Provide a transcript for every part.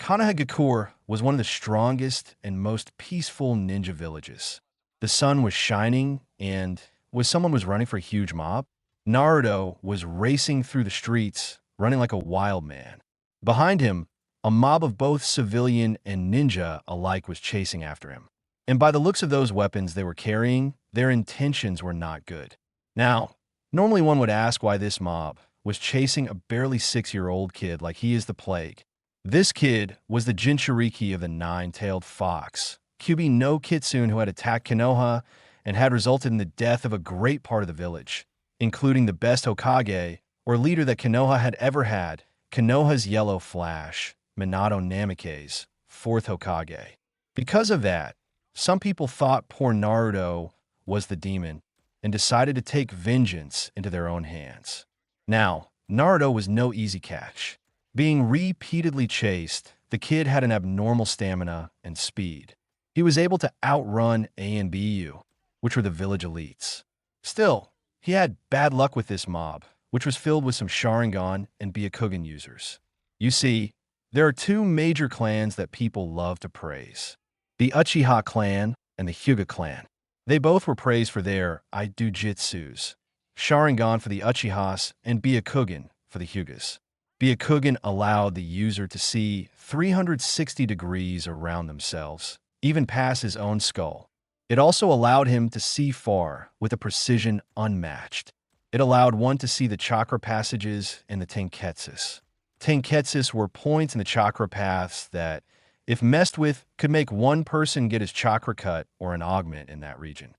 Konohagakure was one of the strongest and most peaceful ninja villages. The sun was shining, and someone was running for a huge mob. Naruto was racing through the streets, running like a wild man. Behind him, a mob of both civilian and ninja alike was chasing after him. And by the looks of those weapons they were carrying, their intentions were not good. Now, normally one would ask why this mob was chasing a barely 6-year-old kid like he is the plague. This kid was the Jinchuriki of the Nine-Tailed Fox, Kyuubi no Kitsune, who had attacked Konoha and had resulted in the death of a great part of the village, including the best Hokage, or leader that Konoha had ever had, Konoha's Yellow Flash, Minato Namikaze's fourth Hokage. Because of that, some people thought poor Naruto was the demon and decided to take vengeance into their own hands. Now, Naruto was no easy catch. Being repeatedly chased, the kid had an abnormal stamina and speed. He was able to outrun A and BU, which were the village elites. Still, he had bad luck with this mob, which was filled with some Sharingan and Byakugan users. You see, there are two major clans that people love to praise: the Uchiha clan and the Hyuga clan. They both were praised for their Idujitsus, Sharingan for the Uchihas and Byakugan for the Hyugas. Byakugan allowed the user to see 360 degrees around themselves, even past his own skull. It also allowed him to see far with a precision unmatched. It allowed one to see the chakra passages and the tenketsus. Tenketsus were points in the chakra paths that, if messed with, could make one person get his chakra cut or an augment in that region.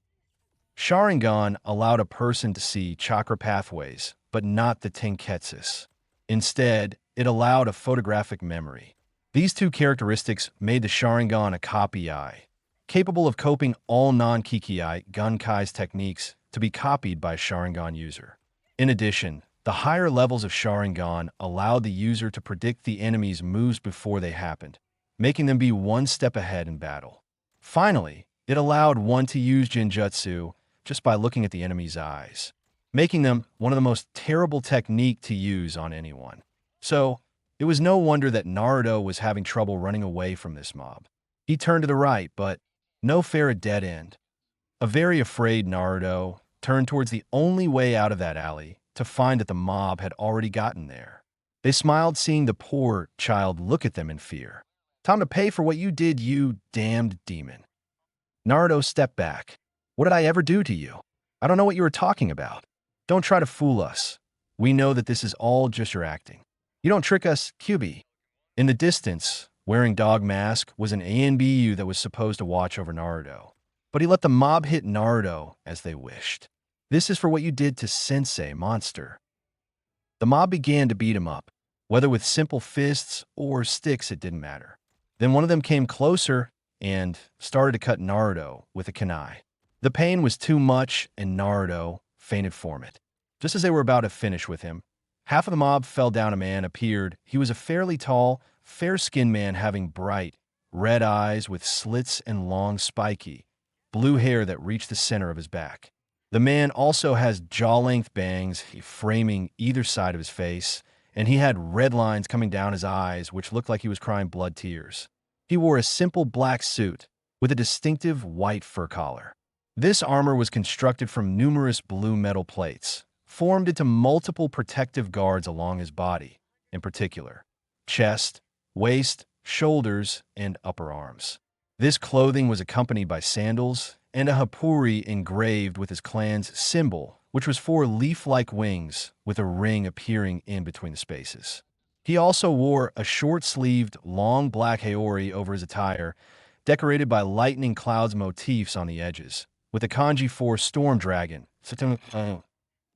Sharingan allowed a person to see chakra pathways, but not the tenketsus. Instead, it allowed a photographic memory. These two characteristics made the Sharingan a copy eye, capable of coping all non-Kikei Gunkai's techniques to be copied by a Sharingan user. In addition, the higher levels of Sharingan allowed the user to predict the enemy's moves before they happened, making them be one step ahead in battle. Finally, it allowed one to use Genjutsu just by looking at the enemy's eyes, making them one of the most terrible technique to use on anyone. So, it was no wonder that Naruto was having trouble running away from this mob. He turned to the right, but no fair a dead end. A very afraid Naruto turned towards the only way out of that alley to find that the mob had already gotten there. They smiled, seeing the poor child look at them in fear. "Time to pay for what you did, you damned demon." Naruto stepped back. "What did I ever do to you? I don't know what you were talking about. Don't try to fool us. We know that this is all just your acting. You don't trick us, Kyuubi." In the distance, wearing dog mask, was an ANBU that was supposed to watch over Naruto. But he let the mob hit Naruto as they wished. "This is for what you did to Sensei, monster." The mob began to beat him up. Whether with simple fists or sticks, it didn't matter. Then one of them came closer and started to cut Naruto with a kunai. The pain was too much, and Naruto fainted from it. Just as they were about to finish with him, half of the mob fell down. A man appeared. He was a fairly tall, fair-skinned man having bright, red eyes with slits and long, spiky, blue hair that reached the center of his back. The man also has jaw-length bangs framing either side of his face, and he had red lines coming down his eyes which looked like he was crying blood tears. He wore a simple black suit with a distinctive white fur collar. This armor was constructed from numerous blue metal plates, formed into multiple protective guards along his body, in particular, chest, waist, shoulders, and upper arms. This clothing was accompanied by sandals and a hapuri engraved with his clan's symbol, which was 4 leaf-like wings with a ring appearing in between the spaces. He also wore a short-sleeved, long black haori over his attire, decorated by lightning clouds motifs on the edges, with a kanji for storm dragon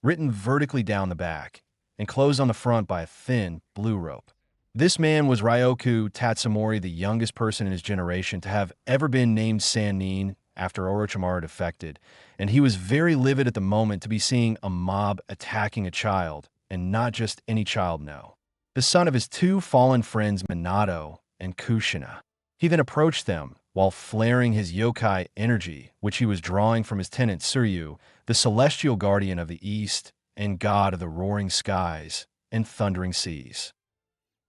written vertically down the back, and closed on the front by a thin blue rope. This man was Ryoku Tatsumori, the youngest person in his generation to have ever been named Sannin after Orochimaru defected, and he was very livid at the moment to be seeing a mob attacking a child, and not just any child, no. The son of his 2 fallen friends Minato and Kushina. He then approached them while flaring his yokai energy, which he was drawing from his tenant Suryu, the celestial guardian of the east and god of the roaring skies and thundering seas.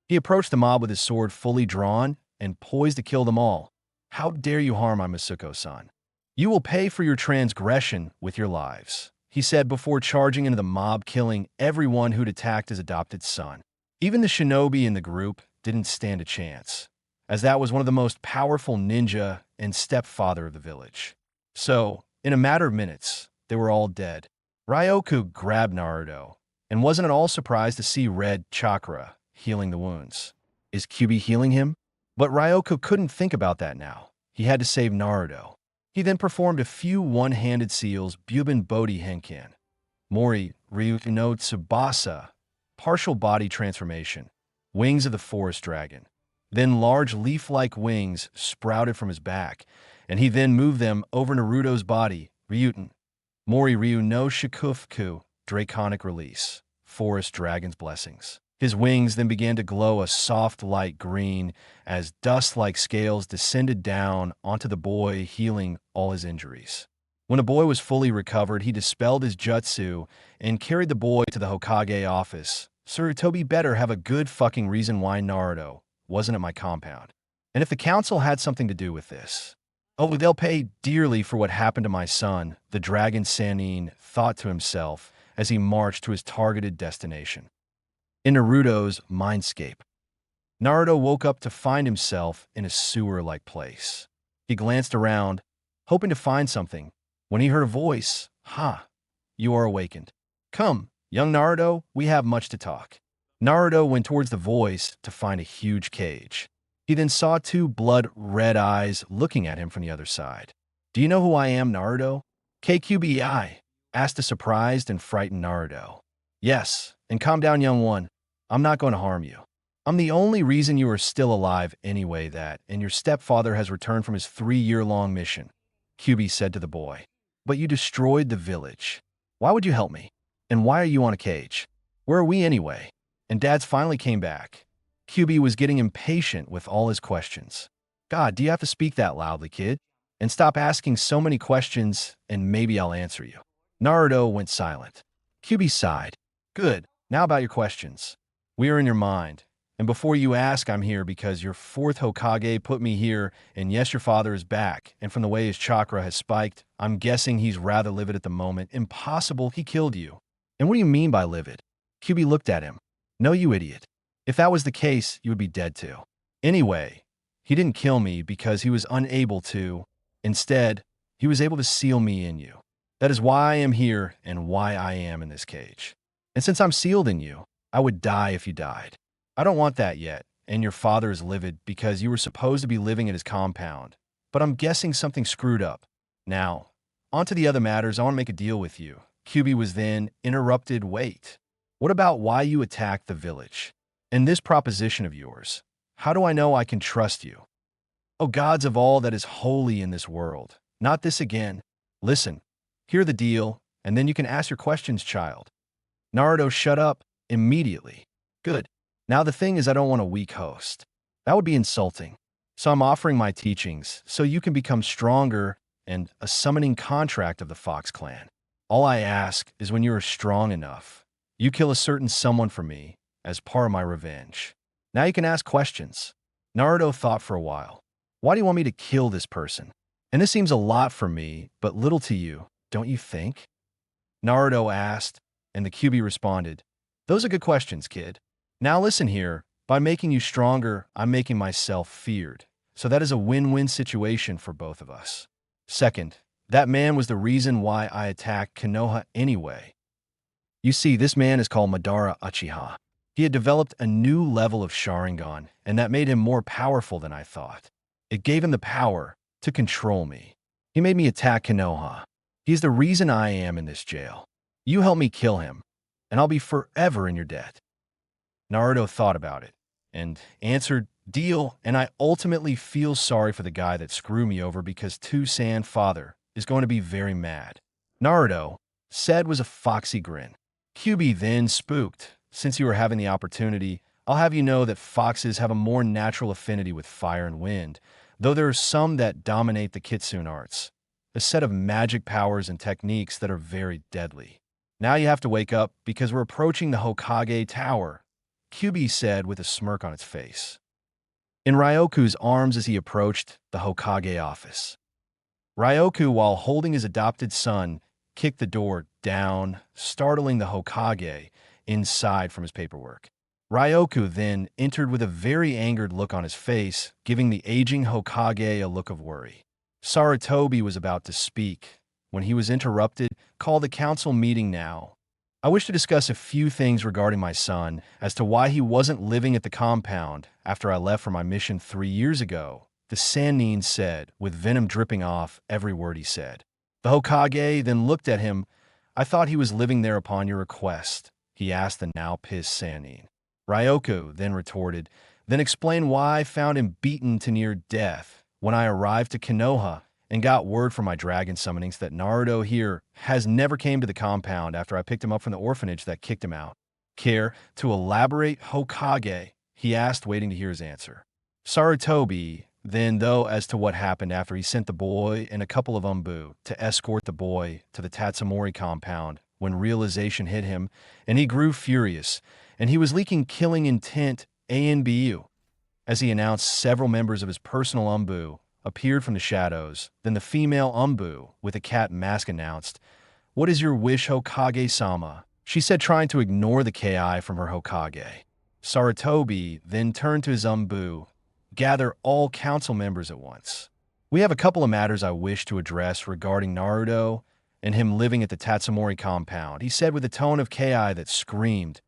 He approached the mob with his sword fully drawn and poised to kill them all. "How dare you harm my Masuko-san? You will pay for your transgression with your lives," he said before charging into the mob, killing everyone who'd attacked his adopted son. Even the shinobi in the group didn't stand a chance, as that was one of the most powerful ninja and stepfather of the village. So, in a matter of minutes, they were all dead. Ryoku grabbed Naruto and wasn't at all surprised to see red chakra healing the wounds. Is Kyubi healing him? But Ryoku couldn't think about that now. He had to save Naruto. He then performed a few one-handed seals, Bubin Bodhi Henken. Mori Ryu no Tsubasa, partial body transformation, wings of the forest dragon. Then large leaf-like wings sprouted from his back, and he then moved them over Naruto's body, Ryuten. Mori Ryu no Shikufuku, draconic release, forest dragon's blessings. His wings then began to glow a soft light green as dust-like scales descended down onto the boy, healing all his injuries. When the boy was fully recovered, he dispelled his jutsu and carried the boy to the Hokage office. "Sarutobi better have a good fucking reason why Naruto wasn't at my compound. And if the council had something to do with this, oh, they'll pay dearly for what happened to my son," the dragon Sannin thought to himself as he marched to his targeted destination. In Naruto's mindscape, Naruto woke up to find himself in a sewer-like place. He glanced around, hoping to find something, when he heard a voice. "Ha, you are awakened. Come, young Naruto, we have much to talk." Naruto went towards the voice to find a huge cage. He then saw two blood-red eyes looking at him from the other side. "Do you know who I am, Naruto?" KQBI asked a surprised and frightened Naruto. "Yes, and calm down, young one. I'm not going to harm you. I'm the only reason you are still alive anyway, and your stepfather has returned from his 3-year-long mission," QB said to the boy. "But you destroyed the village. Why would you help me? And why are you on a cage? Where are we anyway? And Dad's finally came back." QB was getting impatient with all his questions. "God, do you have to speak that loudly, kid? And stop asking so many questions, and maybe I'll answer you." Naruto went silent. QB sighed. "Good. Now about your questions. We are in your mind. And before you ask, I'm here because your fourth Hokage put me here, and yes, your father is back, and from the way his chakra has spiked, I'm guessing he's rather livid at the moment. Impossible, he killed you." "And what do you mean by livid?" QB looked at him. "No, you idiot. If that was the case, you would be dead too. Anyway, he didn't kill me because he was unable to. Instead, he was able to seal me in you. That is why I am here and why I am in this cage. And since I'm sealed in you, I would die if you died. I don't want that yet, and your father is livid because you were supposed to be living at his compound. But I'm guessing something screwed up. Now, on to the other matters. I want to make a deal with you." QB was then interrupted. "Wait. What about why you attacked the village? And this proposition of yours? How do I know I can trust you? Oh gods of all that is holy in this world. Not this again. Listen, hear the deal, and then you can ask your questions, child." Naruto shut up immediately. "Good. Now the thing is, I don't want a weak host. That would be insulting. So I'm offering my teachings so you can become stronger and a summoning contract of the Fox clan. All I ask is when you are strong enough, you kill a certain someone for me as part of my revenge. Now you can ask questions." Naruto thought for a while. "Why do you want me to kill this person? And this seems a lot for me, but little to you, don't you think?" Naruto asked, and the QB responded, "Those are good questions, kid. Now listen here, by making you stronger, I'm making myself feared. So that is a win-win situation for both of us. Second, that man was the reason why I attacked Konoha anyway. You see, this man is called Madara Uchiha. He had developed a new level of Sharingan, and that made him more powerful than I thought. It gave him the power to control me. He made me attack Konoha. He is the reason I am in this jail. You help me kill him, and I'll be forever in your debt." Naruto thought about it and answered, "Deal, and I ultimately feel sorry for the guy that screwed me over because Tusan father is going to be very mad." Naruto said was a foxy grin. QB then spooked. "Since you are having the opportunity, I'll have you know that foxes have a more natural affinity with fire and wind, though there are some that dominate the Kitsune arts, a set of magic powers and techniques that are very deadly. Now you have to wake up because we're approaching the Hokage Tower." Kyubi said with a smirk on its face. In Ryoku's arms as he approached the Hokage office. Ryoku, while holding his adopted son, kicked the door down, startling the Hokage inside from his paperwork. Ryoku then entered with a very angered look on his face, giving the aging Hokage a look of worry. Sarutobi was about to speak when he was interrupted. Call the council meeting now. I wish to discuss a few things regarding my son as to why he wasn't living at the compound after I left for my mission 3 years ago, the Sannin said, with venom dripping off every word he said. The Hokage then looked at him. I thought he was living there upon your request, he asked the now pissed Sannin. Ryoku then retorted, then explain why I found him beaten to near death when I arrived to Konoha and got word from my dragon summonings that Naruto here has never came to the compound after I picked him up from the orphanage that kicked him out. Care to elaborate, Hokage? He asked, waiting to hear his answer. Sarutobi then, though, as to what happened after he sent the boy and a couple of Umbu to escort the boy to the Tatsumori compound when realization hit him, and he grew furious, and he was leaking killing intent ANBU. As he announced, several members of his personal Umbu appeared from the shadows. Then the female Umbu with a cat mask announced, "What is your wish, Hokage-sama?" she said, trying to ignore the Ki from her Hokage. Sarutobi then turned to his Umbu, "Gather all council members at once. We have a couple of matters I wish to address regarding Naruto and him living at the Tatsumori compound," he said with a tone of Ki that screamed,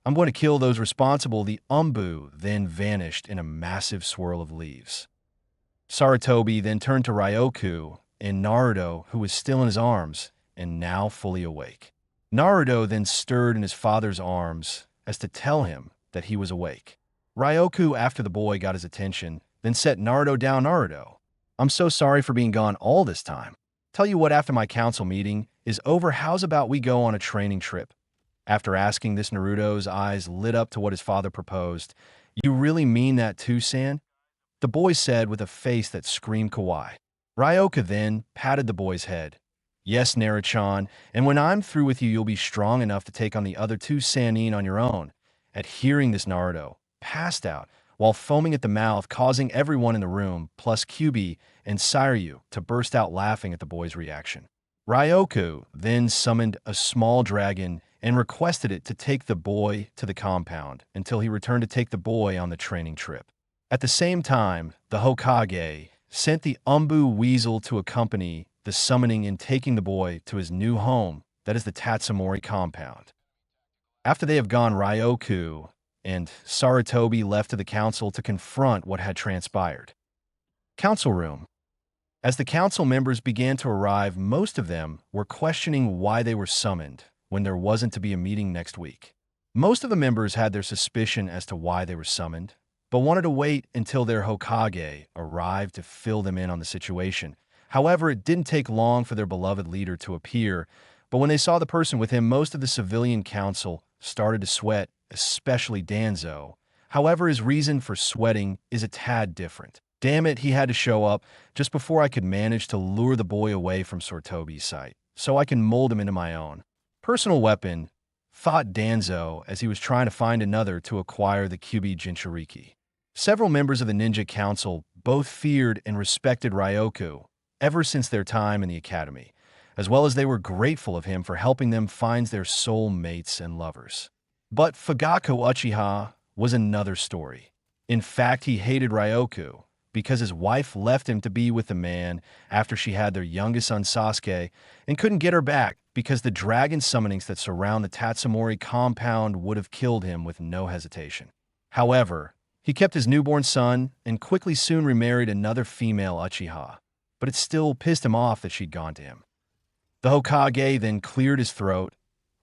"I'm going to kill those responsible." The Umbu then vanished in a massive swirl of leaves. Sarutobi then turned to Ryoku and Naruto, who was still in his arms and now fully awake. Naruto then stirred in his father's arms as to tell him that he was awake. Ryoku, after the boy got his attention, then set Naruto down. "Naruto, I'm so sorry for being gone all this time. Tell you what, after my council meeting is over, how's about we go on a training trip?" After asking this, Naruto's eyes lit up to what his father proposed. "You really mean that too, San?" the boy said with a face that screamed kawaii. Ryoku then patted the boy's head. "Yes, Naruto-chan, and when I'm through with you, you'll be strong enough to take on the other 2 Sannin on your own." At hearing this, Naruto passed out while foaming at the mouth, causing everyone in the room, plus Kyubi and Sairyu, to burst out laughing at the boy's reaction. Ryoku then summoned a small dragon and requested it to take the boy to the compound until he returned to take the boy on the training trip. At the same time, the Hokage sent the Umbu Weasel to accompany the summoning in taking the boy to his new home, that is the Tatsumori compound. After they have gone, Ryoku and Sarutobi left to the council to confront what had transpired. Council room. As the council members began to arrive, most of them were questioning why they were summoned when there wasn't to be a meeting next week. Most of the members had their suspicion as to why they were summoned, but wanted to wait until their Hokage arrived to fill them in on the situation. However, it didn't take long for their beloved leader to appear, but when they saw the person with him, most of the civilian council started to sweat, especially Danzo. However, his reason for sweating is a tad different. Damn it, he had to show up just before I could manage to lure the boy away from Sarutobi's sight, so I can mold him into my own personal weapon, thought Danzo as he was trying to find another to acquire the Kyubi Jinchuriki. Several members of the Ninja Council both feared and respected Ryoku ever since their time in the academy, as well as they were grateful of him for helping them find their soul mates and lovers. But Fugaku Uchiha was another story. In fact, he hated Ryoku because his wife left him to be with the man after she had their youngest son Sasuke and couldn't get her back because the dragon summonings that surround the Tatsumori compound would have killed him with no hesitation. However, he kept his newborn son and quickly soon remarried another female Uchiha, but it still pissed him off that she'd gone to him. The Hokage then cleared his throat.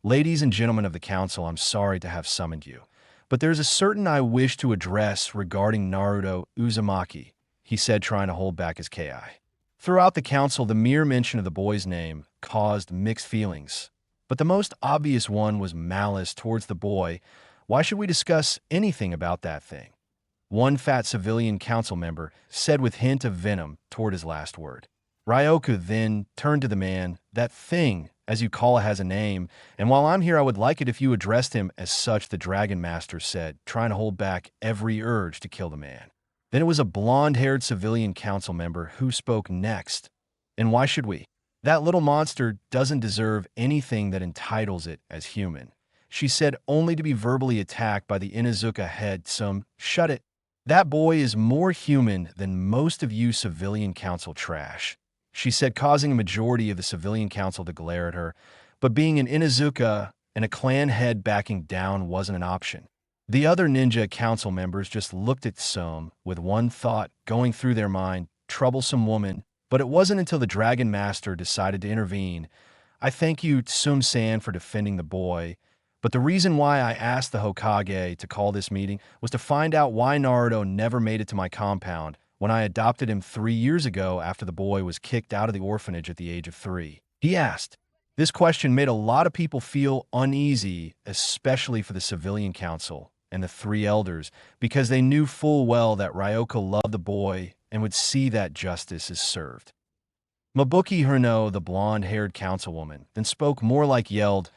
"Ladies and gentlemen of the council, I'm sorry to have summoned you, but there's a certain I wish to address regarding Naruto Uzumaki," he said, trying to hold back his Ki. Throughout the council, the mere mention of the boy's name caused mixed feelings, but the most obvious one was malice towards the boy. Why should we discuss anything about that thing? One fat civilian council member said with hint of venom toward his last word. Ryoku then turned to the man, "That thing," as you call it, has a name, and while I'm here, I would like it if you addressed him as such," the Dragon Master said, trying to hold back every urge to kill the man. Then it was a blonde-haired civilian council member who spoke next. "And why should we? That little monster doesn't deserve anything that entitles it as human," she said, only to be verbally attacked by the Inuzuka head. Shut it. "That boy is more human than most of you civilian council trash," she said, causing a majority of the civilian council to glare at her. But being an Inuzuka and a clan head, backing down wasn't an option. The other ninja council members just looked at Some with one thought going through their mind: troublesome woman. But it wasn't until the Dragon Master decided to intervene. "I thank you, Tsum-san, for defending the boy. But the reason why I asked the Hokage to call this meeting was to find out why Naruto never made it to my compound when I adopted him 3 years ago after the boy was kicked out of the orphanage at the age of 3. He asked. This question made a lot of people feel uneasy, especially for the civilian council and the 3 elders, because they knew full well that Ryoka loved the boy and would see that justice is served. Mabuki Hirno, the blonde-haired councilwoman, then spoke more like yelled,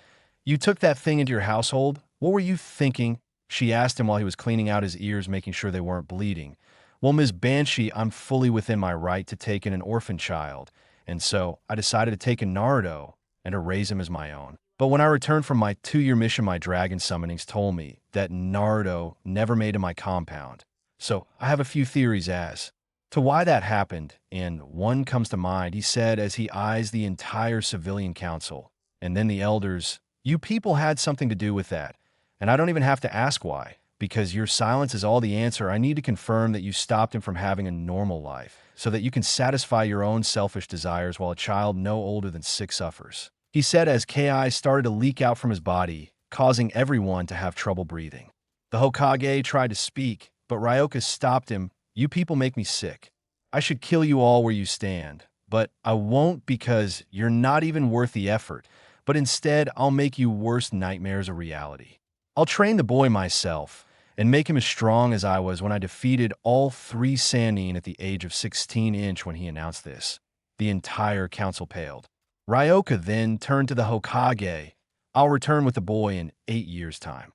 "You took that thing into your household? What were you thinking?" she asked him while he was cleaning out his ears, making sure they weren't bleeding. "Well, Ms. Banshee, I'm fully within my right to take in an orphan child, and so I decided to take in Naruto and to raise him as my own. But when I returned from my 2-year mission, my dragon summonings told me that Naruto never made it to my compound. So I have a few theories as to why that happened, and one comes to mind," he said as he eyes the entire civilian council, and then the elders. "You people had something to do with that, and I don't even have to ask why, because your silence is all the answer. I need to confirm that you stopped him from having a normal life, so that you can satisfy your own selfish desires while a child no older than 6 suffers," he said as Ki started to leak out from his body, causing everyone to have trouble breathing. The Hokage tried to speak, but Ryoka stopped him. "You people make me sick. I should kill you all where you stand, but I won't, because you're not even worth the effort. But instead, I'll make you worst nightmares a reality. I'll train the boy myself and make him as strong as I was when I defeated all 3 Sannin at the age of 16". When he announced this, the entire council paled. Ryoka then turned to the Hokage. "I'll return with the boy in 8 years' time.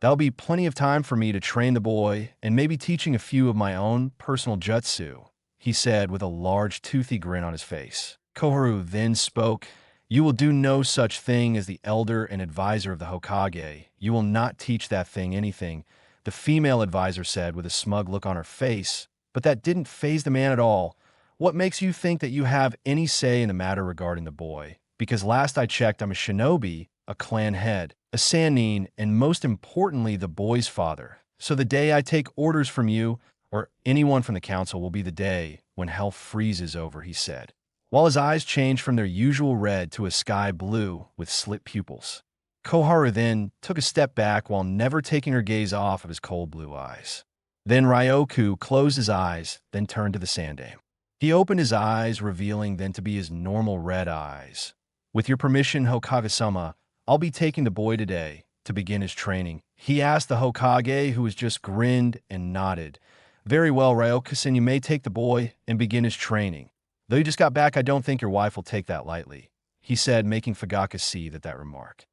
That'll be plenty of time for me to train the boy and maybe teaching a few of my own personal jutsu," he said with a large toothy grin on his face. Koharu then spoke. "You will do no such thing as the elder and advisor of the Hokage. You will not teach that thing anything," the female advisor said with a smug look on her face. But that didn't faze the man at all. "What makes you think that you have any say in the matter regarding the boy? Because last I checked, I'm a shinobi, a clan head, a Sannin, and most importantly, the boy's father. So the day I take orders from you, or anyone from the council, will be the day when hell freezes over," he said, while his eyes changed from their usual red to a sky blue with slit pupils. Koharu then took a step back while never taking her gaze off of his cold blue eyes. Then Ryoku closed his eyes, then turned to the Sandaime. He opened his eyes, revealing then to be his normal red eyes. "With your permission, Hokage-sama, I'll be taking the boy today to begin his training," he asked the Hokage, who was just grinned and nodded. "Very well, Ryoka-san, you may take the boy and begin his training. Though you just got back, I don't think your wife will take that lightly," he said, making Fugaka see that remark.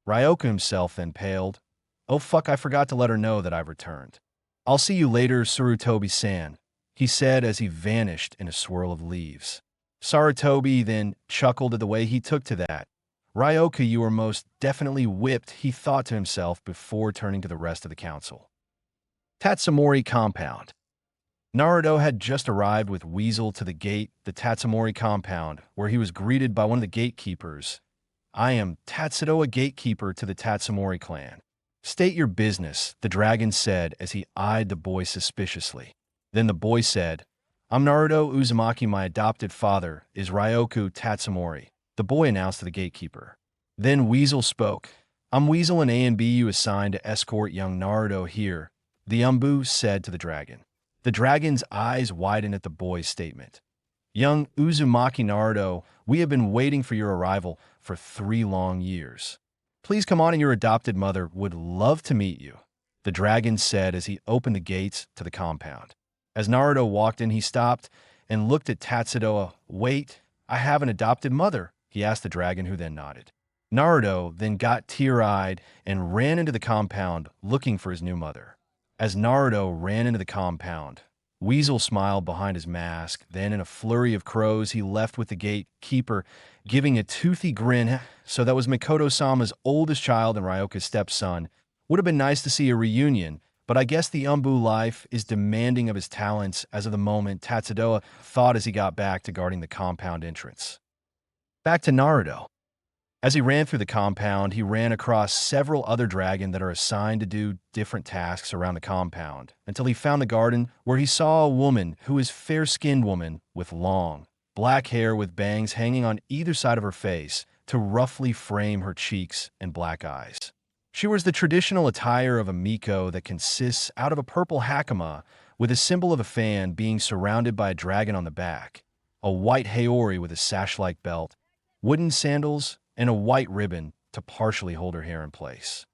Ryoka himself then paled. "Oh fuck, I forgot to let her know that I've returned. I'll see you later, Sarutobi-san," he said as he vanished in a swirl of leaves. Sarutobi then chuckled at the way he took to that. "Ryoka, you are most definitely whipped," he thought to himself before turning to the rest of the council. Tatsumori compound. Naruto had just arrived with Weasel to the gate, the Tatsumori compound, where he was greeted by one of the gatekeepers. "I am Tatsudo, a gatekeeper to the Tatsumori clan." "State your business," the dragon said as he eyed the boy suspiciously. Then the boy said, "I'm Naruto Uzumaki. My adopted father is Ryoku Tatsumori," the boy announced to the gatekeeper. Then Weasel spoke. "I'm Weasel, and A and B you assigned to escort young Naruto here," the Umbu said to the dragon. The dragon's eyes widened at the boy's statement. "Young Uzumaki Naruto, we have been waiting for your arrival for 3 long years. Please come on, and your adopted mother would love to meet you," the dragon said as he opened the gates to the compound. As Naruto walked in, he stopped and looked at Tatsudo. "Wait, I have an adopted mother," he asked the dragon, who then nodded. Naruto then got tear-eyed and ran into the compound looking for his new mother. As Naruto ran into the compound, Weasel smiled behind his mask. Then, in a flurry of crows, he left with the gatekeeper giving a toothy grin. So that was Mikoto-sama's oldest child and Ryoka's stepson. Would have been nice to see a reunion, but I guess the Umbu life is demanding of his talents as of the moment, Tatsudoa thought as he got back to guarding the compound entrance. Back to Naruto. As he ran through the compound, he ran across several other dragons that are assigned to do different tasks around the compound, until he found the garden where he saw a woman who was fair-skinned woman with long, black hair with bangs hanging on either side of her face to roughly frame her cheeks and black eyes. She wears the traditional attire of a miko that consists out of a purple hakama with a symbol of a fan being surrounded by a dragon on the back, a white haori with a sash-like belt, wooden sandals, and a white ribbon to partially hold her hair in place.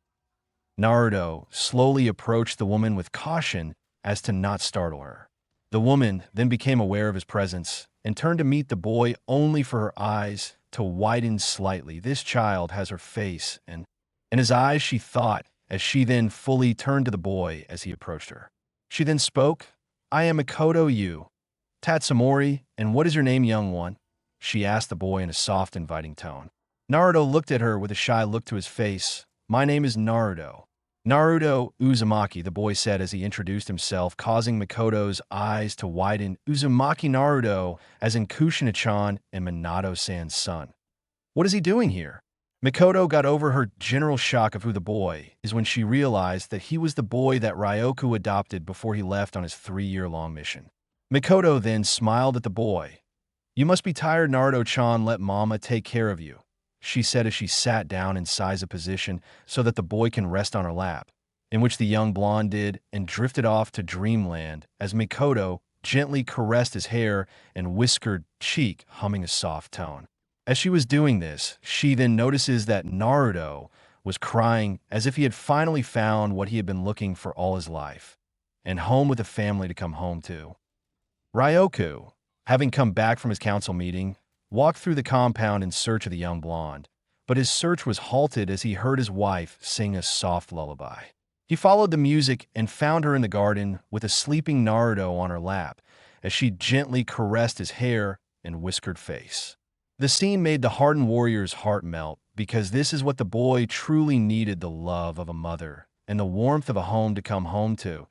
Naruto slowly approached the woman with caution as to not startle her. The woman then became aware of his presence and turned to meet the boy only for her eyes to widen slightly. This child has her face and his eyes, she thought, as she then fully turned to the boy as he approached her. She then spoke, "I am Mikoto Yu, Tatsumori, and what is your name, young one?" She asked the boy in a soft, inviting tone. Naruto looked at her with a shy look to his face. "My name is Naruto." "Naruto Uzumaki," the boy said as he introduced himself, causing Mikoto's eyes to widen. "Uzumaki Naruto, as in Kushina-chan and Minato-san's son." What is he doing here? Mikoto got over her general shock of who the boy is when she realized that he was the boy that Ryoku adopted before he left on his 3-year-long mission. Mikoto then smiled at the boy. "You must be tired, Naruto-chan. Let Mama take care of you," she said as she sat down in size a position so that the boy can rest on her lap, in which the young blonde did and drifted off to dreamland as Mikoto gently caressed his hair and whiskered cheek, humming a soft tone. As she was doing this, she then notices that Naruto was crying as if he had finally found what he had been looking for all his life, and home with a family to come home to. Ryoku, having come back from his council meeting, walked through the compound in search of the young blonde, but his search was halted as he heard his wife sing a soft lullaby. He followed the music and found her in the garden with a sleeping Naruto on her lap as she gently caressed his hair and whiskered face. The scene made the hardened warrior's heart melt because this is what the boy truly needed: the love of a mother and the warmth of a home to come home to,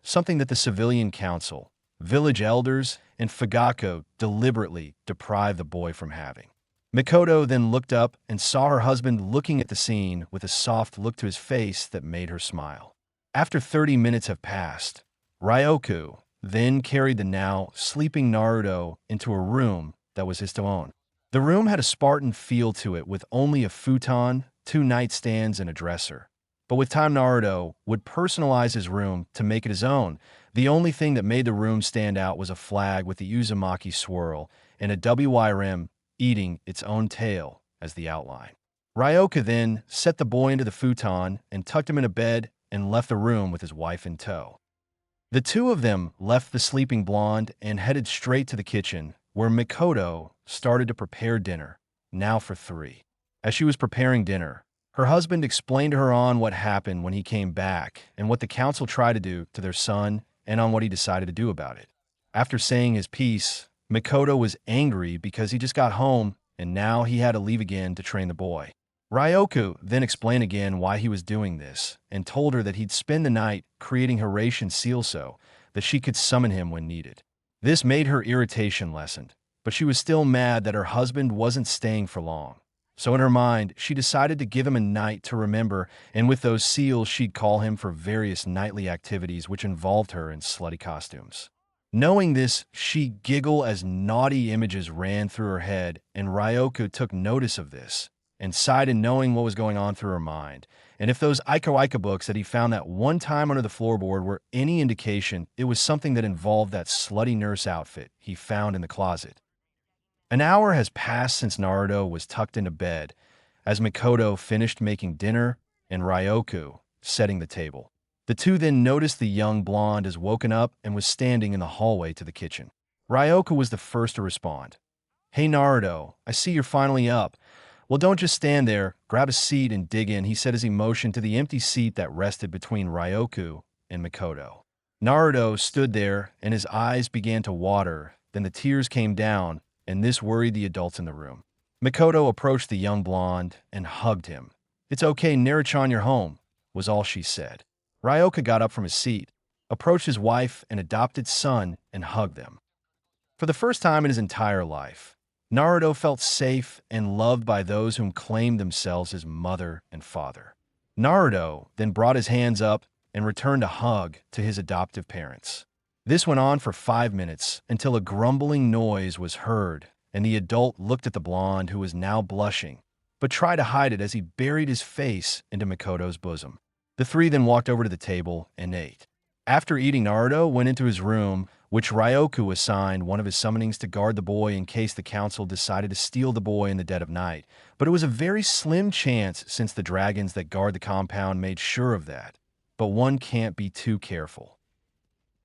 something that the civilian council, village elders, and Fugako deliberately deprived the boy from having. Mikoto then looked up and saw her husband looking at the scene with a soft look to his face that made her smile. After 30 minutes have passed, Ryoku then carried the now sleeping Naruto into a room that was his own. The room had a Spartan feel to it with only a futon, 2 nightstands, and a dresser. But with time, Naruto would personalize his room to make it his own. The only thing that made the room stand out was a flag with the Uzumaki swirl and a WYRM eating its own tail as the outline. Ryoka then set the boy into the futon and tucked him in a bed and left the room with his wife in tow. The two of them left the sleeping blonde and headed straight to the kitchen, where Mikoto started to prepare dinner, now for 3. As she was preparing dinner, her husband explained to her on what happened when he came back and what the council tried to do to their son and on what he decided to do about it. After saying his piece, Mikoto was angry because he just got home and now he had to leave again to train the boy. Ryoku then explained again why he was doing this and told her that he'd spend the night creating Horatian seal so that she could summon him when needed. This made her irritation lessened, but she was still mad that her husband wasn't staying for long. So in her mind, she decided to give him a night to remember, and with those seals she'd call him for various nightly activities which involved her in slutty costumes. Knowing this, she giggled as naughty images ran through her head, and Ryoku took notice of this and sighed in knowing what was going on through her mind. And if those Aika books that he found that one time under the floorboard were any indication, it was something that involved that slutty nurse outfit he found in the closet. An hour has passed since Naruto was tucked into bed, as Mikoto finished making dinner and Ryoku setting the table. The two then noticed the young blonde has woken up and was standing in the hallway to the kitchen. Ryoku was the first to respond. "Hey Naruto, I see you're finally up. Well, don't just stand there. Grab a seat and dig in," he said as he motioned to the empty seat that rested between Ryoku and Mikoto. Naruto stood there, and his eyes began to water. Then the tears came down, and this worried the adults in the room. Mikoto approached the young blonde and hugged him. "It's okay, Naruto, you're home," was all she said. Ryoka got up from his seat, approached his wife and adopted son, and hugged them. For the first time in his entire life, Naruto felt safe and loved by those whom claimed themselves his mother and father. Naruto then brought his hands up and returned a hug to his adoptive parents. This went on for 5 minutes until a grumbling noise was heard, and the adult looked at the blonde who was now blushing, but tried to hide it as he buried his face into Mikoto's bosom. The three then walked over to the table and ate. After eating, Naruto went into his room, which Ryoku assigned one of his summonings to guard the boy in case the council decided to steal the boy in the dead of night. But it was a very slim chance since the dragons that guard the compound made sure of that. But one can't be too careful.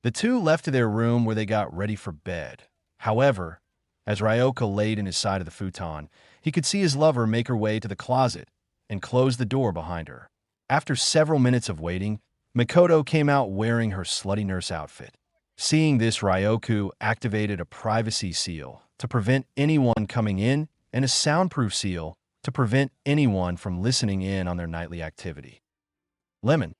The two left to their room where they got ready for bed. However, as Ryoka laid in his side of the futon, he could see his lover make her way to the closet and close the door behind her. After several minutes of waiting, Mikoto came out wearing her slutty nurse outfit. Seeing this, Ryoku activated a privacy seal to prevent anyone coming in and a soundproof seal to prevent anyone from listening in on their nightly activity. Lemon.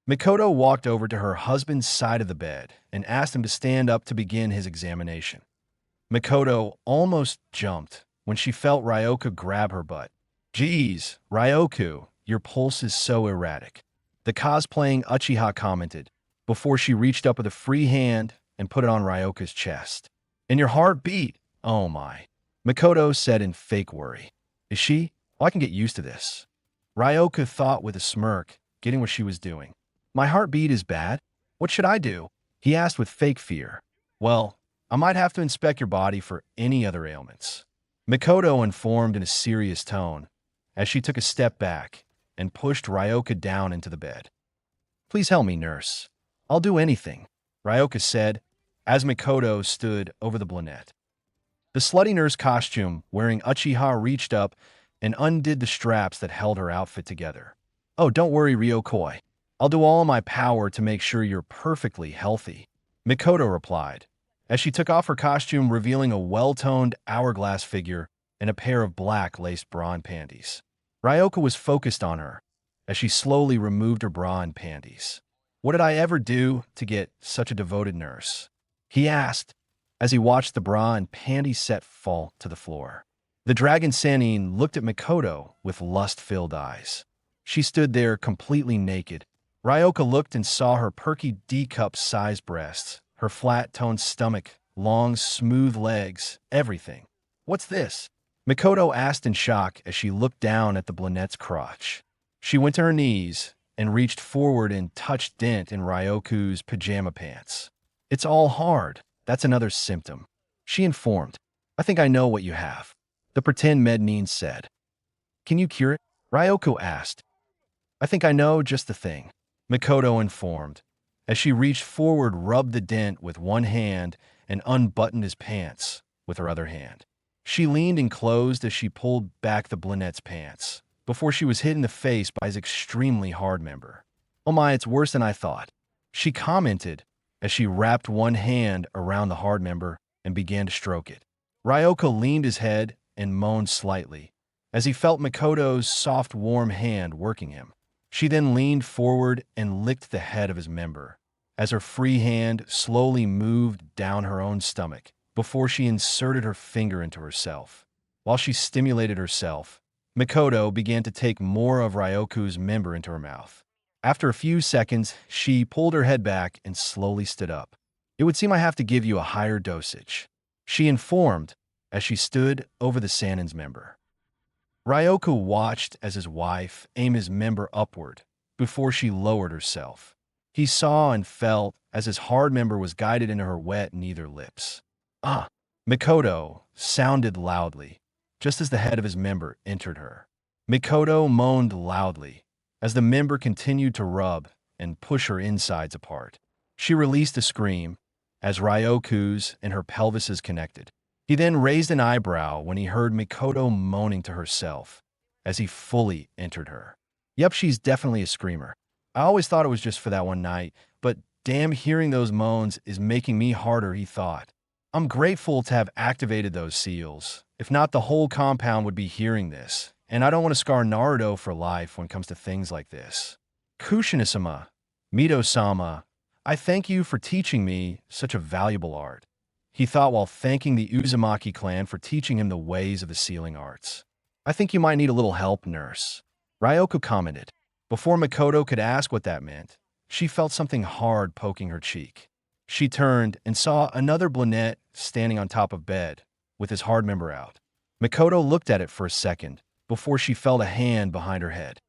Mikoto walked over to her husband's side of the bed and asked him to stand up to begin his examination. Mikoto almost jumped when she felt Ryoka grab her butt. "Geez, Ryoku, your pulse is so erratic," the cosplaying Uchiha commented, before she reached up with a free hand and put it on Ryoka's chest. "And your heart beat? Oh my," Mikoto said in fake worry. "Is she? Oh, I can get used to this." Ryoka thought with a smirk, getting what she was doing. "My heartbeat is bad? What should I do?" he asked with fake fear. "Well, I might have to inspect your body for any other ailments," Mikoto informed in a serious tone, as she took a step back and pushed Ryoka down into the bed. "Please help me, nurse. I'll do anything," Ryoka said, as Mikoto stood over the blonette. The slutty nurse costume wearing Uchiha reached up and undid the straps that held her outfit together. "Oh, don't worry, Ryokoi. I'll do all in my power to make sure you're perfectly healthy," Mikoto replied, as she took off her costume, revealing a well-toned hourglass figure and a pair of black laced bra and panties. Ryoka was focused on her as she slowly removed her bra and panties. "What did I ever do to get such a devoted nurse?" he asked as he watched the bra and panty set fall to the floor. The dragon Sannin looked at Mikoto with lust-filled eyes. She stood there completely naked. Ryoka looked and saw her perky D-cup-sized breasts, her flat-toned stomach, long, smooth legs, everything. "What's this?" Mikoto asked in shock as she looked down at the blonette's crotch. She went to her knees and reached forward and touched Dent in Ryoku's pajama pants. "It's all hard. That's another symptom," she informed. "I think I know what you have," the pretend Mednin said. "Can you cure it?" Ryoku asked. "I think I know just the thing," Mikoto informed, as she reached forward, rubbed the dent with one hand, and unbuttoned his pants with her other hand. She leaned and closed as she pulled back the blonette's pants, before she was hit in the face by his extremely hard member. "Oh my, it's worse than I thought," she commented as she wrapped one hand around the hard member and began to stroke it. Ryoka leaned his head and moaned slightly as he felt Mikoto's soft, warm hand working him. She then leaned forward and licked the head of his member as her free hand slowly moved down her own stomach before she inserted her finger into herself. While she stimulated herself, Mikoto began to take more of Ryoku's member into her mouth. After a few seconds, she pulled her head back and slowly stood up. "It would seem I have to give you a higher dosage," she informed as she stood over the Sannin's member. Ryoku watched as his wife aimed his member upward before she lowered herself. He saw and felt as his hard member was guided into her wet neither lips. "Ah!" Mikoto sounded loudly, just as the head of his member entered her. Mikoto moaned loudly as the member continued to rub and push her insides apart. She released a scream as Ryoku's and her pelvises connected. He then raised an eyebrow when he heard Mikoto moaning to herself as he fully entered her. Yep, she's definitely a screamer. I always thought it was just for that one night, but damn, hearing those moans is making me harder, he thought. I'm grateful to have activated those seals. If not, the whole compound would be hearing this, and I don't want to scar Naruto for life when it comes to things like this. Kushina-sama, Mito-sama, I thank you for teaching me such a valuable art, he thought while thanking the Uzumaki clan for teaching him the ways of the sealing arts. I think you might need a little help, nurse, Ryoko commented. Before Mikoto could ask what that meant, she felt something hard poking her cheek. She turned and saw another brunette standing on top of bed, with his hard member out. Mikoto looked at it for a second, before she felt a hand behind her head.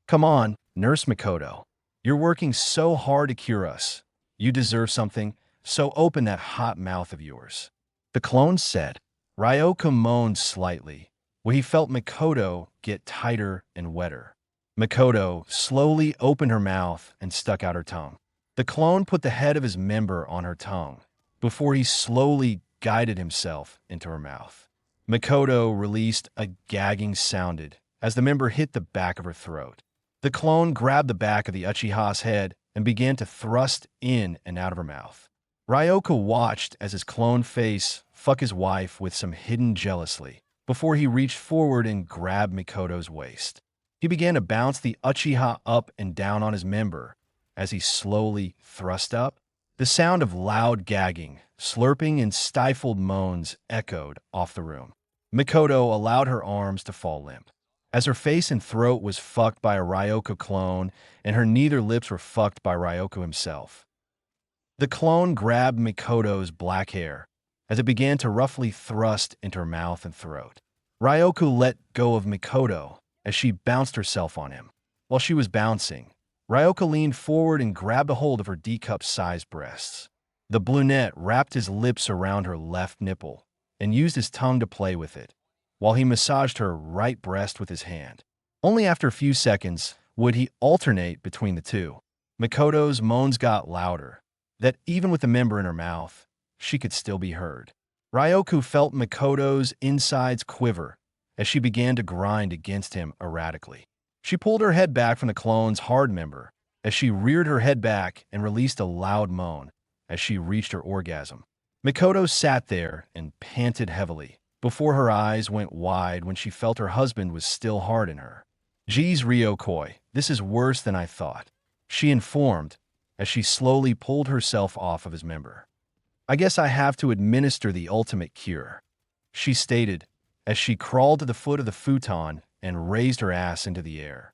Come on, Nurse Mikoto. You're working so hard to cure us. You deserve something, so open that hot mouth of yours. The clone said. Ryoko moaned slightly, where he felt Mikoto get tighter and wetter. Mikoto slowly opened her mouth and stuck out her tongue. The clone put the head of his member on her tongue, before he slowly guided himself into her mouth. Mikoto released a gagging sound as the member hit the back of her throat. The clone grabbed the back of the Uchiha's head and began to thrust in and out of her mouth. Ryoko watched as his clone face fuck his wife with some hidden jealousy, before he reached forward and grabbed Mikoto's waist. He began to bounce the Uchiha up and down on his member as he slowly thrust up. The sound of loud gagging, slurping, and stifled moans echoed off the room. Mikoto allowed her arms to fall limp, as her face and throat was fucked by a Ryoko clone and her nether lips were fucked by Ryoko himself. The clone grabbed Mikoto's black hair as it began to roughly thrust into her mouth and throat. Ryoko let go of Mikoto as she bounced herself on him. While she was bouncing, Ryoko leaned forward and grabbed a hold of her D-cup-sized breasts. The brunette wrapped his lips around her left nipple and used his tongue to play with it, while he massaged her right breast with his hand. Only after a few seconds would he alternate between the two. Mikoto's moans got louder, that even with the member in her mouth, she could still be heard. Ryoko felt Mikoto's insides quiver as she began to grind against him erratically. She pulled her head back from the clone's hard member as she reared her head back and released a loud moan as she reached her orgasm. Mikoto sat there and panted heavily before her eyes went wide when she felt her husband was still hard in her. Geez, Ryokoi, this is worse than I thought, she informed as she slowly pulled herself off of his member. I guess I have to administer the ultimate cure, she stated as she crawled to the foot of the futon and raised her ass into the air.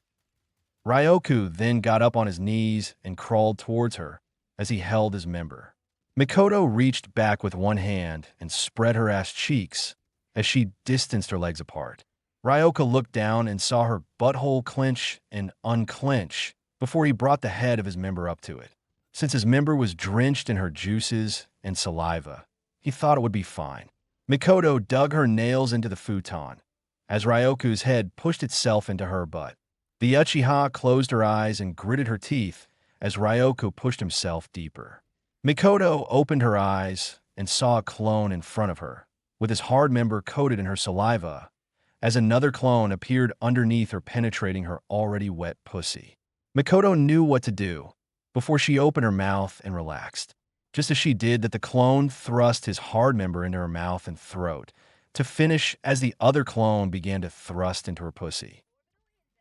Ryoko then got up on his knees and crawled towards her as he held his member. Mikoto reached back with one hand and spread her ass cheeks as she distanced her legs apart. Ryoko looked down and saw her butthole clench and unclench before he brought the head of his member up to it. Since his member was drenched in her juices and saliva, he thought it would be fine. Mikoto dug her nails into the futon as Ryoko's head pushed itself into her butt. The Uchiha closed her eyes and gritted her teeth as Ryoko pushed himself deeper. Mikoto opened her eyes and saw a clone in front of her, with his hard member coated in her saliva, as another clone appeared underneath her, penetrating her already wet pussy. Mikoto knew what to do before she opened her mouth and relaxed. Just as she did that, the clone thrust his hard member into her mouth and throat, to finish as the other clone began to thrust into her pussy.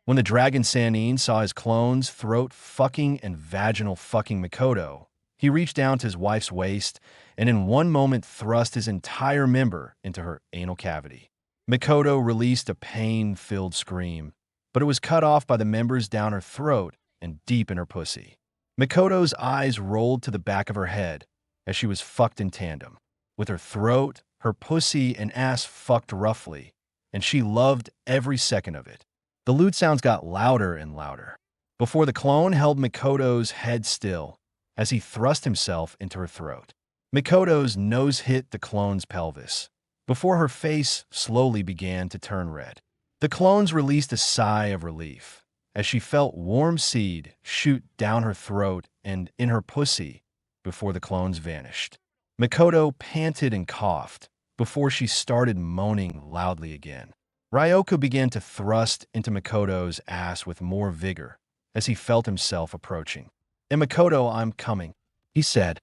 When the Dragon Sannin saw his clone's throat fucking and vaginal fucking Mikoto, he reached down to his wife's waist and in one moment thrust his entire member into her anal cavity. Mikoto released a pain-filled scream, but it was cut off by the members down her throat and deep in her pussy. Mikoto's eyes rolled to the back of her head as she was fucked in tandem, with her throat, her pussy, and ass fucked roughly, and she loved every second of it. The lewd sounds got louder and louder, before the clone held Mikoto's head still as he thrust himself into her throat. Mikoto's nose hit the clone's pelvis, before her face slowly began to turn red. The clones released a sigh of relief as she felt warm seed shoot down her throat and in her pussy before the clones vanished. Mikoto panted and coughed before she started moaning loudly again. Ryoku began to thrust into Makoto's ass with more vigor as he felt himself approaching. "And Makoto, I'm coming," he said.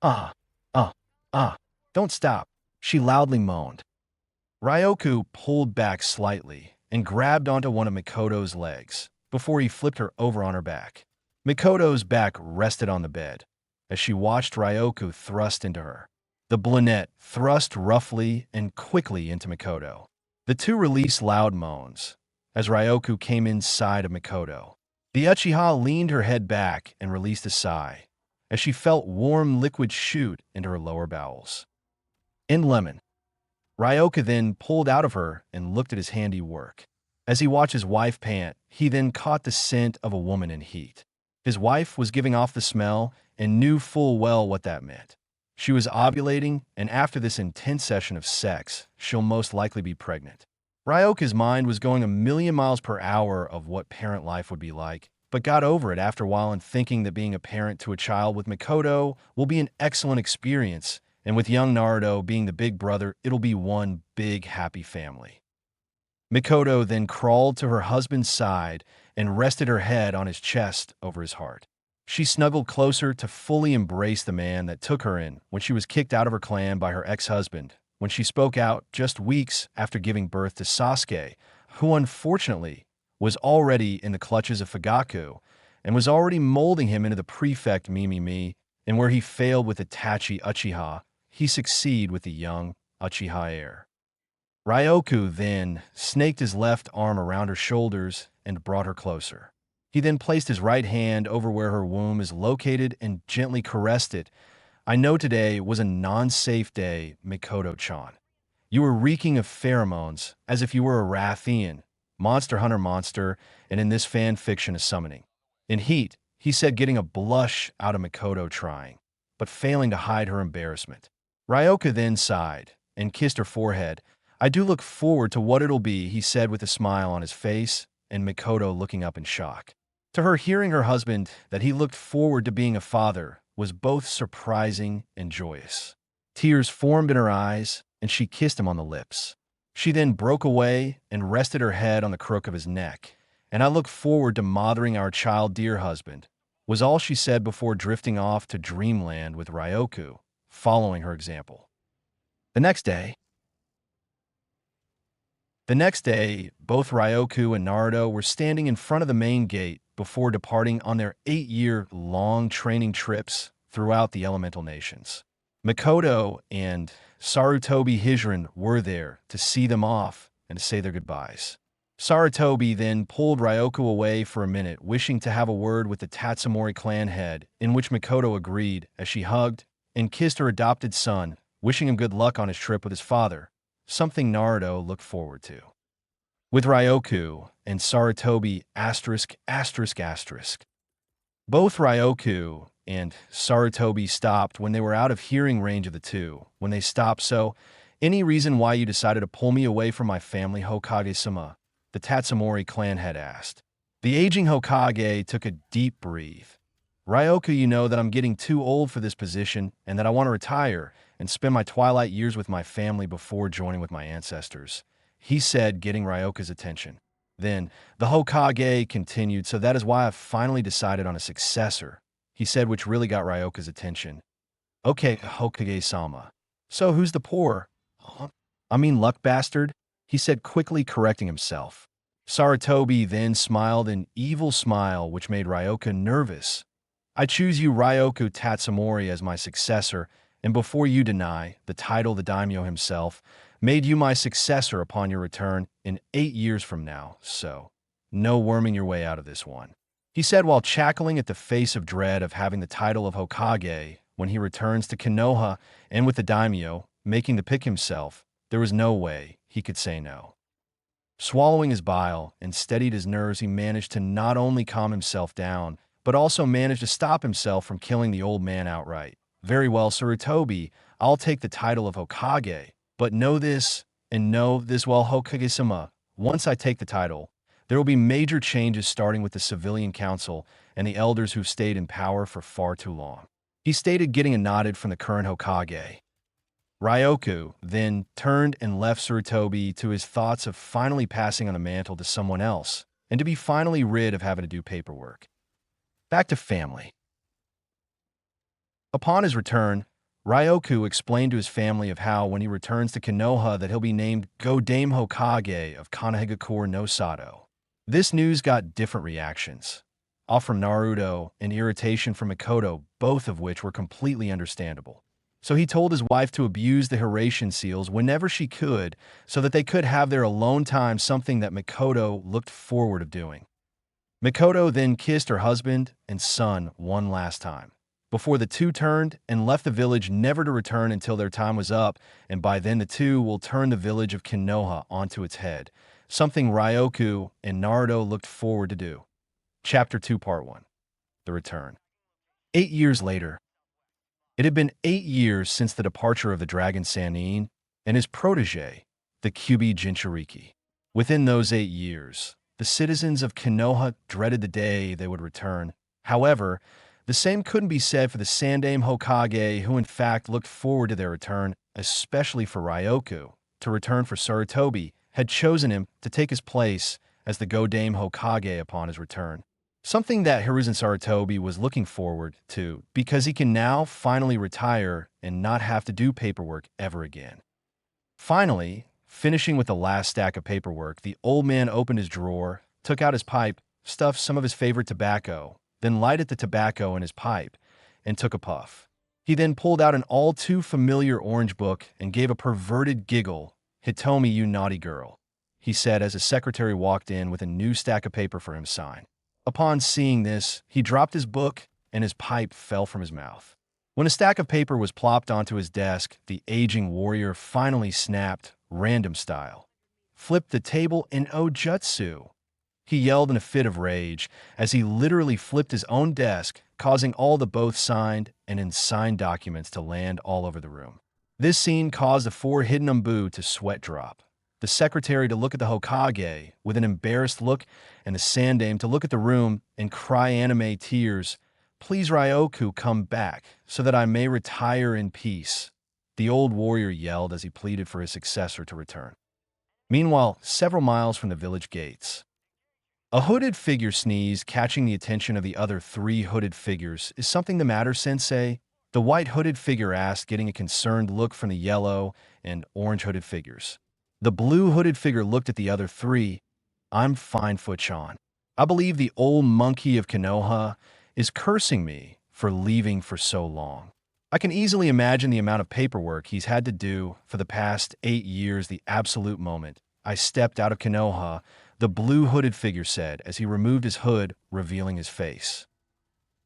"Ah, ah, ah, don't stop," she loudly moaned. Ryoku pulled back slightly and grabbed onto one of Makoto's legs before he flipped her over on her back. Makoto's back rested on the bed as she watched Ryoku thrust into her. The brunette thrust roughly and quickly into Makoto. The two released loud moans as Ryoku came inside of Makoto. The Uchiha leaned her head back and released a sigh as she felt warm liquid shoot into her lower bowels. In lemon, Ryoka then pulled out of her and looked at his handiwork. As he watched his wife pant, he then caught the scent of a woman in heat. His wife was giving off the smell and knew full well what that meant. She was ovulating, and after this intense session of sex, she'll most likely be pregnant. Ryoka's mind was going a million miles per hour of what parent life would be like, but got over it after a while and thinking that being a parent to a child with Makoto will be an excellent experience, and with young Naruto being the big brother, it'll be one big happy family. Makoto then crawled to her husband's side and rested her head on his chest over his heart. She snuggled closer to fully embrace the man that took her in when she was kicked out of her clan by her ex-husband, when she spoke out just weeks after giving birth to Sasuke, who unfortunately was already in the clutches of Fugaku and was already molding him into the prefect Mimimi, and where he failed with Itachi Uchiha, he succeeded with the young Uchiha heir. Ryoku then snaked his left arm around her shoulders and brought her closer. He then placed his right hand over where her womb is located and gently caressed it. "I know today was a non-safe day, Mikoto-chan. You were reeking of pheromones, as if you were a Rathian, monster hunter monster, and in this fan fiction a summoning." In heat, he said, getting a blush out of Mikoto trying, but failing to hide her embarrassment. Ryoka then sighed and kissed her forehead. "I do look forward to what it'll be," he said with a smile on his face, and Mikoto looking up in shock. To her, hearing her husband that he looked forward to being a father was both surprising and joyous. Tears formed in her eyes, and she kissed him on the lips. She then broke away and rested her head on the crook of his neck. "And I look forward to mothering our child, dear husband," was all she said before drifting off to dreamland with Ryoku, following her example. The next day, both Ryoku and Naruto were standing in front of the main gate before departing on their 8-year-long training trips throughout the elemental nations. Makoto and Sarutobi Hijiran were there to see them off and to say their goodbyes. Sarutobi then pulled Ryoku away for a minute, wishing to have a word with the Tatsumori clan head, in which Makoto agreed as she hugged and kissed her adopted son, wishing him good luck on his trip with his father, something Naruto looked forward to. With Ryoku and Sarutobi ****. Both Ryoku and Sarutobi stopped when they were out of hearing range of the two. When they stopped, "So, any reason why you decided to pull me away from my family, Hokage-sama?" the Tatsumori clan head asked. The aging Hokage took a deep breath. "Ryoku, you know that I'm getting too old for this position and that I want to retire and spend my twilight years with my family before joining with my ancestors," he said, getting Ryoku's attention. Then, the Hokage continued, "So that is why I've finally decided on a successor," he said, which really got Ryoku's attention. "Okay, Hokage-sama. So who's the poor? Luck bastard?" he said, quickly correcting himself. Sarutobi then smiled an evil smile which made Ryoku nervous. "I choose you, Ryoku Tatsumori, as my successor, and before you deny the title, the daimyo himself made you my successor upon your return in 8 years from now, so no worming your way out of this one," he said while chuckling at the face of dread of having the title of Hokage when he returns to Konoha, and with the daimyo making the pick himself, there was no way he could say no. Swallowing his bile and steadied his nerves, he managed to not only calm himself down, but also managed to stop himself from killing the old man outright. "Very well, Sarutobi, I'll take the title of Hokage, but know this, and know this well, Hokage-sama. Once I take the title, there will be major changes starting with the civilian council and the elders who've stayed in power for far too long," he stated, getting a nod from the current Hokage. Ryoku then turned and left Sarutobi to his thoughts of finally passing on the mantle to someone else and to be finally rid of having to do paperwork. Back to family. Upon his return, Ryoku explained to his family of how, when he returns to Konoha, that he'll be named Godame Hokage of Kanehagakure no Sato. This news got different reactions, all from Naruto and irritation from Mikoto, both of which were completely understandable. So he told his wife to abuse the Hiraishin seals whenever she could so that they could have their alone time, something that Mikoto looked forward to doing. Mikoto then kissed her husband and son one last time, before the two turned and left the village, never to return until their time was up, and by then the two will turn the village of Konoha onto its head, something Ryoku and Naruto looked forward to do. Chapter 2 Part 1. The Return. 8 years later. It had been 8 years since the departure of the Dragon Sannin and his protege, the Kyuubi Jinchuriki. Within those 8 years, the citizens of Konoha dreaded the day they would return. However, the same couldn't be said for the Sandaime Hokage, who in fact looked forward to their return, especially for Ryoku. To return for Sarutobi had chosen him to take his place as the Godame Hokage upon his return. Something that Hiruzen Sarutobi was looking forward to, because he can now finally retire and not have to do paperwork ever again. Finally, finishing with the last stack of paperwork, the old man opened his drawer, took out his pipe, stuffed some of his favorite tobacco, then lighted the tobacco in his pipe, and took a puff. He then pulled out an all too familiar orange book and gave a perverted giggle. "Hitomi, you naughty girl," he said as his secretary walked in with a new stack of paper for him to sign. Upon seeing this, he dropped his book and his pipe fell from his mouth. When a stack of paper was plopped onto his desk, the aging warrior finally snapped, random style, flipped the table in Ojutsu. He yelled in a fit of rage as he literally flipped his own desk, causing all the both signed and unsigned documents to land all over the room. This scene caused the 4 hidden Umbu to sweat drop, the secretary to look at the Hokage with an embarrassed look, and the Sandaime to look at the room and cry anime tears, "Please, Ryoku, come back so that I may retire in peace," the old warrior yelled as he pleaded for his successor to return. Meanwhile, several miles from the village gates, a hooded figure sneezed, catching the attention of the other 3 hooded figures. "Is something the matter, sensei?" the white hooded figure asked, getting a concerned look from the yellow and orange hooded figures. The blue hooded figure looked at the other 3. "I'm fine, Fuchan. I believe the old monkey of Konoha is cursing me for leaving for so long. I can easily imagine the amount of paperwork he's had to do for the past 8 years. The absolute moment I stepped out of Konoha," the blue hooded figure said as he removed his hood, revealing his face.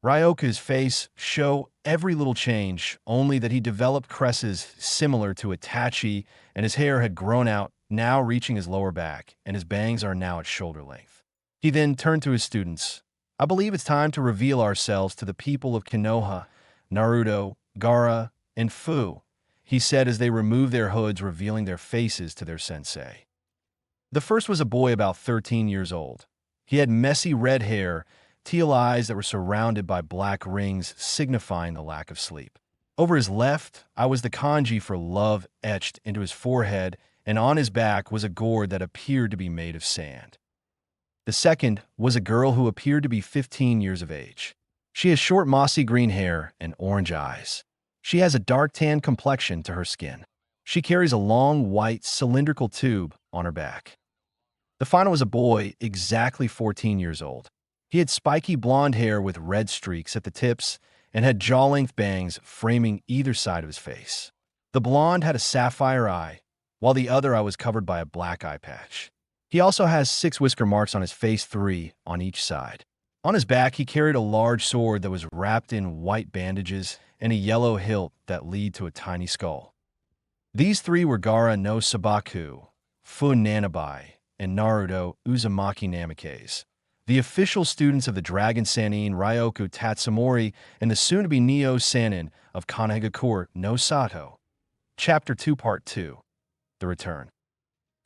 Ryoku's face showed every little change, only that he developed cresses similar to Itachi, and his hair had grown out, now reaching his lower back, and his bangs are now at shoulder length. He then turned to his students. "I believe it's time to reveal ourselves to the people of Konoha, Naruto, Gaara, and Fu," he said as they removed their hoods, revealing their faces to their sensei. The first was a boy about 13 years old. He had messy red hair, teal eyes that were surrounded by black rings, signifying the lack of sleep. Over his left eye was the kanji for love etched into his forehead, and on his back was a gourd that appeared to be made of sand. The second was a girl who appeared to be 15 years of age. She has short mossy green hair and orange eyes. She has a dark tan complexion to her skin. She carries a long white cylindrical tube on her back. The final was a boy exactly 14 years old. He had spiky blonde hair with red streaks at the tips and had jaw-length bangs framing either side of his face. The blonde had a sapphire eye, while the other eye was covered by a black eye patch. He also has 6 whisker marks on his face, 3 on each side. On his back, he carried a large sword that was wrapped in white bandages and a yellow hilt that led to a tiny skull. These 3 were Gaara no Sabaku, Fu Nanabai, and Naruto Uzumaki Namikaze, the official students of the Dragon Sannin, Ryoku Tatsumori, and the soon-to-be Neo Sannin of Kanehagakure no Sato. Chapter 2 Part 2. The Return.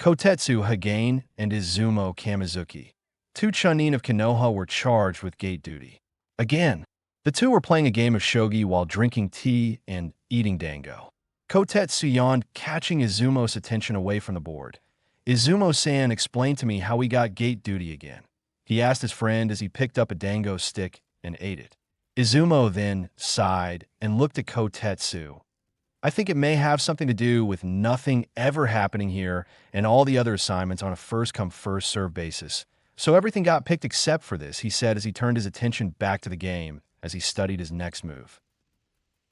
Kotetsu Hagane and Izumo Kamizuki, 2 chunin of Konoha, were charged with gate duty. Again, the 2 were playing a game of shogi while drinking tea and eating dango. Kotetsu yawned, catching Izumo's attention away from the board. Izumo-san explained to me how we got gate duty again. He asked his friend as he picked up a dango stick and ate it. Izumo then sighed and looked at Kotetsu. I think it may have something to do with nothing ever happening here and all the other assignments on a first-come, first-served basis. So everything got picked except for this, he said as he turned his attention back to the game as he studied his next move.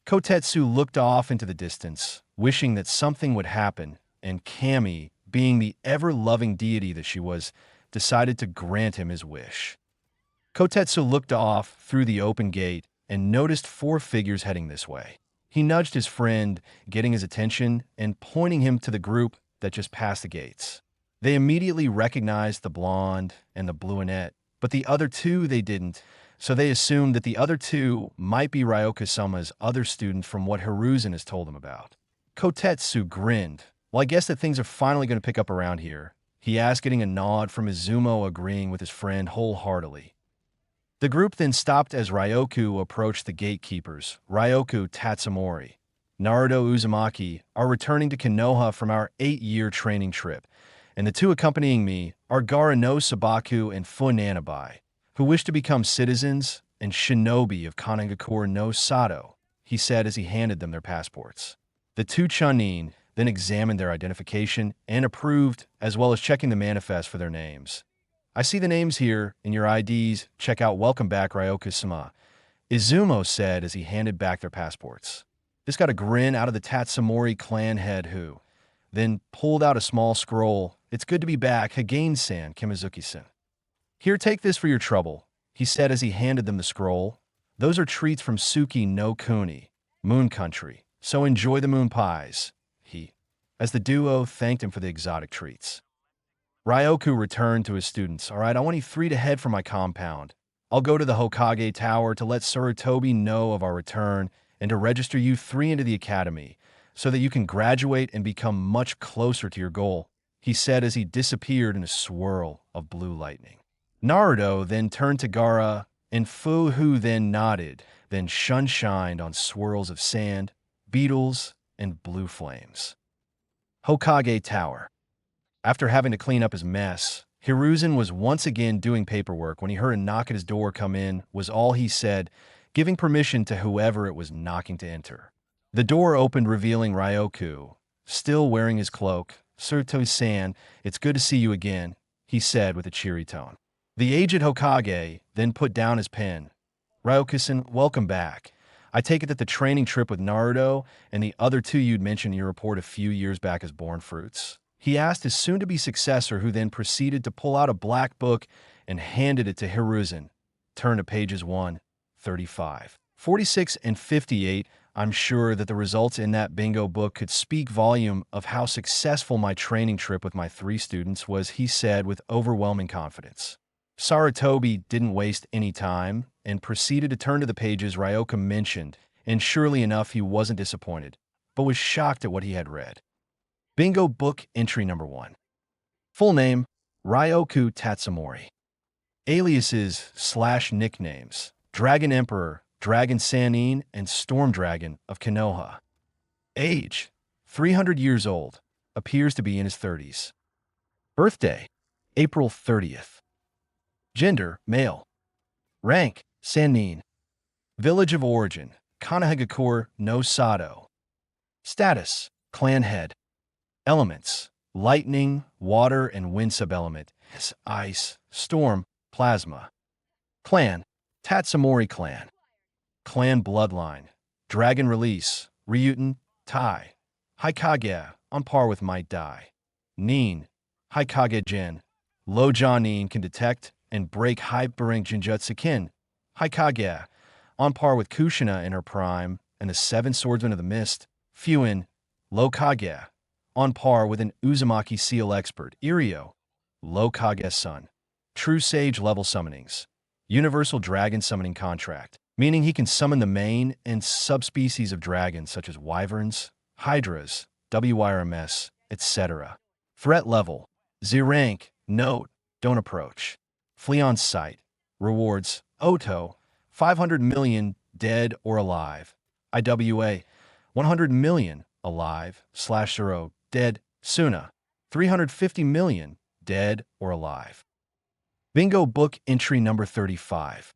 Kotetsu looked off into the distance, wishing that something would happen, and Kami, being the ever-loving deity that she was, decided to grant him his wish. Kotetsu looked off through the open gate and noticed 4 figures heading this way. He nudged his friend, getting his attention and pointing him to the group that just passed the gates. They immediately recognized the blonde and the brunette, but the other 2 they didn't, so they assumed that the other 2 might be Ryoka-sama's other students from what Hiruzen has told them about. Kotetsu grinned. Well, I guess that things are finally going to pick up around here, he asked, getting a nod from Izumo, agreeing with his friend wholeheartedly. The group then stopped as Ryoku approached the gatekeepers. Ryoku Tatsumori, Naruto Uzumaki are returning to Konoha from our 8-year training trip, and the 2 accompanying me are Gaara no Sabaku and Funanabai, who wish to become citizens and shinobi of Kanagakure no Sato, he said as he handed them their passports. The 2 Chunin then examined their identification and approved, as well as checking the manifest for their names. I see the names here in your IDs. Check out Welcome Back, Ryoka-sama, Izumo said as he handed back their passports. This got a grin out of the Tatsumori clan head who then pulled out a small scroll. It's good to be back, Hagane-san, Kimizuki-san. Here, take this for your trouble, he said as he handed them the scroll. Those are treats from Suki no Kuni, Moon Country, so enjoy the moon pies, as the duo thanked him for the exotic treats. Ryoku returned to his students. All right, I want you 3 to head for my compound. I'll go to the Hokage Tower to let Sarutobi know of our return and to register you 3 into the academy so that you can graduate and become much closer to your goal, he said as he disappeared in a swirl of blue lightning. Naruto then turned to Gaara and Fu, who then nodded, then shunshined on swirls of sand, beetles, and blue flames. Hokage Tower. After having to clean up his mess, Hiruzen was once again doing paperwork when he heard a knock at his door. Come in, was all he said, giving permission to whoever it was knocking to enter. The door opened, revealing Ryoku, still wearing his cloak. Sarutobi-san, it's good to see you again, he said with a cheery tone. The aged Hokage then put down his pen. Ryoku-san, welcome back. I take it that the training trip with Naruto and the other 2 you'd mentioned in your report a few years back as born fruits, he asked his soon-to-be successor, who then proceeded to pull out a black book and handed it to Hiruzen. Turn to pages 135, 46, and 58. I'm sure that the results in that bingo book could speak volume of how successful my training trip with my 3 students was, he said with overwhelming confidence. Sarutobi didn't waste any time and proceeded to turn to the pages Ryoka mentioned, and surely enough he wasn't disappointed, but was shocked at what he had read. Bingo book entry number 1. Full name, Ryoku Tatsumori. Aliases / nicknames, Dragon Emperor, Dragon Sannin, and Storm Dragon of Konoha. Age, 300 years old, appears to be in his 30s. Birthday, April 30th. Gender, male. Rank, Sannin. Village of origin, Kanagakure no Sato. Status, clan head. Elements, lightning, water, and wind subelement, ice, storm, plasma. Clan, Tatsumori clan. Clan bloodline, dragon release, Ryuten, Tai. Hikage, on par with Might Dai. Nin, Hikage Jin. Low Jonin can detect and break hypering Jinjutsu Kin. Hikage, on par with Kushina in her prime and the 7 Swordsmen of the Mist. Fuin, Low Kage, on par with an Uzumaki seal expert. Irio, Low Kage's son. True Sage level summonings. Universal Dragon Summoning Contract, meaning he can summon the main and subspecies of dragons such as wyverns, hydras, WYRMS, etc. Threat level, Z rank, note, don't approach. Flee on sight. Rewards, Oto, 500 million, dead or alive. IWA, 100 million, alive, slash 0, dead, Suna, 350 million, dead or alive. Bingo book entry number 35.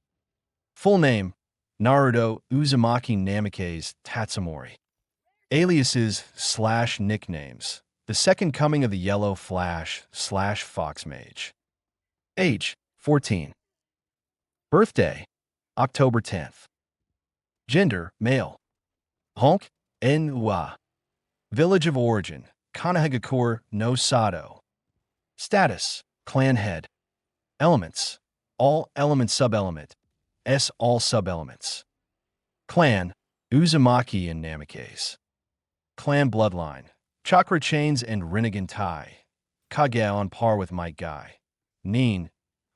Full name, Naruto Uzumaki Namikaze Tatsumori. Aliases slash nicknames. The second coming of the Yellow Flash slash Fox Mage. Age, 14. Birthday, October 10th. Gender, male. Honk, En-wa. Village of origin, Kanahagakure no Sato. Status, clan head. Elements, all element subelement, S all subelements. Clan, Uzumaki and Namikaze. Clan bloodline, Chakra chains and Rinnegan Tai. Kage on par with Might Guy. Nin,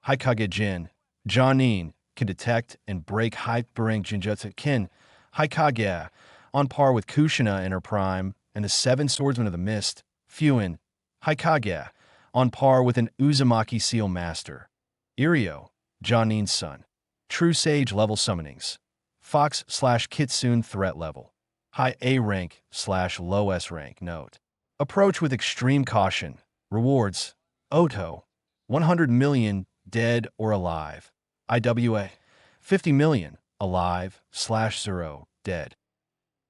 Haikage Jin. Jonin can detect and break Hyperang Jinjutsu Kin. Haikage on par with Kushina in her prime and the Seven Swordsmen of the Mist. Fuin, Haikage on par with an Uzumaki Seal Master. Irio, Jonin's son. True Sage level summonings. Fox slash Kitsune threat level. High A rank slash low S rank. Note. Approach with extreme caution. Rewards. Oto. 100 million dead or alive. IWA. 50 million alive slash 0 dead.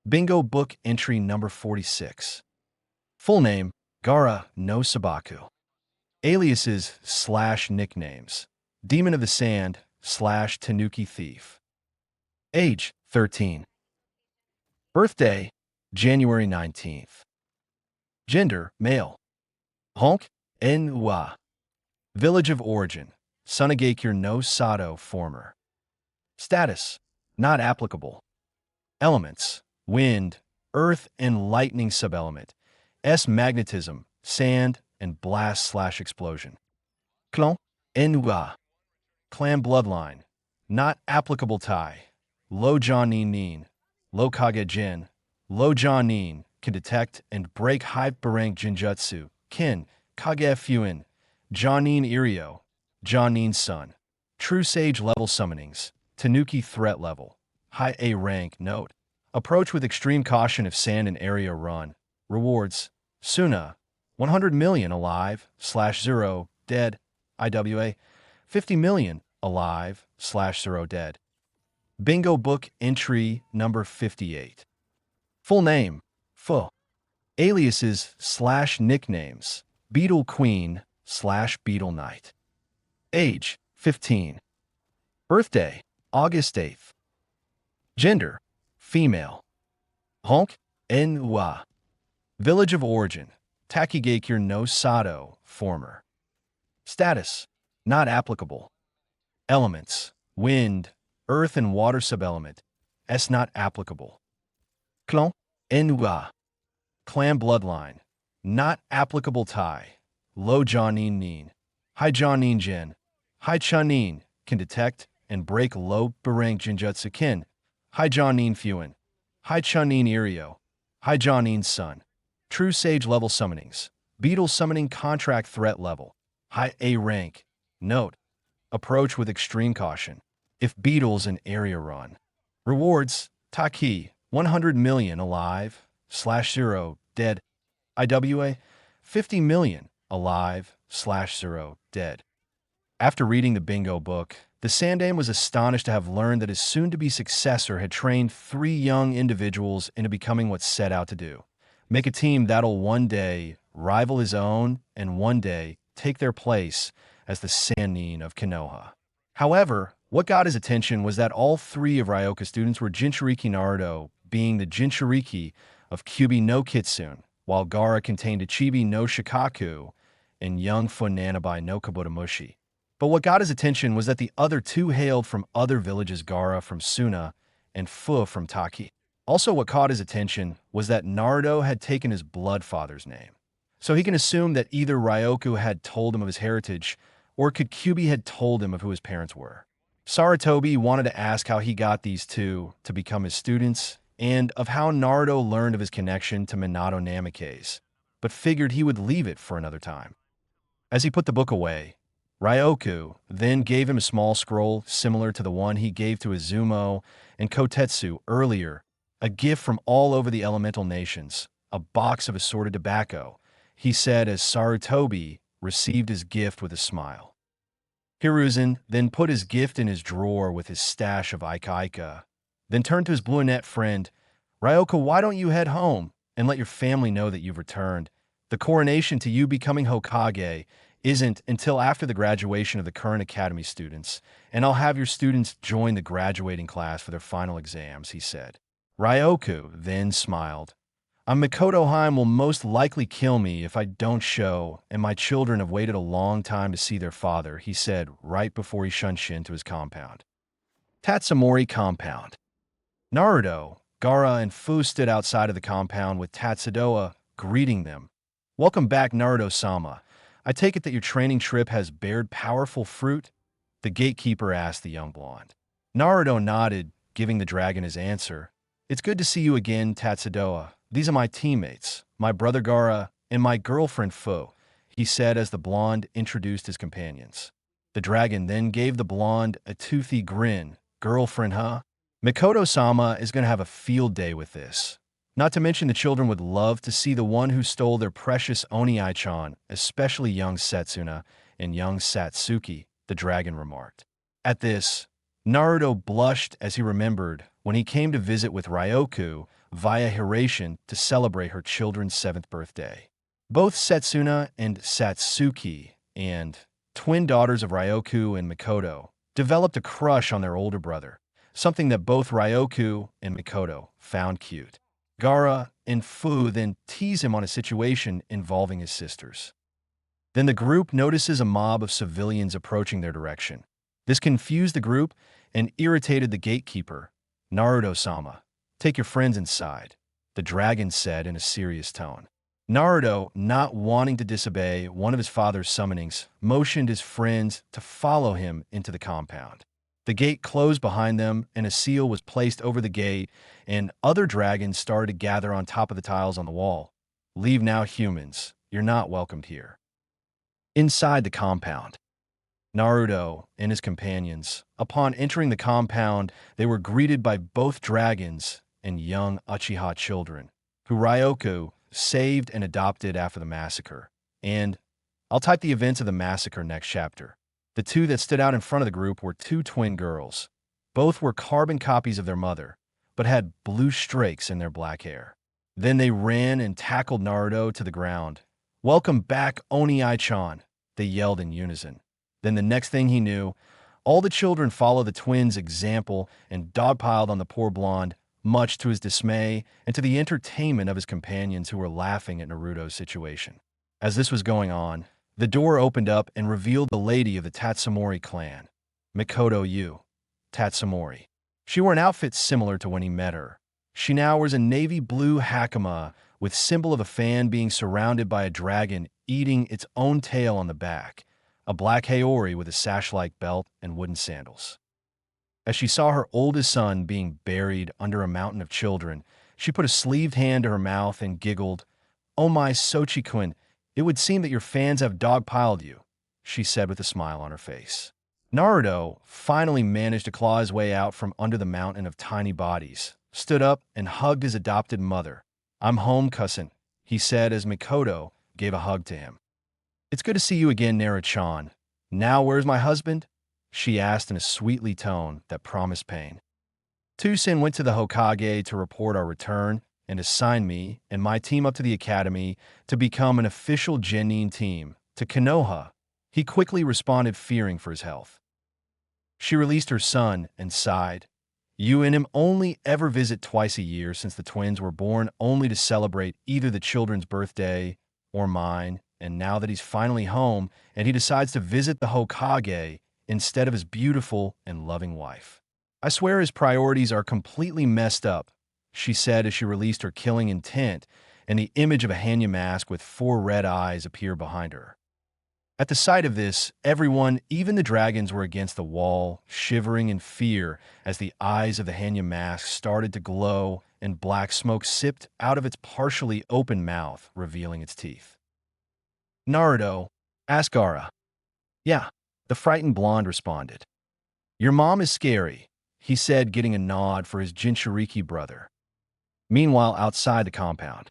Bingo book entry number 46. Full name, Gara no Sabaku. Aliases slash nicknames. Demon of the Sand slash Tanuki Thief. Age, 13. Birthday, January 19th. Gender, male. Honk, En-wa. Village of origin, Sunagakure no Sato former. Status, not applicable. Elements, wind, earth and lightning subelement. S magnetism, sand, and blast slash explosion. Clan, En-wa. Clan bloodline, not applicable Tai. Low Jonin, Low Kage Jin. Low Jonin can detect and break Hyperang Jinjutsu. Kin, Kage Fuin. Jonin Irio, Jonin's son. True Sage level summonings. Tanuki threat level. High A rank. Note. Approach with extreme caution if sand and area run. Rewards. Suna. 100 million alive slash 0 dead. IWA. 50 million alive slash 0 dead. Bingo book entry number 58. Full name. Fu. Aliases slash nicknames. Beetle Queen slash Beetle Knight. Age, 15. Birthday, August 8th. Gender, female. Honk, En-wa. Village of origin, Takigakure no Sato, former. Status, not applicable. Elements, wind, earth and water subelement, S not applicable. Clan, En-wa. Clan bloodline, not applicable Tai. Low Jonin. High Jonin Jin. High Chunin can detect and break low Barang Jinjutsu Kin. High Jonin Fuin. High Chunin Irio. High Jonin's son. True Sage level summonings. Beetle summoning contract threat level. High A rank. Note. Approach with extreme caution. If beetles in area run. Rewards. Taki. 100 million alive slash 0 dead. IWA. 50 million alive slash 0 dead. After reading the bingo book, the Sandaime was astonished to have learned that his soon-to-be successor had trained 3 young individuals into becoming what set out to do. Make a team that'll one day rival his own and one day take their place as the Sannin of Konoha. However, what got his attention was that all 3 of Ryoka's students were Jinchuriki Naruto, being the Jinchuriki of Kyuubi no Kitsune, while Gaara contained Ichibi no Shikaku and young Funanabai no Kabutomushi. But what got his attention was that the other 2 hailed from other villages, Gaara from Suna and Fu from Taki. Also, what caught his attention was that Naruto had taken his blood father's name. So he can assume that either Ryoku had told him of his heritage, or could Kyuubi had told him of who his parents were. Sarutobi wanted to ask how he got these 2 to become his students, and of how Naruto learned of his connection to Minato Namikaze, but figured he would leave it for another time. As he put the book away, Ryoku then gave him a small scroll similar to the one he gave to Izumo and Kotetsu earlier, a gift from all over the elemental nations, a box of assorted tobacco, he said as Sarutobi received his gift with a smile. Hiruzen then put his gift in his drawer with his stash of Ika, then turned to his brunette friend, Ryoka, why don't you head home and let your family know that you've returned? The coronation to you becoming Hokage isn't until after the graduation of the current academy students, and I'll have your students join the graduating class for their final exams, he said. Ryoku then smiled. Mikoto Heim will most likely kill me if I don't show, and my children have waited a long time to see their father, he said right before he shunshin to his compound. Tatsumori Compound. Naruto, Gaara, and Fu stood outside of the compound with Tatsudoa greeting them. Welcome back, Naruto-sama. I take it that your training trip has bared powerful fruit? The gatekeeper asked the young blonde. Naruto nodded, giving the dragon his answer. It's good to see you again, Tatsudoa. These are my teammates, my brother Gaara, and my girlfriend Fu, he said as the blonde introduced his companions. The dragon then gave the blonde a toothy grin. Girlfriend, huh? Mikoto-sama is going to have a field day with this. Not to mention the children would love to see the one who stole their precious Oni-chan, especially young Setsuna and young Satsuki, the dragon remarked. At this, Naruto blushed as he remembered when he came to visit with Ryoku via Hiraition to celebrate her children's 7th birthday. Both Setsuna and Satsuki, and twin daughters of Ryoku and Mikoto, developed a crush on their older brother, something that both Ryoku and Mikoto found cute. Gaara and Fu then tease him on a situation involving his sisters. Then the group notices a mob of civilians approaching their direction. This confused the group and irritated the gatekeeper. Naruto-sama, take your friends inside, the dragon said in a serious tone. Naruto, not wanting to disobey one of his father's summonings, motioned his friends to follow him into the compound. The gate closed behind them, and a seal was placed over the gate, and other dragons started to gather on top of the tiles on the wall. Leave now, humans. You're not welcomed here. Inside the compound, Naruto and his companions, upon entering the compound, they were greeted by both dragons and young Uchiha children, who Ryoku saved and adopted after the massacre. And I'll type the events of the massacre next chapter. The two that stood out in front of the group were two twin girls. Both were carbon copies of their mother, but had blue streaks in their black hair. Then they ran and tackled Naruto to the ground. Welcome back, Oni-chan, they yelled in unison. Then the next thing he knew, all the children followed the twins' example and dogpiled on the poor blonde, much to his dismay and to the entertainment of his companions who were laughing at Naruto's situation. As this was going on, the door opened up and revealed the lady of the Tatsumori clan, Mikoto Yu, Tatsumori. She wore an outfit similar to when he met her. She now wears a navy blue hakama with symbol of a fan being surrounded by a dragon eating its own tail on the back, a black haori with a sash-like belt and wooden sandals. As she saw her oldest son being buried under a mountain of children, she put a sleeved hand to her mouth and giggled. Oh my Sochi-kun, it would seem that your fans have dogpiled you, she said with a smile on her face. Naruto finally managed to claw his way out from under the mountain of tiny bodies, stood up and hugged his adopted mother. I'm home, cousin, he said as Mikoto gave a hug to him. It's good to see you again, Naruto-chan. Now where's my husband? She asked in a sweetly tone that promised pain. Tusen went to the Hokage to report our return and assign me and my team up to the academy to become an official genin team. To Konoha, he quickly responded, fearing for his health. She released her son and sighed. You and him only ever visit twice a year since the twins were born, only to celebrate either the children's birthday or mine, and now that he's finally home and he decides to visit the Hokage instead of his beautiful and loving wife. I swear his priorities are completely messed up, she said as she released her killing intent, and the image of a Hanya mask with 4 red eyes appeared behind her. At the sight of this, everyone, even the dragons, were against the wall, shivering in fear as the eyes of the Hanya mask started to glow and black smoke sipped out of its partially open mouth, revealing its teeth. Naruto, asked Gaara. Yeah, the frightened blonde responded. Your mom is scary, he said, getting a nod for his Jinchuriki brother. Meanwhile, outside the compound,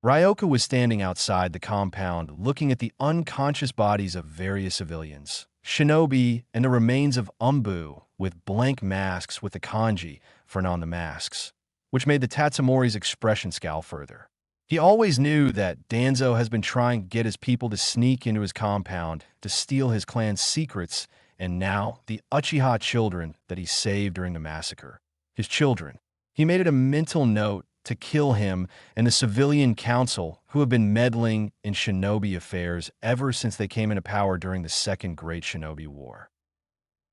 Ryoka was standing outside the compound looking at the unconscious bodies of various civilians, shinobi, and the remains of Umbu with blank masks with the kanji for on the masks, which made the Tatsumori's expression scowl further. He always knew that Danzo has been trying to get his people to sneak into his compound to steal his clan's secrets, and now the Uchiha children that he saved during the massacre. His children. He made it a mental note to kill him and the civilian council who have been meddling in shinobi affairs ever since they came into power during the Second Great Shinobi War.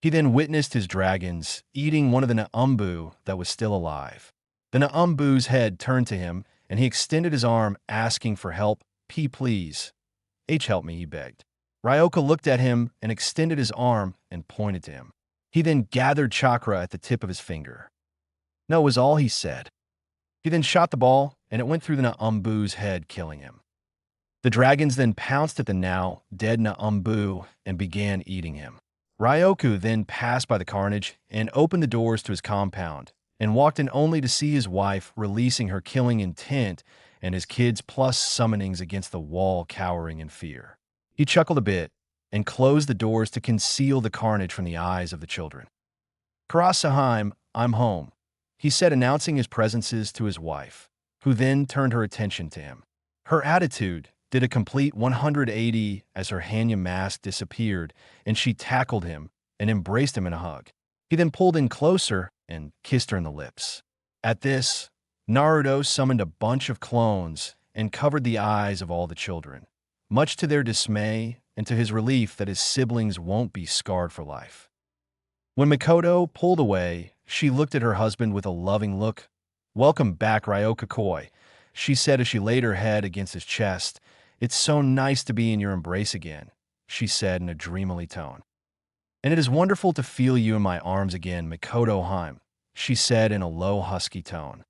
He then witnessed his dragons eating one of the Naumbu that was still alive. The Naumbu's head turned to him, and he extended his arm, asking for help. Please. Help me, he begged. Ryoka looked at him and extended his arm and pointed to him. He then gathered chakra at the tip of his finger. No was all he said. He then shot the ball, and it went through the Naumbu's head, killing him. The dragons then pounced at the now dead Naumbu and began eating him. Ryoku then passed by the carnage and opened the doors to his compound and walked in only to see his wife releasing her killing intent and his kids plus summonings against the wall cowering in fear. He chuckled a bit and closed the doors to conceal the carnage from the eyes of the children. Karasaheim, I'm home, he said, announcing his presences to his wife, who then turned her attention to him. Her attitude did a complete 180 as her Hanya mask disappeared, and she tackled him and embraced him in a hug. He then pulled in closer and kissed her in the lips. At this, Naruto summoned a bunch of clones and covered the eyes of all the children, much to their dismay and to his relief that his siblings won't be scarred for life. When Mikoto pulled away, she looked at her husband with a loving look. Welcome back, Ryoka-koi, she said as she laid her head against his chest. It's so nice to be in your embrace again, she said in a dreamily tone. And it is wonderful to feel you in my arms again, Mikoto-heim, she said in a low, husky tone.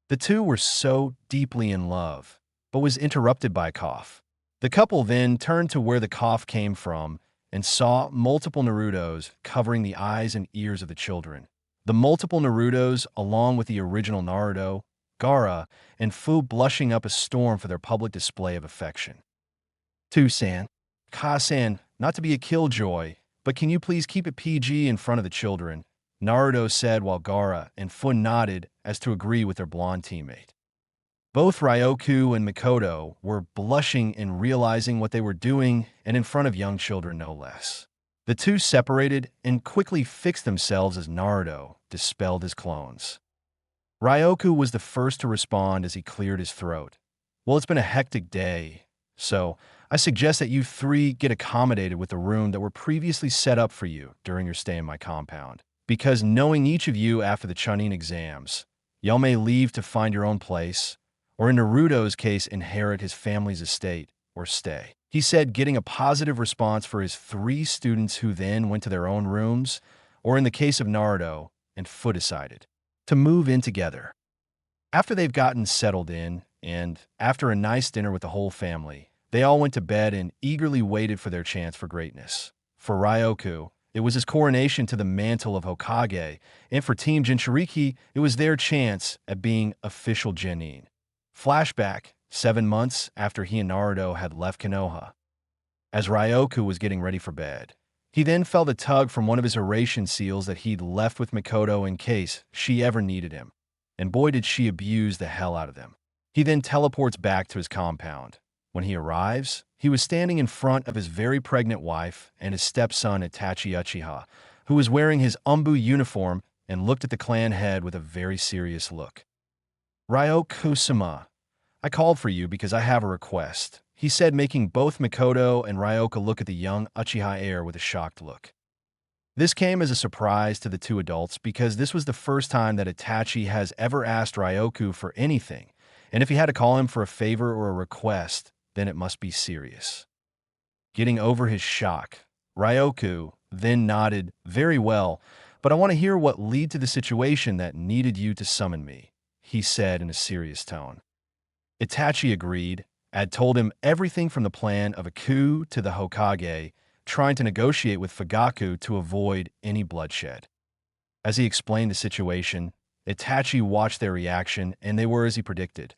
The two were so deeply in love, but was interrupted by a cough. The couple then turned to where the cough came from and saw multiple Narutos covering the eyes and ears of the children. The multiple Narutos, along with the original Naruto, Gaara, and Fu blushing up a storm for their public display of affection. San, Ka-san, not to be a killjoy, but can you please keep it PG in front of the children? Naruto said while Gaara and Fu nodded as to agree with their blonde teammate. Both Ryoku and Mikoto were blushing and realizing what they were doing, and in front of young children no less. The two separated and quickly fixed themselves as Naruto dispelled his clones. Ryoku was the first to respond as he cleared his throat. Well, it's been a hectic day, so I suggest that you three get accommodated with the room that were previously set up for you during your stay in my compound. Because knowing each of you after the Chunin exams, y'all may leave to find your own place, or in Naruto's case, inherit his family's estate, or stay. He said, getting a positive response for his three students who then went to their own rooms, or in the case of Naruto, and Fu decided to move in together. After they've gotten settled in, and after a nice dinner with the whole family, they all went to bed and eagerly waited for their chance for greatness. For Ryoku, it was his coronation to the mantle of Hokage, and for Team Jinchuriki, it was their chance at being official Genin. Flashback, 7 months after he and Naruto had left Konoha. As Ryoku was getting ready for bed, he then felt a tug from one of his Eurasian seals that he'd left with Mikoto in case she ever needed him, and boy did she abuse the hell out of them. He then teleports back to his compound. When he arrives, he was standing in front of his very pregnant wife and his stepson Itachi Uchiha, who was wearing his Umbu uniform and looked at the clan head with a very serious look. Ryoku-sama, I called for you because I have a request, he said, making both Mikoto and Ryoka look at the young Uchiha heir with a shocked look. This came as a surprise to the two adults because this was the first time that Itachi has ever asked Ryoku for anything, and if he had to call him for a favor or a request, then it must be serious. Getting over his shock, Ryoku then nodded, very well, but I want to hear what led to the situation that needed you to summon me, he said in a serious tone. Itachi agreed, had told him everything from the plan of a coup to the Hokage, trying to negotiate with Fugaku to avoid any bloodshed. As he explained the situation, Itachi watched their reaction, and they were as he predicted.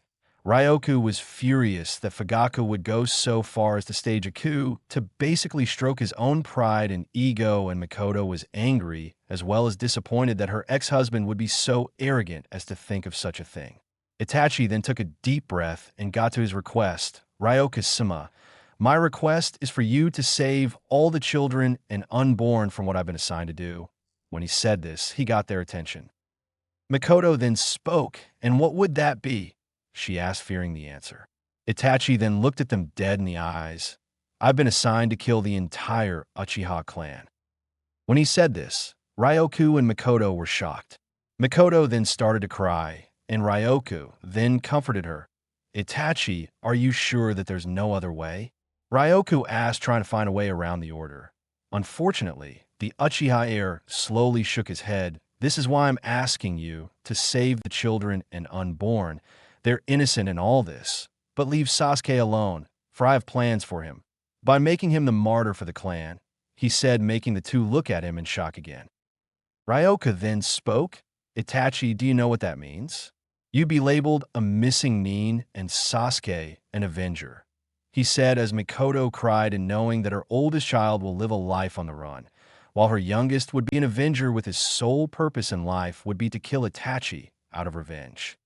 Ryoku was furious that Fugaku would go so far as to stage a coup to basically stroke his own pride and ego, and Makoto was angry as well as disappointed that her ex-husband would be so arrogant as to think of such a thing. Itachi then took a deep breath and got to his request. Ryoku-sama, my request is for you to save all the children and unborn from what I've been assigned to do. When he said this, he got their attention. Makoto then spoke, and what would that be? She asked, fearing the answer. Itachi then looked at them dead in the eyes. I've been assigned to kill the entire Uchiha clan. When he said this, Ryoku and Makoto were shocked. Makoto then started to cry, and Ryoku then comforted her. Itachi, are you sure that there's no other way? Ryoku asked, trying to find a way around the order. Unfortunately, the Uchiha heir slowly shook his head. This is why I'm asking you to save the children and unborn. They're innocent in all this, but leave Sasuke alone, for I have plans for him. By making him the martyr for the clan, he said, making the two look at him in shock again. Ryoku then spoke. Itachi, do you know what that means? You'd be labeled a missing Nin and Sasuke an avenger. He said as Makoto cried, and knowing that her oldest child will live a life on the run, while her youngest would be an avenger with his sole purpose in life would be to kill Itachi out of revenge.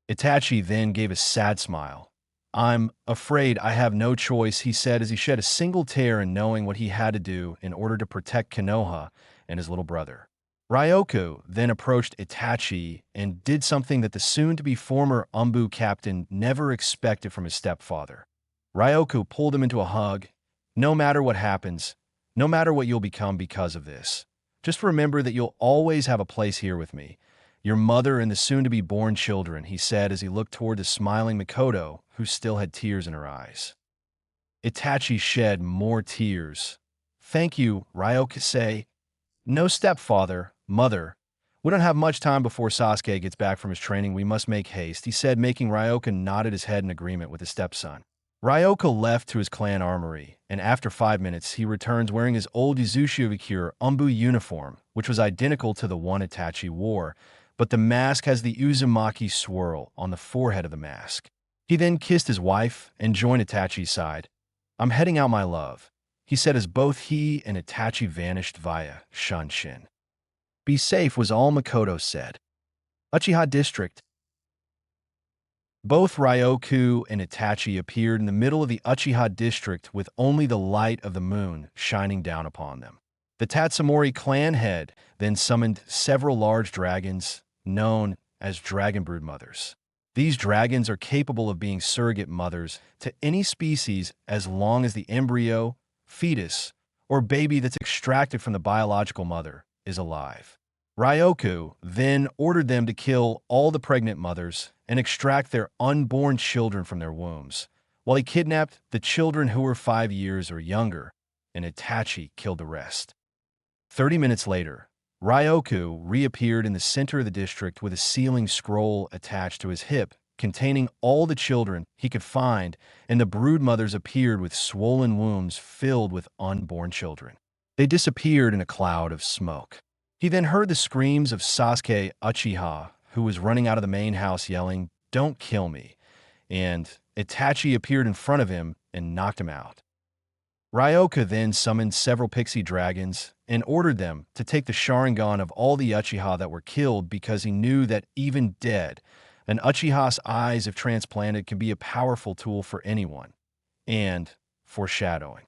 Itachi then gave a sad smile. I'm afraid I have no choice, he said as he shed a single tear in knowing what he had to do in order to protect Konoha and his little brother. Ryoku then approached Itachi and did something that the soon-to-be former Umbu captain never expected from his stepfather. Ryoku pulled him into a hug. No matter what happens, no matter what you'll become because of this, just remember that you'll always have a place here with me. Your mother and the soon-to-be-born children, he said as he looked toward the smiling Makoto, who still had tears in her eyes. Itachi shed more tears. Thank you, Ryoku-say. No stepfather, mother. We don't have much time before Sasuke gets back from his training. We must make haste, he said, making Ryoku nod his head in agreement with his stepson. Ryoku left to his clan armory, and after 5 minutes, he returns wearing his old Uzushiobikure Umbu uniform, which was identical to the one Itachi wore, but the mask has the Uzumaki swirl on the forehead of the mask. He then kissed his wife and joined Itachi's side. I'm heading out, my love, he said as both he and Itachi vanished via Shunshin. Be safe was all Makoto said. Uchiha District. Both Ryoku and Itachi appeared in the middle of the Uchiha district with only the light of the moon shining down upon them. The Tatsumori clan head then summoned several large dragons known as dragon brood mothers. These dragons are capable of being surrogate mothers to any species as long as the embryo, fetus, or baby that's extracted from the biological mother is alive. Ryoku then ordered them to kill all the pregnant mothers and extract their unborn children from their wombs, while he kidnapped the children who were 5 years or younger, and Itachi killed the rest. 30 minutes later, Ryoku reappeared in the center of the district with a sealing scroll attached to his hip, containing all the children he could find, and the brood mothers appeared with swollen wombs filled with unborn children. They disappeared in a cloud of smoke. He then heard the screams of Sasuke Uchiha, who was running out of the main house yelling, "Don't kill me," and Itachi appeared in front of him and knocked him out. Ryoku then summoned several pixie dragons and ordered them to take the Sharingan of all the Uchiha that were killed because he knew that even dead, an Uchiha's eyes, if transplanted, can be a powerful tool for anyone. And foreshadowing.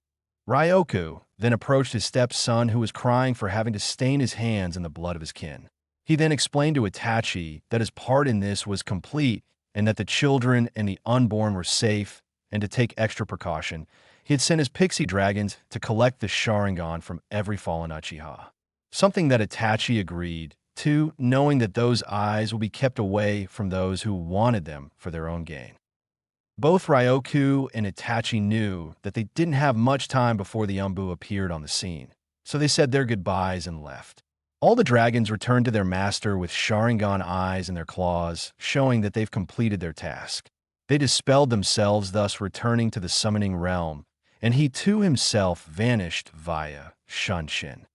Ryoku then approached his stepson, who was crying for having to stain his hands in the blood of his kin. He then explained to Itachi that his part in this was complete and that the children and the unborn were safe, and to take extra precaution, he had sent his pixie dragons to collect the Sharingan from every fallen Uchiha. Something that Itachi agreed to, knowing that those eyes will be kept away from those who wanted them for their own gain. Both Ryoku and Itachi knew that they didn't have much time before the Umbu appeared on the scene, so they said their goodbyes and left. All the dragons returned to their master with Sharingan eyes in their claws, showing that they've completed their task. They dispelled themselves, thus returning to the summoning realm, and he too himself vanished via Shunshin.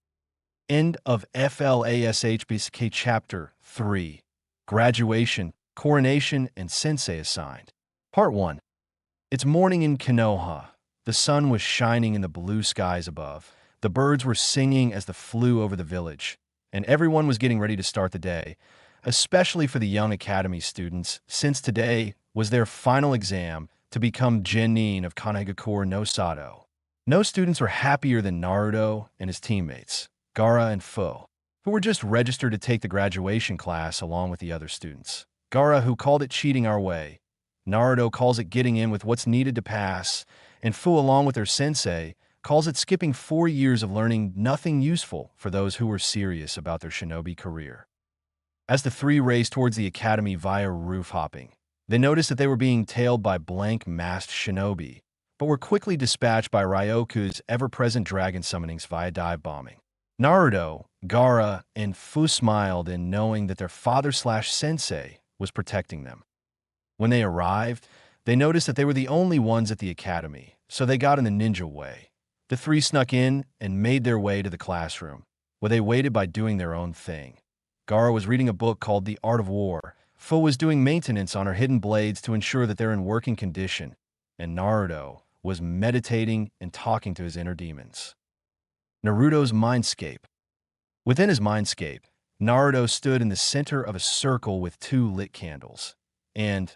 End of FLASHBSK Chapter 3. Graduation, Coronation, and Sensei Assigned. Part 1. It's morning in Konoha. The sun was shining in the blue skies above. The birds were singing as they flew over the village, and everyone was getting ready to start the day, especially for the young academy students, since today was their final exam to become genin of Kanegakure no Sato. No students were happier than Naruto and his teammates, Gaara and Fu, who were just registered to take the graduation class along with the other students. Gaara, who called it cheating our way, Naruto calls it getting in with what's needed to pass, and Fu, along with their sensei, calls it skipping 4 years of learning nothing useful for those who were serious about their shinobi career. As the three raced towards the academy via roof hopping, they noticed that they were being tailed by blank-masked shinobi, but were quickly dispatched by Ryoku's ever-present dragon summonings via dive bombing. Naruto, Gaara, and Fu smiled in knowing that their father/sensei was protecting them. When they arrived, they noticed that they were the only ones at the academy, so they got in the ninja way. The three snuck in and made their way to the classroom, where they waited by doing their own thing. Gaara was reading a book called The Art of War. Fu was doing maintenance on her hidden blades to ensure that they're in working condition, and Naruto was meditating and talking to his inner demons. Naruto's mindscape. Within his mindscape, Naruto stood in the center of a circle with 2 lit candles. And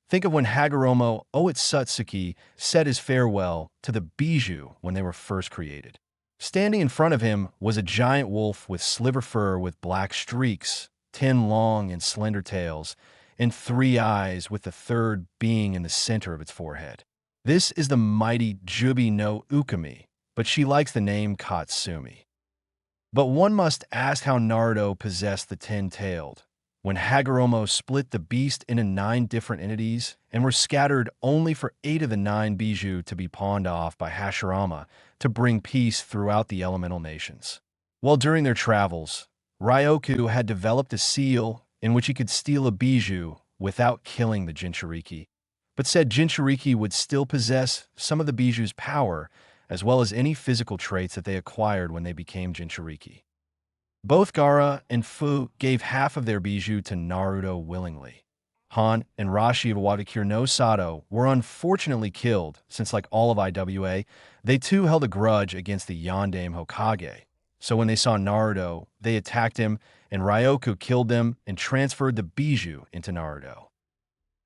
think of when Hagoromo Oitsutsuki said his farewell to the bijou when they were first created. Standing in front of him was a giant wolf with sliver fur with black streaks, 10 long and slender tails, and 3 eyes, with the third being in the center of its forehead. This is the mighty Jubi no Ukami, but she likes the name Katsumi. But one must ask how Naruto possessed the 10-tailed, when Hagoromo split the beast into 9 different entities and were scattered only for 8 of the 9 bijou to be pawned off by Hashirama to bring peace throughout the elemental nations. While during their travels, Ryoku had developed a seal in which he could steal a bijou without killing the Jinchuriki, but said Jinchuriki would still possess some of the bijou's power, as well as any physical traits that they acquired when they became Jinchuriki. Both Gaara and Fu gave half of their bijou to Naruto willingly. Han and Rashi of Wadakure no Sato were unfortunately killed, since like all of IWA, they too held a grudge against the Yondaime Hokage. So when they saw Naruto, they attacked him, and Ryoku killed them and transferred the bijou into Naruto.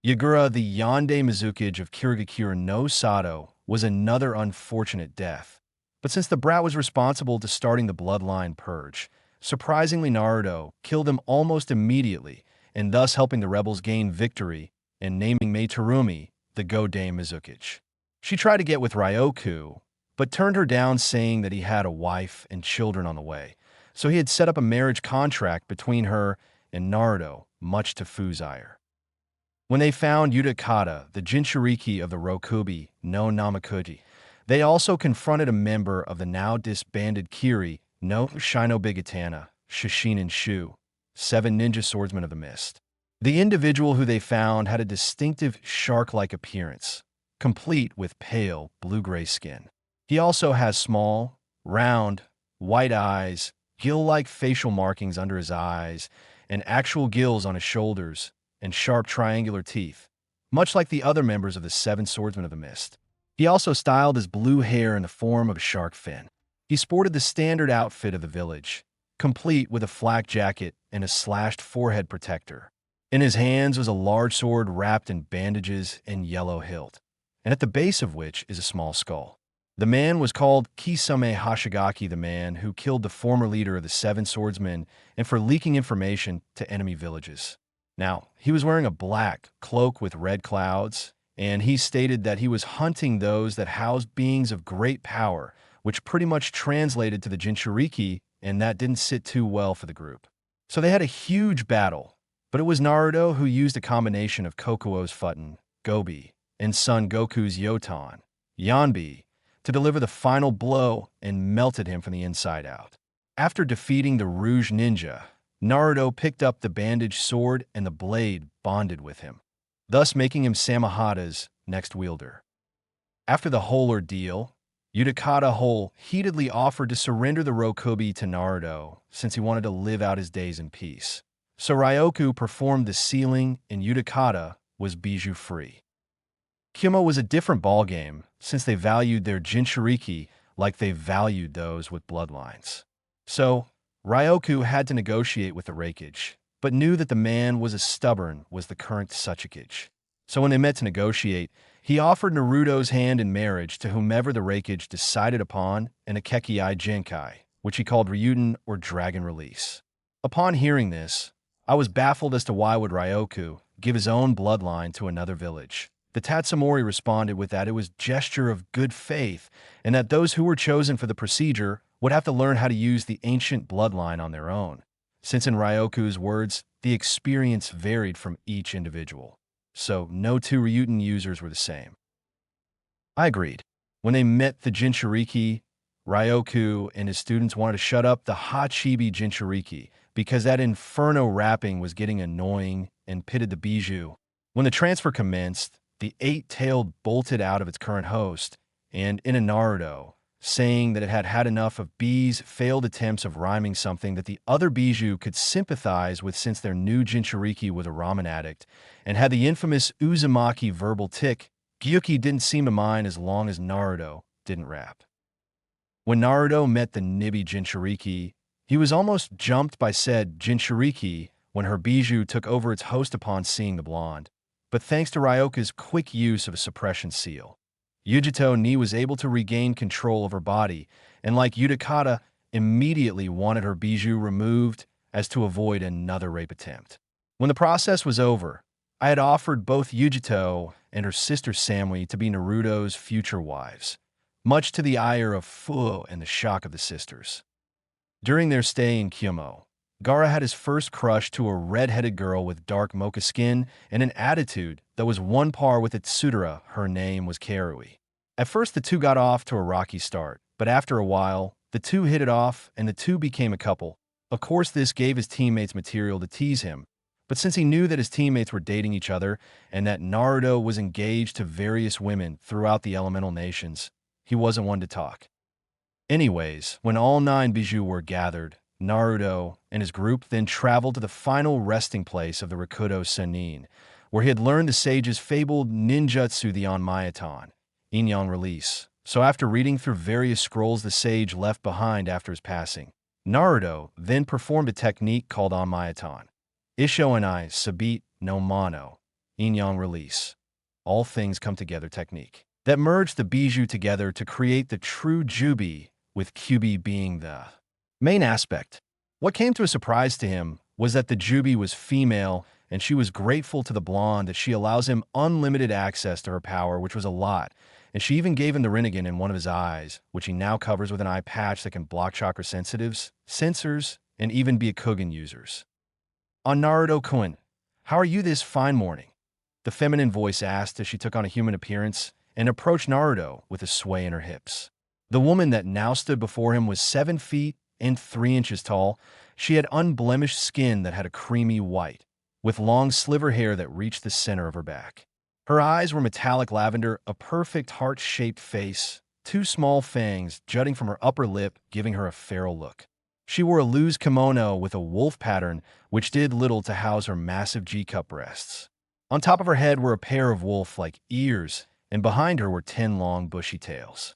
Yagura, the Yondaime Mizukage of Kirigakure no Sato, was another unfortunate death. But since the brat was responsible to starting the bloodline purge, surprisingly Naruto killed him almost immediately, and thus helping the rebels gain victory and naming Mei Terumi the Go-Dame Mizukage. She tried to get with Ryoku, but turned her down, saying that he had a wife and children on the way, so he had set up a marriage contract between her and Naruto, much to Fu's ire. When they found Utakata, the Jinchuriki of the Rokubi no Namakuji, they also confronted a member of the now disbanded Kiri no Shinobigatana, Shishinin Shu, 7 ninja swordsmen of the mist. The individual who they found had a distinctive shark-like appearance, complete with pale blue-gray skin. He also has small, round, white eyes, gill-like facial markings under his eyes, and actual gills on his shoulders, and sharp triangular teeth, much like the other members of the 7 swordsmen of the mist. He also styled his blue hair in the form of a shark fin. He sported the standard outfit of the village, complete with a flak jacket and a slashed forehead protector. In his hands was a large sword wrapped in bandages and yellow hilt, and at the base of which is a small skull. The man was called Kisame Hashigaki, the man who killed the former leader of the 7 swordsmen and for leaking information to enemy villages. Now, he was wearing a black cloak with red clouds, and he stated that he was hunting those that housed beings of great power, which pretty much translated to the Jinchuriki, and that didn't sit too well for the group. So they had a huge battle, but it was Naruto who used a combination of Kokuo's Futon, Gobi, and Son Goku's Yoton, Yanbi, to deliver the final blow and melted him from the inside out. After defeating the Rouge Ninja, Naruto picked up the bandaged sword and the blade bonded with him, thus making him Samahata's next wielder. After the whole ordeal, Utakata heatedly offered to surrender the Rokubi to Naruto since he wanted to live out his days in peace. So Ryoku performed the sealing and Utakata was bijou free. Kyumo was a different ballgame, since they valued their Jinchuriki like they valued those with bloodlines. So, Ryoku had to negotiate with the Raikage, but knew that the man was as stubborn was the current Suchikage. So when they met to negotiate, he offered Naruto's hand in marriage to whomever the Raikage decided upon in a Kekkei Genkai, which he called Ryuden or Dragon Release. Upon hearing this, I was baffled as to why would Ryoku give his own bloodline to another village. The Tatsumori responded with that it was gesture of good faith, and that those who were chosen for the procedure would have to learn how to use the ancient bloodline on their own, since in Ryoku's words, the experience varied from each individual. So no two Ryuden users were the same. I agreed. When they met the Jinchuriki, Ryoku and his students wanted to shut up the Hachibi Jinchuriki because that inferno rapping was getting annoying and pitted the bijou. When the transfer commenced, the eight-tailed bolted out of its current host, and in a Naruto, saying that it had had enough of B's failed attempts of rhyming something that the other bijou could sympathize with since their new Jinchuriki was a ramen addict, and had the infamous Uzumaki verbal tick, Gyuki didn't seem to mind as long as Naruto didn't rap. When Naruto met the Nibi Jinchuriki, he was almost jumped by said Jinchuriki when her bijou took over its host upon seeing the blonde. But thanks to Ryoku's quick use of a suppression seal, Yujito Ni was able to regain control of her body, and like Yudikata, immediately wanted her bijou removed as to avoid another rape attempt. When the process was over, I had offered both Yujito and her sister Samui to be Naruto's future wives, much to the ire of Fu and the shock of the sisters. During their stay in Kyumo, Gaara had his first crush to a red-headed girl with dark mocha skin and an attitude that was one par with its Tsudara. Her name was Karui. At first, the two got off to a rocky start, but after a while, the two hit it off and the two became a couple. Of course, this gave his teammates material to tease him, but since he knew that his teammates were dating each other and that Naruto was engaged to various women throughout the elemental nations, he wasn't one to talk. Anyways, when all 9 bijou were gathered, Naruto and his group then traveled to the final resting place of the Rakudo Sennin, where he had learned the sage's fabled ninjutsu, the Onmyoton, Inyan Release. So after reading through various scrolls the sage left behind after his passing, Naruto then performed a technique called Onmyoton, Isho and I Sabit no Mono, Inyan Release, all things come together technique, that merged the bijou together to create the true Jubi, with Kyubi being the main aspect. What came to a surprise to him was that the Jubi was female, and she was grateful to the blonde that she allows him unlimited access to her power, which was a lot, and she even gave him the Rinnegan in one of his eyes, which he now covers with an eye patch that can block chakra sensitives, sensors, and even be a Kugan users. On Naruto-kun, how are you this fine morning? The feminine voice asked as she took on a human appearance and approached Naruto with a sway in her hips. The woman that now stood before him was 7 feet and 3 inches tall. She had unblemished skin that had a creamy white, with long sliver hair that reached the center of her back. Her eyes were metallic lavender, a perfect heart-shaped face, 2 small fangs jutting from her upper lip, giving her a feral look. She wore a loose kimono with a wolf pattern, which did little to house her massive G-cup breasts. On top of her head were a pair of wolf-like ears, and behind her were 10 long bushy tails.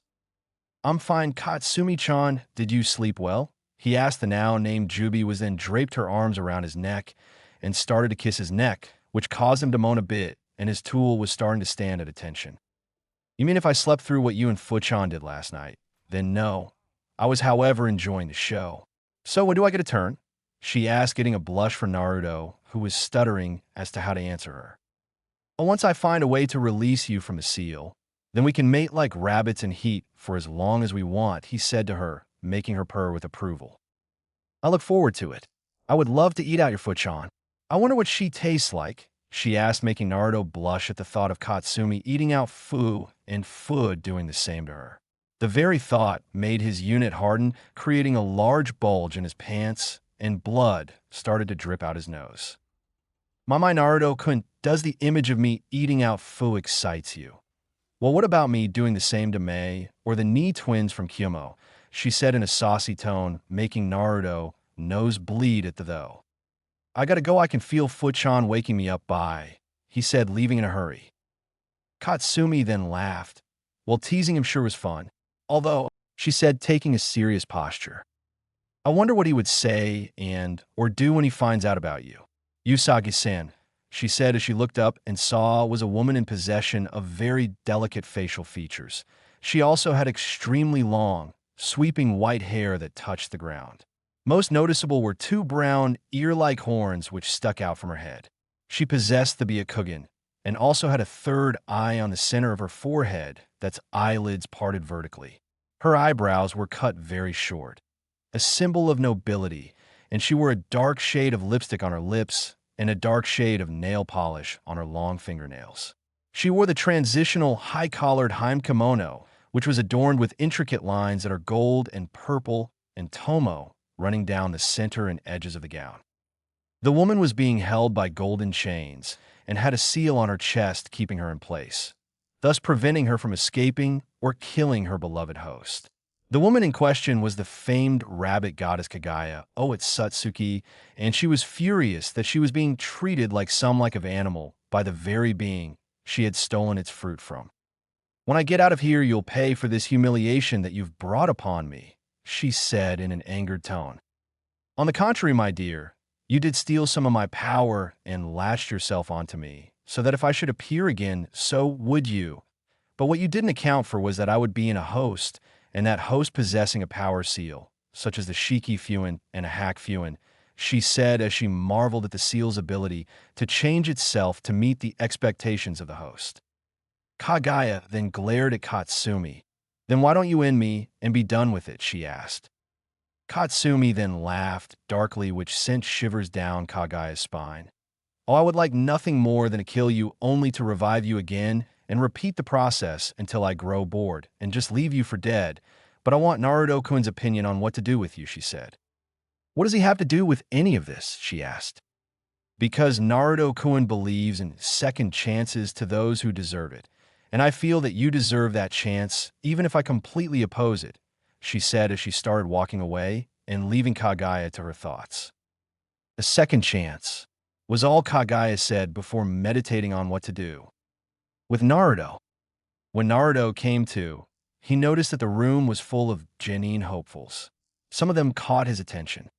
I'm fine, Katsumi-chan, did you sleep well? He asked. The now-named Jubi was then draped her arms around his neck and started to kiss his neck, which caused him to moan a bit, and his tool was starting to stand at attention. You mean if I slept through what you and Fu-chan did last night? Then no. I was, however, enjoying the show. So when do I get a turn? She asked, getting a blush for Naruto, who was stuttering as to how to answer her. Once I find a way to release you from the seal, then we can mate like rabbits in heat for as long as we want, he said to her, making her purr with approval. I look forward to it. I would love to eat out your Fu-chan. I wonder what she tastes like, she asked, making Naruto blush at the thought of Katsumi eating out Fu and Fu doing the same to her. The very thought made his unit harden, creating a large bulge in his pants, and blood started to drip out his nose. My Naruto-kun, does the image of me eating out Fu excites you? Well, what about me doing the same to Mei or the Ni twins from Kyumo? She said in a saucy tone, making Naruto nose bleed at the though. I gotta go, I can feel Fu-chan waking me up, bye, he said, leaving in a hurry. Katsumi then laughed, while teasing him sure was fun. Although, she said, taking a serious posture. I wonder what he would say and or do when he finds out about you. Usagi-san, she said as she looked up and saw was a woman in possession of very delicate facial features. She also had extremely long, sweeping white hair that touched the ground. Most noticeable were two brown, ear-like horns which stuck out from her head. She possessed the Byakugan, and also had a third eye on the center of her forehead that's eyelids parted vertically. Her eyebrows were cut very short, a symbol of nobility, and she wore a dark shade of lipstick on her lips and a dark shade of nail polish on her long fingernails. She wore the transitional high-collared Haim kimono, which was adorned with intricate lines that are gold and purple and tomo running down the center and edges of the gown. The woman was being held by golden chains and had a seal on her chest keeping her in place, thus preventing her from escaping or killing her beloved host. The woman in question was the famed rabbit goddess Kagaya, Otsutsuki, and she was furious that she was being treated like some like of animal by the very being she had stolen its fruit from. When I get out of here, you'll pay for this humiliation that you've brought upon me, she said in an angered tone. On the contrary, my dear, you did steal some of my power and lashed yourself onto me, so that if I should appear again, so would you. But what you didn't account for was that I would be in a host, and that host possessing a power seal, such as the Shiki Fuin and a Hack Fuin, she said as she marveled at the seal's ability to change itself to meet the expectations of the host. Kagaya then glared at Katsumi. Then why don't you end me and be done with it, she asked. Katsumi then laughed darkly, which sent shivers down Kagaya's spine. Oh, I would like nothing more than to kill you only to revive you again and repeat the process until I grow bored and just leave you for dead. But I want Naruto-kun's opinion on what to do with you, she said. What does he have to do with any of this, she asked. Because Naruto-kun believes in second chances to those who deserve it, and I feel that you deserve that chance even if I completely oppose it, she said as she started walking away and leaving Kagaya to her thoughts. A second chance was all Kagaya said before meditating on what to do. With Naruto, when Naruto came to, he noticed that the room was full of genin hopefuls. Some of them caught his attention.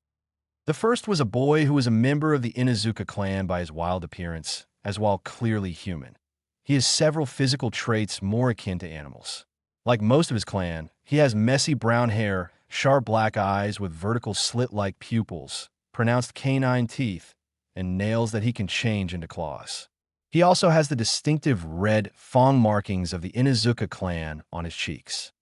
The first was a boy who was a member of the Inuzuka clan by his wild appearance, as while clearly human. He has several physical traits more akin to animals. Like most of his clan, he has messy brown hair, sharp black eyes with vertical slit-like pupils, pronounced canine teeth, and nails that he can change into claws. He also has the distinctive red fang markings of the Inuzuka clan on his cheeks.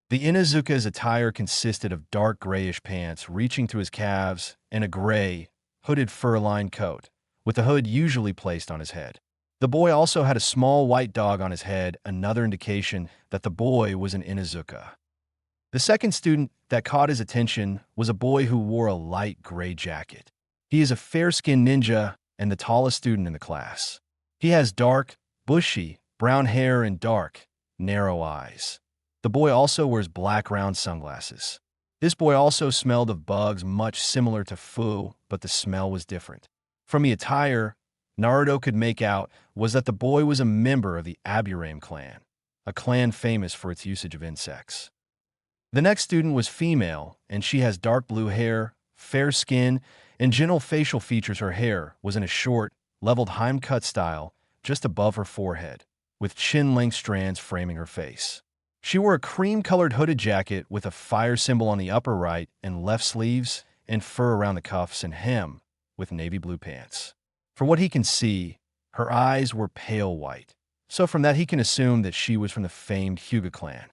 The Inuzuka's attire consisted of dark grayish pants reaching to his calves and a gray, hooded fur-lined coat, with the hood usually placed on his head. The boy also had a small white dog on his head, another indication that the boy was an Inuzuka. The second student that caught his attention was a boy who wore a light gray jacket. He is a fair-skinned ninja and the tallest student in the class. He has dark, bushy, brown hair and dark, narrow eyes. The boy also wears black round sunglasses. This boy also smelled of bugs much similar to Fu, but the smell was different. From the attire, Naruto could make out was that the boy was a member of the Aburame clan, a clan famous for its usage of insects. The next student was female, and she has dark blue hair, fair skin, and general facial features. Her hair was in a short, leveled Haim cut style just above her forehead, with chin-length strands framing her face. She wore a cream-colored hooded jacket with a fire symbol on the upper right and left sleeves and fur around the cuffs and hem with navy blue pants. For what he can see, her eyes were pale white, so from that he can assume that she was from the famed Hyuga clan.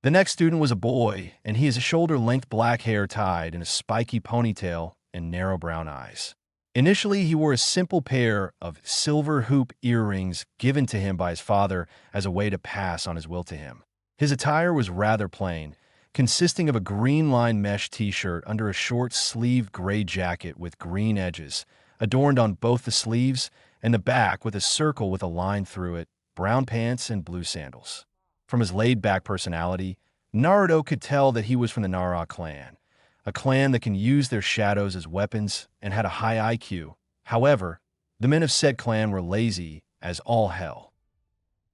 The next student was a boy, and he has a shoulder-length black hair tied in a spiky ponytail and narrow brown eyes. Initially, he wore a simple pair of silver hoop earrings given to him by his father as a way to pass on his will to him. His attire was rather plain, consisting of a green-lined mesh t-shirt under a short-sleeved gray jacket with green edges, adorned on both the sleeves and the back with a circle with a line through it, brown pants, and blue sandals. From his laid-back personality, Naruto could tell that he was from the Nara clan, a clan that can use their shadows as weapons and had a high IQ. However, the men of said clan were lazy as all hell.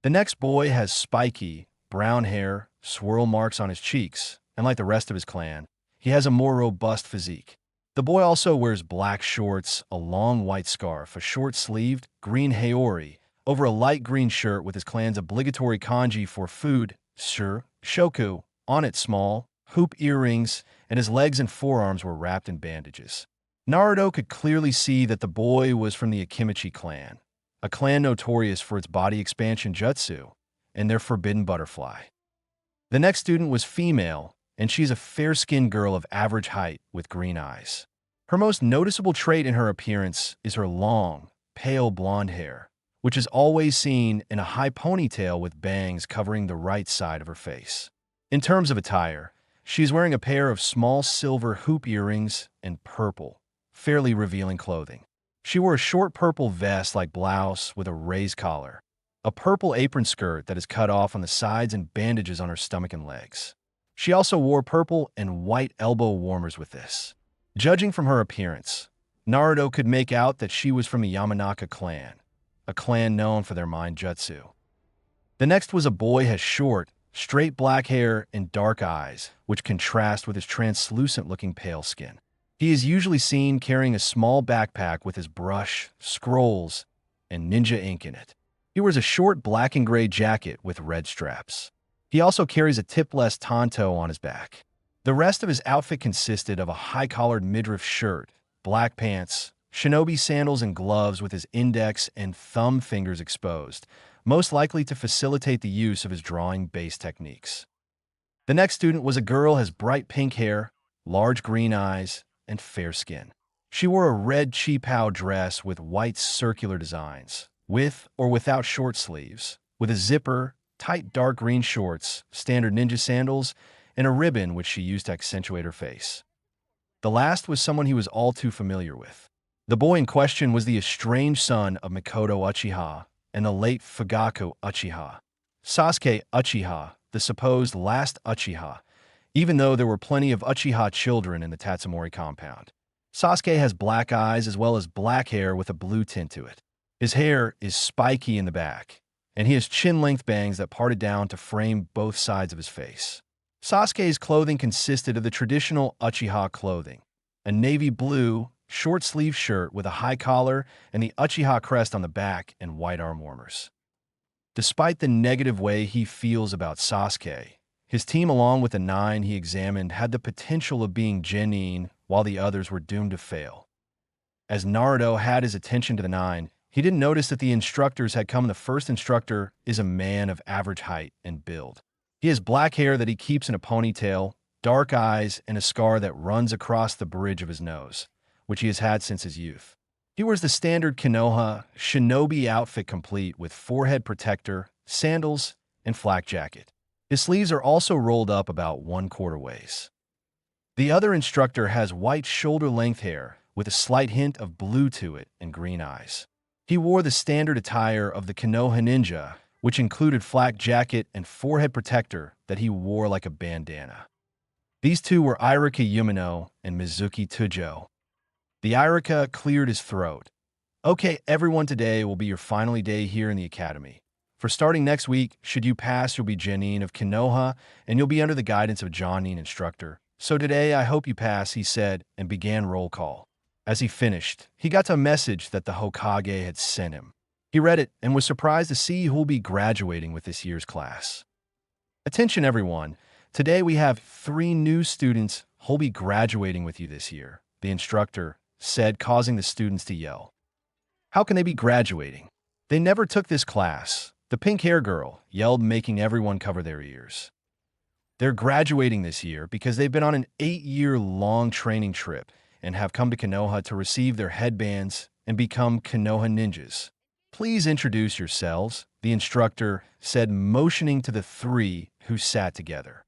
The next boy has spiky, brown hair, swirl marks on his cheeks, and like the rest of his clan, he has a more robust physique. The boy also wears black shorts, a long white scarf, a short-sleeved green haori, over a light green shirt with his clan's obligatory kanji for food, shoku, on it small, hoop earrings, and his legs and forearms were wrapped in bandages. Naruto could clearly see that the boy was from the Akimichi clan, a clan notorious for its body expansion jutsu and their forbidden butterfly. The next student was female, and she's a fair-skinned girl of average height with green eyes. Her most noticeable trait in her appearance is her long, pale blonde hair, which is always seen in a high ponytail with bangs covering the right side of her face. In terms of attire, she's wearing a pair of small silver hoop earrings and purple, fairly revealing clothing. She wore a short purple vest-like blouse with a raised collar, a purple apron skirt that is cut off on the sides, and bandages on her stomach and legs. She also wore purple and white elbow warmers with this. Judging from her appearance, Naruto could make out that she was from the Yamanaka clan, a clan known for their mind jutsu. The next was a boy has short, straight black hair and dark eyes, which contrast with his translucent-looking pale skin. He is usually seen carrying a small backpack with his brush, scrolls, and ninja ink in it. He wears a short black and gray jacket with red straps. He also carries a tipless tanto on his back. The rest of his outfit consisted of a high-collared midriff shirt, black pants, shinobi sandals, and gloves with his index and thumb fingers exposed, most likely to facilitate the use of his drawing-based techniques. The next student was a girl has bright pink hair, large green eyes, and fair skin. She wore a red cheapao dress with white circular designs, with or without short sleeves, with a zipper, tight dark green shorts, standard ninja sandals, and a ribbon which she used to accentuate her face. The last was someone he was all too familiar with. The boy in question was the estranged son of Mikoto Uchiha and the late Fugaku Uchiha, Sasuke Uchiha, the supposed last Uchiha, even though there were plenty of Uchiha children in the Tatsumori compound. Sasuke has black eyes as well as black hair with a blue tint to it. His hair is spiky in the back, and he has chin-length bangs that parted down to frame both sides of his face. Sasuke's clothing consisted of the traditional Uchiha clothing, a navy blue, short-sleeved shirt with a high collar and the Uchiha crest on the back and white arm warmers. Despite the negative way he feels about Sasuke, his team along with the 9 he examined had the potential of being genin while the others were doomed to fail. As Naruto had his attention to the 9, he didn't notice that the instructors had come. The first instructor is a man of average height and build. He has black hair that he keeps in a ponytail, dark eyes, and a scar that runs across the bridge of his nose, which he has had since his youth. He wears the standard Konoha shinobi outfit complete with forehead protector, sandals, and flak jacket. His sleeves are also rolled up about 1/4 ways. The other instructor has white shoulder-length hair with a slight hint of blue to it and green eyes. He wore the standard attire of the Konoha ninja, which included flak jacket and forehead protector that he wore like a bandana. These two were Irika Yumino and Mizuki Tujo. The Irika cleared his throat. Okay, everyone, today will be your final day here in the academy. For starting next week, should you pass, you'll be genin of Konoha, and you'll be under the guidance of a jonin instructor. So today, I hope you pass, he said, and began roll call. As he finished, he got a message that the Hokage had sent him. He read it and was surprised to see who will be graduating with this year's class. Attention everyone, today we have 3 new students who'll be graduating with you this year, the instructor said, causing the students to yell. How can they be graduating? They never took this class, the pink-hair girl yelled, making everyone cover their ears. They're graduating this year because they've been on an 8-year-long training trip and have come to Konoha to receive their headbands and become Konoha ninjas. Please introduce yourselves, the instructor said, motioning to the 3 who sat together.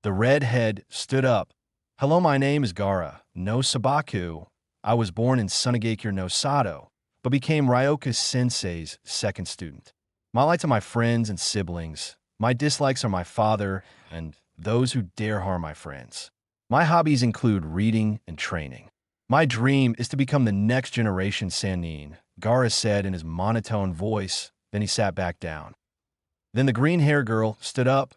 The redhead stood up. Hello, my name is Gara no Sabaku. I was born in Sunagakure no Sato, but became Ryoka Sensei's second student. My likes are my friends and siblings. My dislikes are my father and those who dare harm my friends. My hobbies include reading and training. My dream is to become the next generation Sannin, Gara said in his monotone voice, then he sat back down. Then the green-haired girl stood up.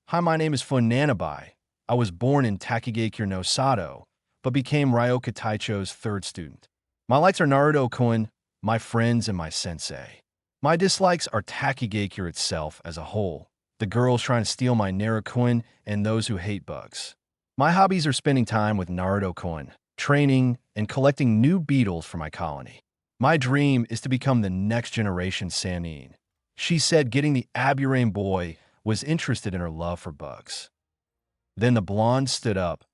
Hi, my name is Funanabai. I was born in Takigakure no Sato, but became Ryoka Taicho's third student. My likes are Naruto-kun, my friends, and my sensei. My dislikes are Takigakure itself as a whole, the girls trying to steal my Naruto-kun, and those who hate bugs. My hobbies are spending time with Naruto-kun, training, and collecting new beetles for my colony. My dream is to become the next generation Sannin. She said getting the Aburame boy was interested in her love for bugs. Then the blonde stood up.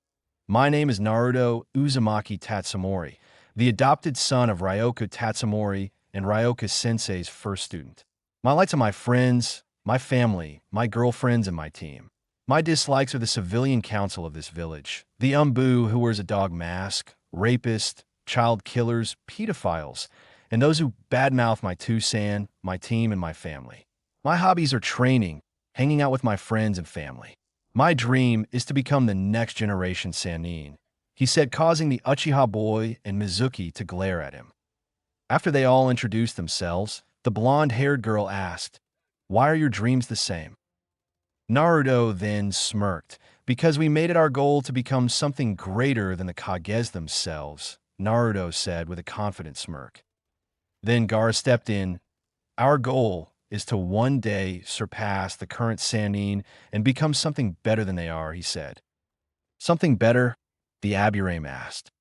My name is Naruto Uzumaki Tatsumori, the adopted son of Ryoka Tatsumori and Ryoka Sensei's first student. My likes are my friends, my family, my girlfriends, and my team. My dislikes are the civilian council of this village, the umbu who wears a dog mask, rapists, child killers, pedophiles, and those who badmouth my Tucson, my team, and my family. My hobbies are training, hanging out with my friends and family. My dream is to become the next generation Sannin, he said, causing the Uchiha boy and Mizuki to glare at him. After they all introduced themselves, the blonde-haired girl asked, "Why are your dreams the same?" Naruto then smirked. Because we made it our goal to become something greater than the Kages themselves, Naruto said with a confident smirk. Then Gaara stepped in. Our goal is to one day surpass the current Sannin and become something better than they are, he said. Something better? The Aburame asked.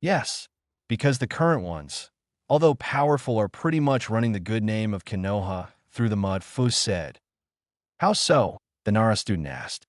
Yes, because the current ones, although powerful, are pretty much running the good name of Konoha through the mud, Fu said. How so? The Nara student asked.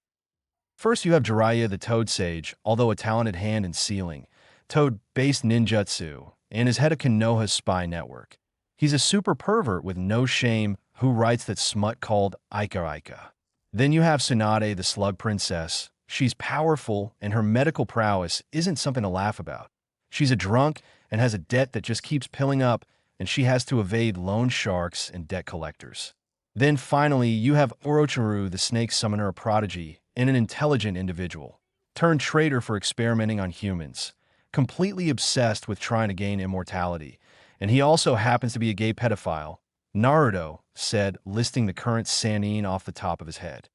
First you have Jiraiya the Toad Sage, although a talented hand in sealing, Toad-based ninjutsu, and is head of Konoha's spy network. He's a super pervert with no shame who writes that smut called Aika Aika. Then you have Tsunade the Slug Princess. She's powerful, and her medical prowess isn't something to laugh about. She's a drunk and has a debt that just keeps piling up, and she has to evade loan sharks and debt collectors. Then finally, you have Orochimaru the Snake Summoner, a prodigy and an intelligent individual, turned traitor for experimenting on humans, completely obsessed with trying to gain immortality, and he also happens to be a gay pedophile, Naruto said, listing the current Sannin off the top of his head.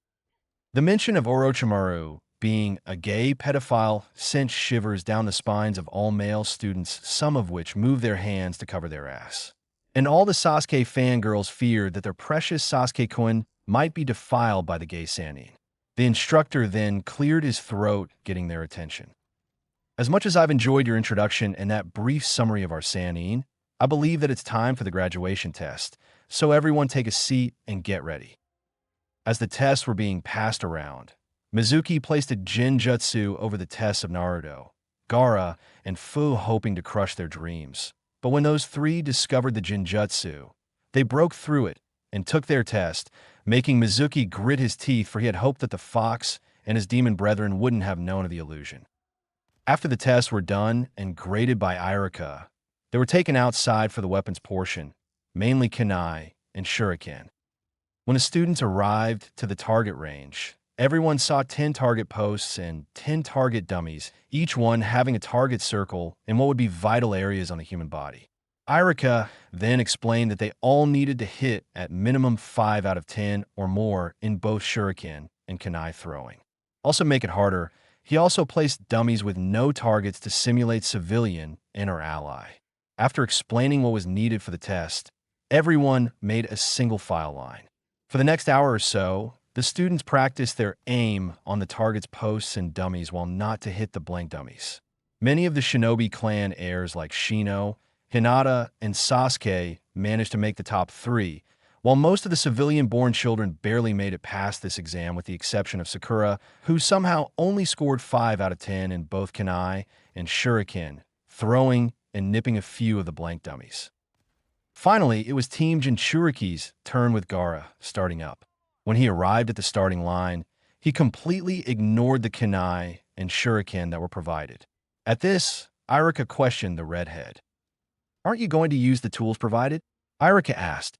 The mention of Orochimaru being a gay pedophile sent shivers down the spines of all male students, some of which moved their hands to cover their ass. And all the Sasuke fangirls feared that their precious Sasuke-kun might be defiled by the gay Sannin. The instructor then cleared his throat, getting their attention. As much as I've enjoyed your introduction and that brief summary of our Sannin, I believe that it's time for the graduation test, so everyone take a seat and get ready. As the tests were being passed around, Mizuki placed a Jinjutsu over the tests of Naruto, Gaara, and Fu, hoping to crush their dreams. But when those three discovered the Jinjutsu, they broke through it and took their test, making Mizuki grit his teeth, for he had hoped that the fox and his demon brethren wouldn't have known of the illusion. After the tests were done and graded by Irika, they were taken outside for the weapons portion, mainly kunai and shuriken. When the students arrived to the target range, everyone saw 10 target posts and 10 target dummies, each one having a target circle in what would be vital areas on the human body. Irika then explained that they all needed to hit at minimum 5 out of 10 or more in both shuriken and kunai throwing. Also make it harder, he also placed dummies with no targets to simulate civilian and/or ally. After explaining what was needed for the test, everyone made a single file line. For the next hour or so, the students practiced their aim on the target's posts and dummies while not to hit the blank dummies. Many of the shinobi clan heirs like Shino, Hinata, and Sasuke managed to make the top 3, while most of the civilian-born children barely made it past this exam with the exception of Sakura, who somehow only scored 5 out of 10 in both kunai and shuriken, throwing and nipping a few of the blank dummies. Finally, it was Team Jinchuriki's turn with Gaara starting up. When he arrived at the starting line, he completely ignored the kunai and shuriken that were provided. At this, Irika questioned the redhead. Aren't you going to use the tools provided? Irika asked.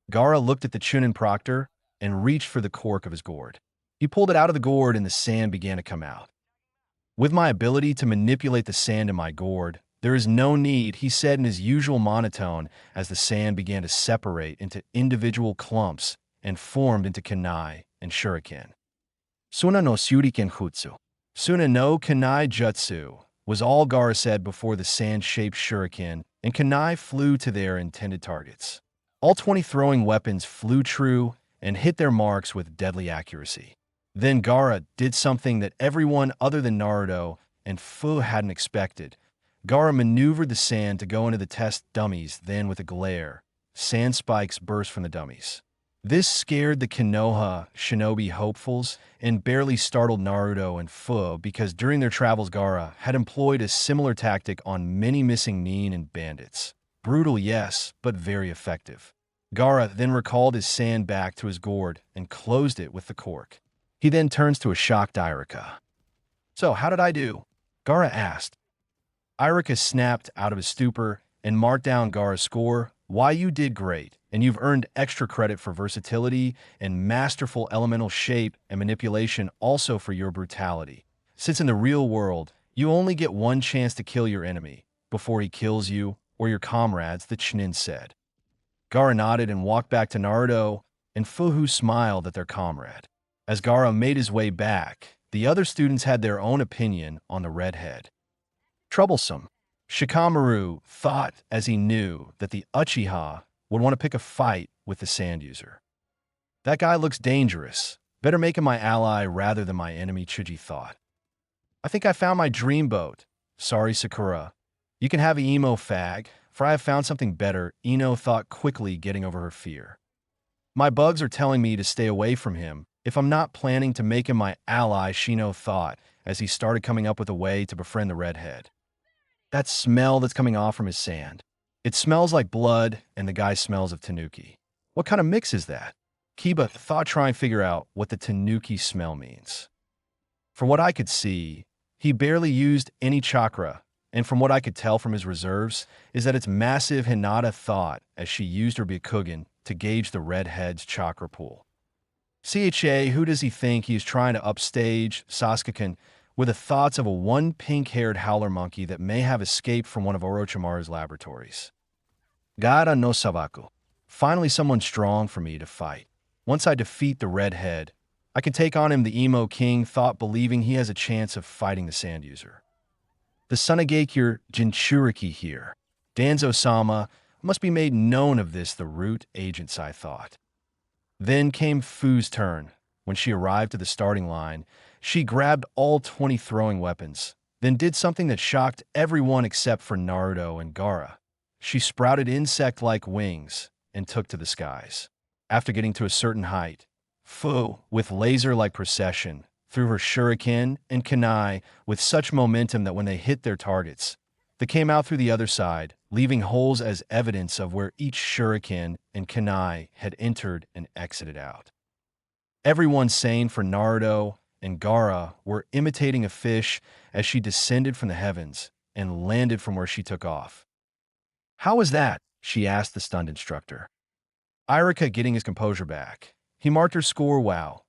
Gaara looked at the Chunin proctor and reached for the cork of his gourd. He pulled it out of the gourd and the sand began to come out. With my ability to manipulate the sand in my gourd, there is no need, he said in his usual monotone as the sand began to separate into individual clumps and formed into kunai and shuriken. Suna no shuriken jutsu. Suna no kunai jutsu was all Gaara said before the sand-shaped shuriken and kunai flew to their intended targets. All 20 throwing weapons flew true and hit their marks with deadly accuracy. Then Gaara did something that everyone other than Naruto and Fu hadn't expected. Gaara maneuvered the sand to go into the test dummies, then with a glare, sand spikes burst from the dummies. This scared the Konoha shinobi hopefuls and barely startled Naruto and Fu because during their travels Gaara had employed a similar tactic on many missing nin and bandits. Brutal, yes, but very effective. Gaara then recalled his sand back to his gourd and closed it with the cork. He then turns to a shocked Irika. "So, how did I do?" Gaara asked. Irika snapped out of his stupor and marked down Gaara's score. "Why, you did great, and you've earned extra credit for versatility and masterful elemental shape and manipulation, also for your brutality. Since in the real world, you only get one chance to kill your enemy before he kills you or your comrades," the Chunin said. Gaara nodded and walked back to Naruto, and Fuhu smiled at their comrade. As Gaara made his way back, the other students had their own opinion on the redhead. Troublesome, Shikamaru thought, as he knew that the Uchiha would want to pick a fight with the sand user. "That guy looks dangerous. Better make him my ally rather than my enemy," Chuji thought. "I think I found my dream boat. Sorry, Sakura. You can have Emo fag, for I have found something better," Ino thought quickly, getting over her fear. "My bugs are telling me to stay away from him if I'm not planning to make him my ally," Shino thought as he started coming up with a way to befriend the redhead. That smell that's coming off from his sand. It smells like blood, and the guy smells of tanuki. What kind of mix is that? Kiba thought, trying to figure out what the tanuki smell means. For what I could see, he barely used any chakra, and from what I could tell from his reserves, is that it's massive. Hinata thought as she used her Byakugan to gauge the redhead's chakra pool. "CHA, who does he think he is trying to upstage?" Sasuke with the thoughts of a one pink-haired howler monkey that may have escaped from one of Orochimaru's laboratories. "Gaara no Savaku. Finally someone strong for me to fight. Once I defeat the redhead, I can take on him," the Emo King thought, believing he has a chance of fighting the sand user. "The Sunagakure Jinchuriki here. Danzo-sama must be made known of this, the root agents," I thought. Then came Fu's turn. When she arrived at the starting line, she grabbed all 20 throwing weapons, then did something that shocked everyone except for Naruto and Gaara. She sprouted insect-like wings and took to the skies. After getting to a certain height, Fu, with laser-like precision, threw her shuriken and kunai with such momentum that when they hit their targets, they came out through the other side, leaving holes as evidence of where each shuriken and kunai had entered and exited out. Everyone sane for Naruto and Gaara were imitating a fish as she descended from the heavens and landed from where she took off. "How was that?" she asked the stunned instructor. Irika getting his composure back. He marked her score. "Wow.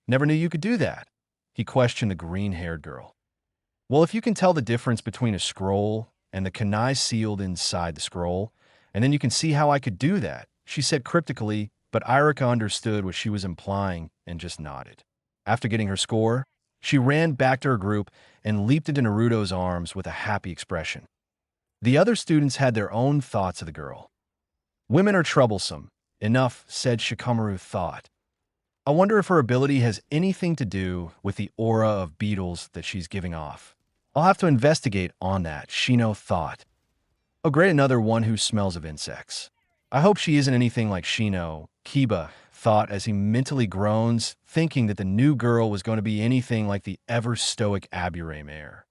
Never knew you could do that," he questioned the green-haired girl. "Well, if you can tell the difference between a scroll and the kunai sealed inside the scroll, and then you can see how I could do that," she said cryptically, but Irika understood what she was implying and just nodded. After getting her score, she ran back to her group and leaped into Naruto's arms with a happy expression. The other students had their own thoughts of the girl. "Women are troublesome. Enough," said Shikamaru thought. "I wonder if her ability has anything to do with the aura of beetles that she's giving off. I'll have to investigate on that," Shino thought. "Oh great, another one who smells of insects. I hope she isn't anything like Shino," Kiba thought as he mentally groans, thinking that the new girl was going to be anything like the ever-stoic Aburame heir.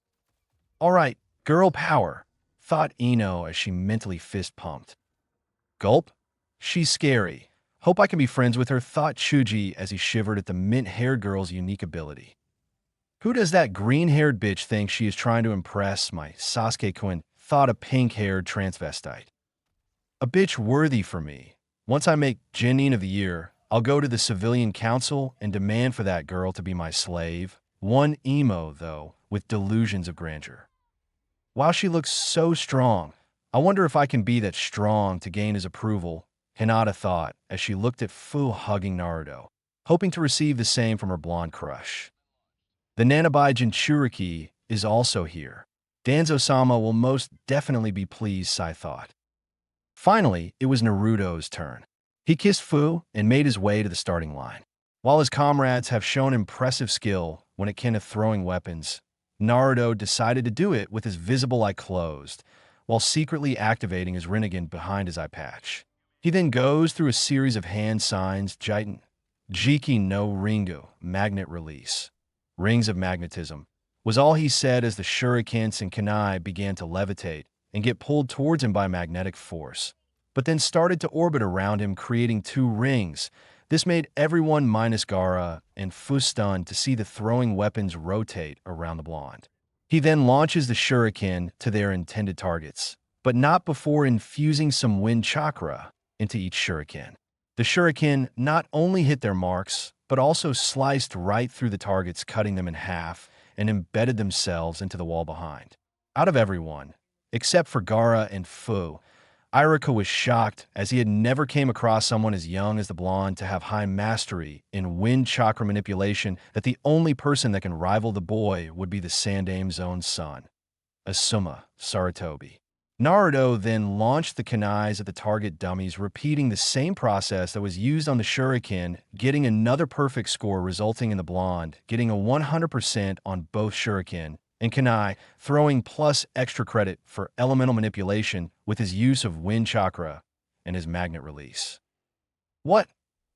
"All right, girl power," thought Ino as she mentally fist-pumped. "Gulp? She's scary. Hope I can be friends with her," thought Chuji as he shivered at the mint-haired girl's unique ability. "Who does that green-haired bitch think she is trying to impress?" My Sasuke-kun thought, a pink-haired transvestite. "A bitch worthy for me. Once I make Genin of the Year, I'll go to the Civilian Council and demand for that girl to be my slave." One emo, though, with delusions of grandeur. "Wow, she looks so strong. I wonder if I can be that strong to gain his approval." Hinata thought as she looked at Fu hugging Naruto, hoping to receive the same from her blonde crush. The Nanabai Jinchuriki is also here. Danzo-sama will most definitely be pleased, Sai thought. Finally, it was Naruto's turn. He kissed Fu and made his way to the starting line. While his comrades have shown impressive skill when it came to throwing weapons, Naruto decided to do it with his visible eye closed, while secretly activating his Rinnegan behind his eye patch. He then goes through a series of hand signs, Jiki no Ringu, magnet release. Rings of magnetism, was all he said as the shurikens and kunai began to levitate and get pulled towards him by magnetic force, but then started to orbit around him, creating 2 rings. This made everyone minus Gaara and Fu stunned to see the throwing weapons rotate around the blonde. He then launches the shuriken to their intended targets, but not before infusing some wind chakra into each shuriken. The shuriken not only hit their marks, but also sliced right through the targets, cutting them in half and embedded themselves into the wall behind. Out of everyone, except for Gaara and Fu, Iruka was shocked, as he had never came across someone as young as the blonde to have high mastery in wind chakra manipulation, that the only person that can rival the boy would be the Sandame's own son, Asuma Sarutobi. Naruto then launched the kunais at the target dummies, repeating the same process that was used on the shuriken, getting another perfect score, resulting in the blonde getting a 100% on both shuriken and kunai, throwing plus extra credit for elemental manipulation with his use of wind chakra and his magnet release. "What?"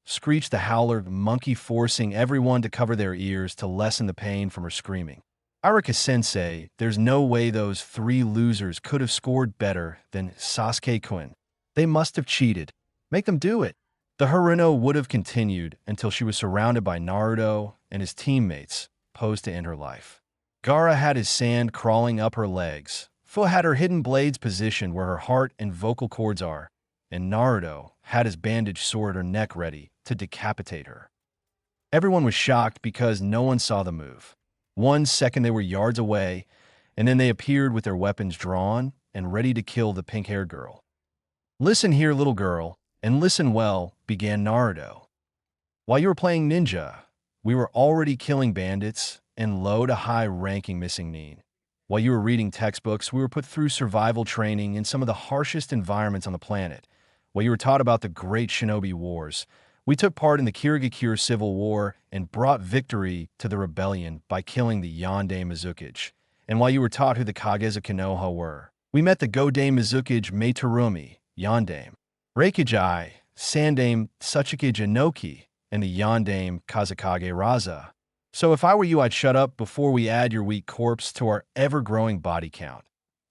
screeched the howler monkey, forcing everyone to cover their ears to lessen the pain from her screaming. Iruka-sensei, there's no way those 3 losers could have scored better than Sasuke-kun. They must have cheated. Make them do it. The Haruno would have continued until she was surrounded by Naruto and his teammates, posed to end her life. Gaara had his sand crawling up her legs. Fu had her hidden blades positioned where her heart and vocal cords are, and Naruto had his bandaged sword at her neck ready to decapitate her. Everyone was shocked because no one saw the move. 1 second they were yards away, and then they appeared with their weapons drawn and ready to kill the pink-haired girl. "Listen here, little girl, and listen well," began Naruto. "While you were playing ninja, we were already killing bandits and low to high-ranking missing nin. While you were reading textbooks, we were put through survival training in some of the harshest environments on the planet. While you were taught about the great shinobi wars, we took part in the Kirigakure Civil War and brought victory to the rebellion by killing the Yonde Mizukage. And while you were taught who the Kage of Konoha were, we met the Godame Mizukage Meitarumi, Yondame, Reikijai, Sandame Tsuchikage Inoki, and the Yondame Kazakage Raza. So if I were you, I'd shut up before we add your weak corpse to our ever-growing body count,"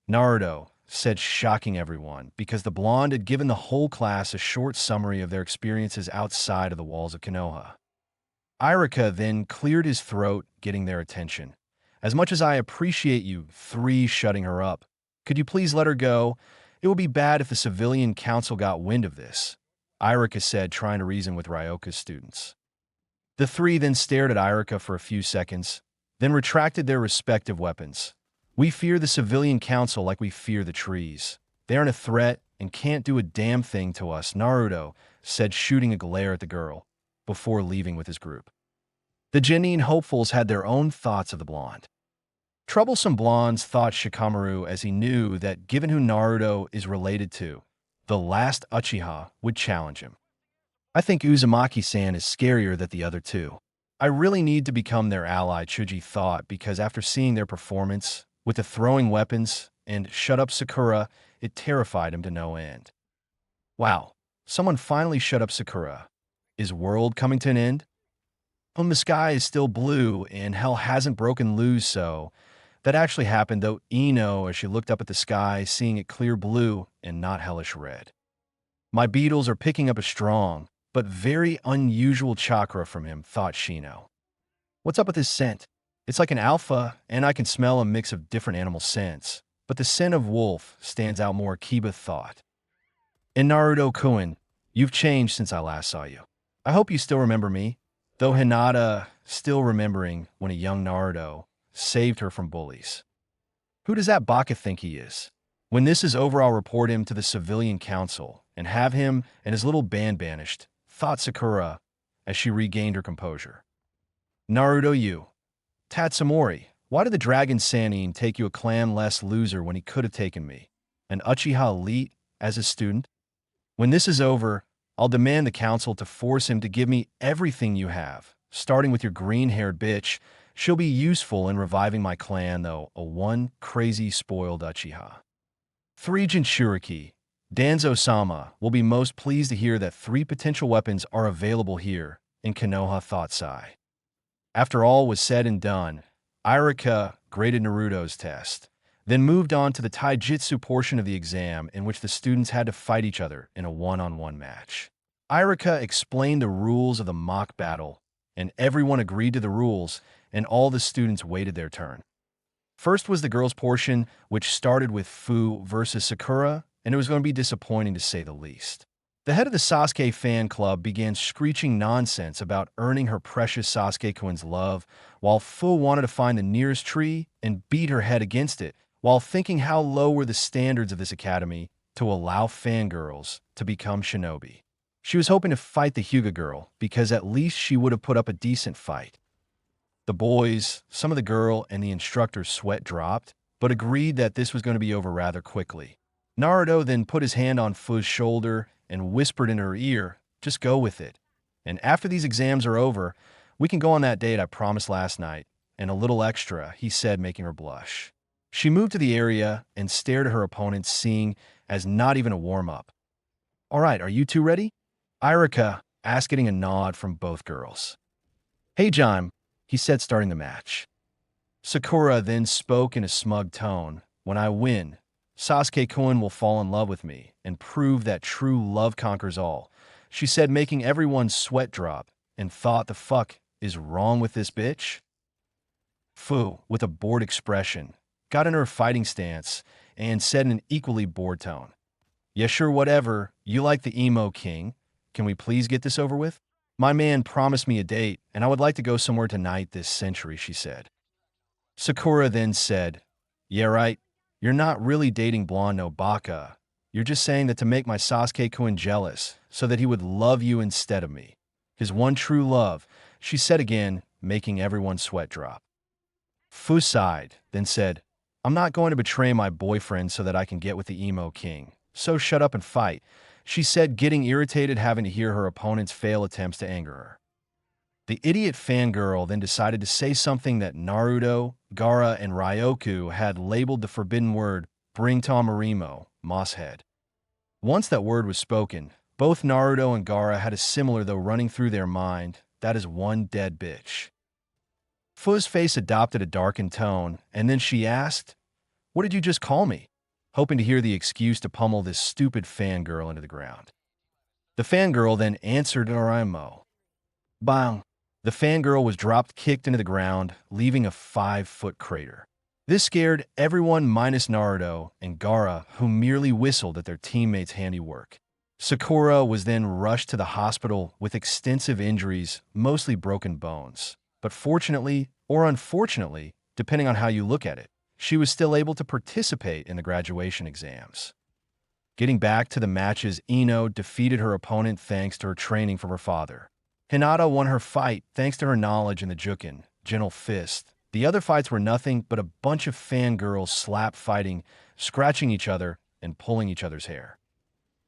Naruto said, shocking everyone, because the blonde had given the whole class a short summary of their experiences outside of the walls of Konoha. Iruka then cleared his throat, getting their attention. "As much as I appreciate you 3 shutting her up, could you please let her go? It would be bad if the civilian council got wind of this," Iruka said, trying to reason with Ryoka's students. The 3 then stared at Iruka for a few seconds, then retracted their respective weapons. "We fear the civilian council like we fear the trees. They aren't a threat and can't do a damn thing to us," Naruto said, shooting a glare at the girl, before leaving with his group. The Genin hopefuls had their own thoughts of the blonde. Troublesome blondes, thought Shikamaru, as he knew that given who Naruto is related to, the last Uchiha would challenge him. "I think Uzumaki-san is scarier than the other 2. I really need to become their ally," Chuji thought, because after seeing their performance with the throwing weapons and "shut up Sakura," it terrified him to no end. Wow, someone finally shut up Sakura. Is world coming to an end? The sky is still blue and hell hasn't broken loose, so that actually happened, though Ino, as she looked up at the sky, seeing it clear blue and not hellish red. "My beetles are picking up a strong, but very unusual chakra from him," thought Shino. "What's up with his scent? It's like an alpha, and I can smell a mix of different animal scents, but the scent of wolf stands out more," Kiba thought. "And Naruto-kun, you've changed since I last saw you. I hope you still remember me," though Hinata still remembering when a young Naruto saved her from bullies. "Who does that Baka think he is? When this is over, I'll report him to the civilian council, and have him and his little band banished, thought Sakura as she regained her composure. Naruto, you. Tatsumori, why did the Dragon Sannin take you, a clan-less loser, when he could have taken me, an Uchiha elite, as a student? When this is over, I'll demand the council to force him to give me everything you have, starting with your green-haired bitch. She'll be useful in reviving my clan, though, a one crazy spoiled Uchiha. 3 Jinchuriki. Danzo-sama will be most pleased to hear that 3 potential weapons are available here, in Konoha, thought Sai. After all was said and done, Irika graded Naruto's test, then moved on to the taijutsu portion of the exam, in which the students had to fight each other in a one-on-one match. Irika explained the rules of the mock battle, and everyone agreed to the rules, and all the students waited their turn. First was the girls' portion, which started with Fu versus Sakura, and it was going to be disappointing to say the least. The head of the Sasuke fan club began screeching nonsense about earning her precious Sasuke-kun's love, while Fu wanted to find the nearest tree and beat her head against it, while thinking how low were the standards of this academy to allow fangirls to become shinobi. She was hoping to fight the Hyuga girl, because at least she would have put up a decent fight. The boys, some of the girl, and the instructor's sweat dropped, but agreed that this was going to be over rather quickly. Naruto then put his hand on Fu's shoulder and whispered in her ear, "Just go with it. And after these exams are over, we can go on that date I promised last night, and a little extra," he said, making her blush. She moved to the area and stared at her opponent, seeing as not even a warm-up. "All right, are you two ready?" Irika asked, getting a nod from both girls. "Hey, John," he said, starting the match. Sakura then spoke in a smug tone, "When I win, Sasuke-kun will fall in love with me and prove that true love conquers all," she said, making everyone's sweat drop, and thought, "The fuck is wrong with this bitch?" Fu, with a bored expression, got into her fighting stance and said in an equally bored tone, "Yeah, sure, whatever. You like the emo king. Can we please get this over with? My man promised me a date, and I would like to go somewhere tonight this century," she said. Sakura then said, "Yeah, right. You're not really dating blonde Nobaka. You're just saying that to make my Sasuke-kun jealous, so that he would love you instead of me. His one true love," she said again, making everyone's sweat drop. Fu sighed, then said, "I'm not going to betray my boyfriend so that I can get with the emo king. So shut up and fight," she said, getting irritated having to hear her opponent's failed attempts to anger her. The idiot fangirl then decided to say something that Naruto, Gaara, and Ryoku had labeled the forbidden word, "Bring Tomarimo, Mosshead." Once that word was spoken, both Naruto and Gaara had a similar though running through their mind, "That is one dead bitch." Fu's face adopted a darkened tone, and then she asked, "What did you just call me?" hoping to hear the excuse to pummel this stupid fangirl into the ground. The fangirl then answered Narimo. Bang! The fangirl was drop-kicked into the ground, leaving a 5-foot crater. This scared everyone minus Naruto and Gaara, who merely whistled at their teammates' handiwork. Sakura was then rushed to the hospital with extensive injuries, mostly broken bones. But fortunately, or unfortunately, depending on how you look at it, she was still able to participate in the graduation exams. Getting back to the matches, Ino defeated her opponent thanks to her training from her father. Hinata won her fight thanks to her knowledge in the Juken, Gentle Fist. The other fights were nothing but a bunch of fangirls slap fighting, scratching each other, and pulling each other's hair.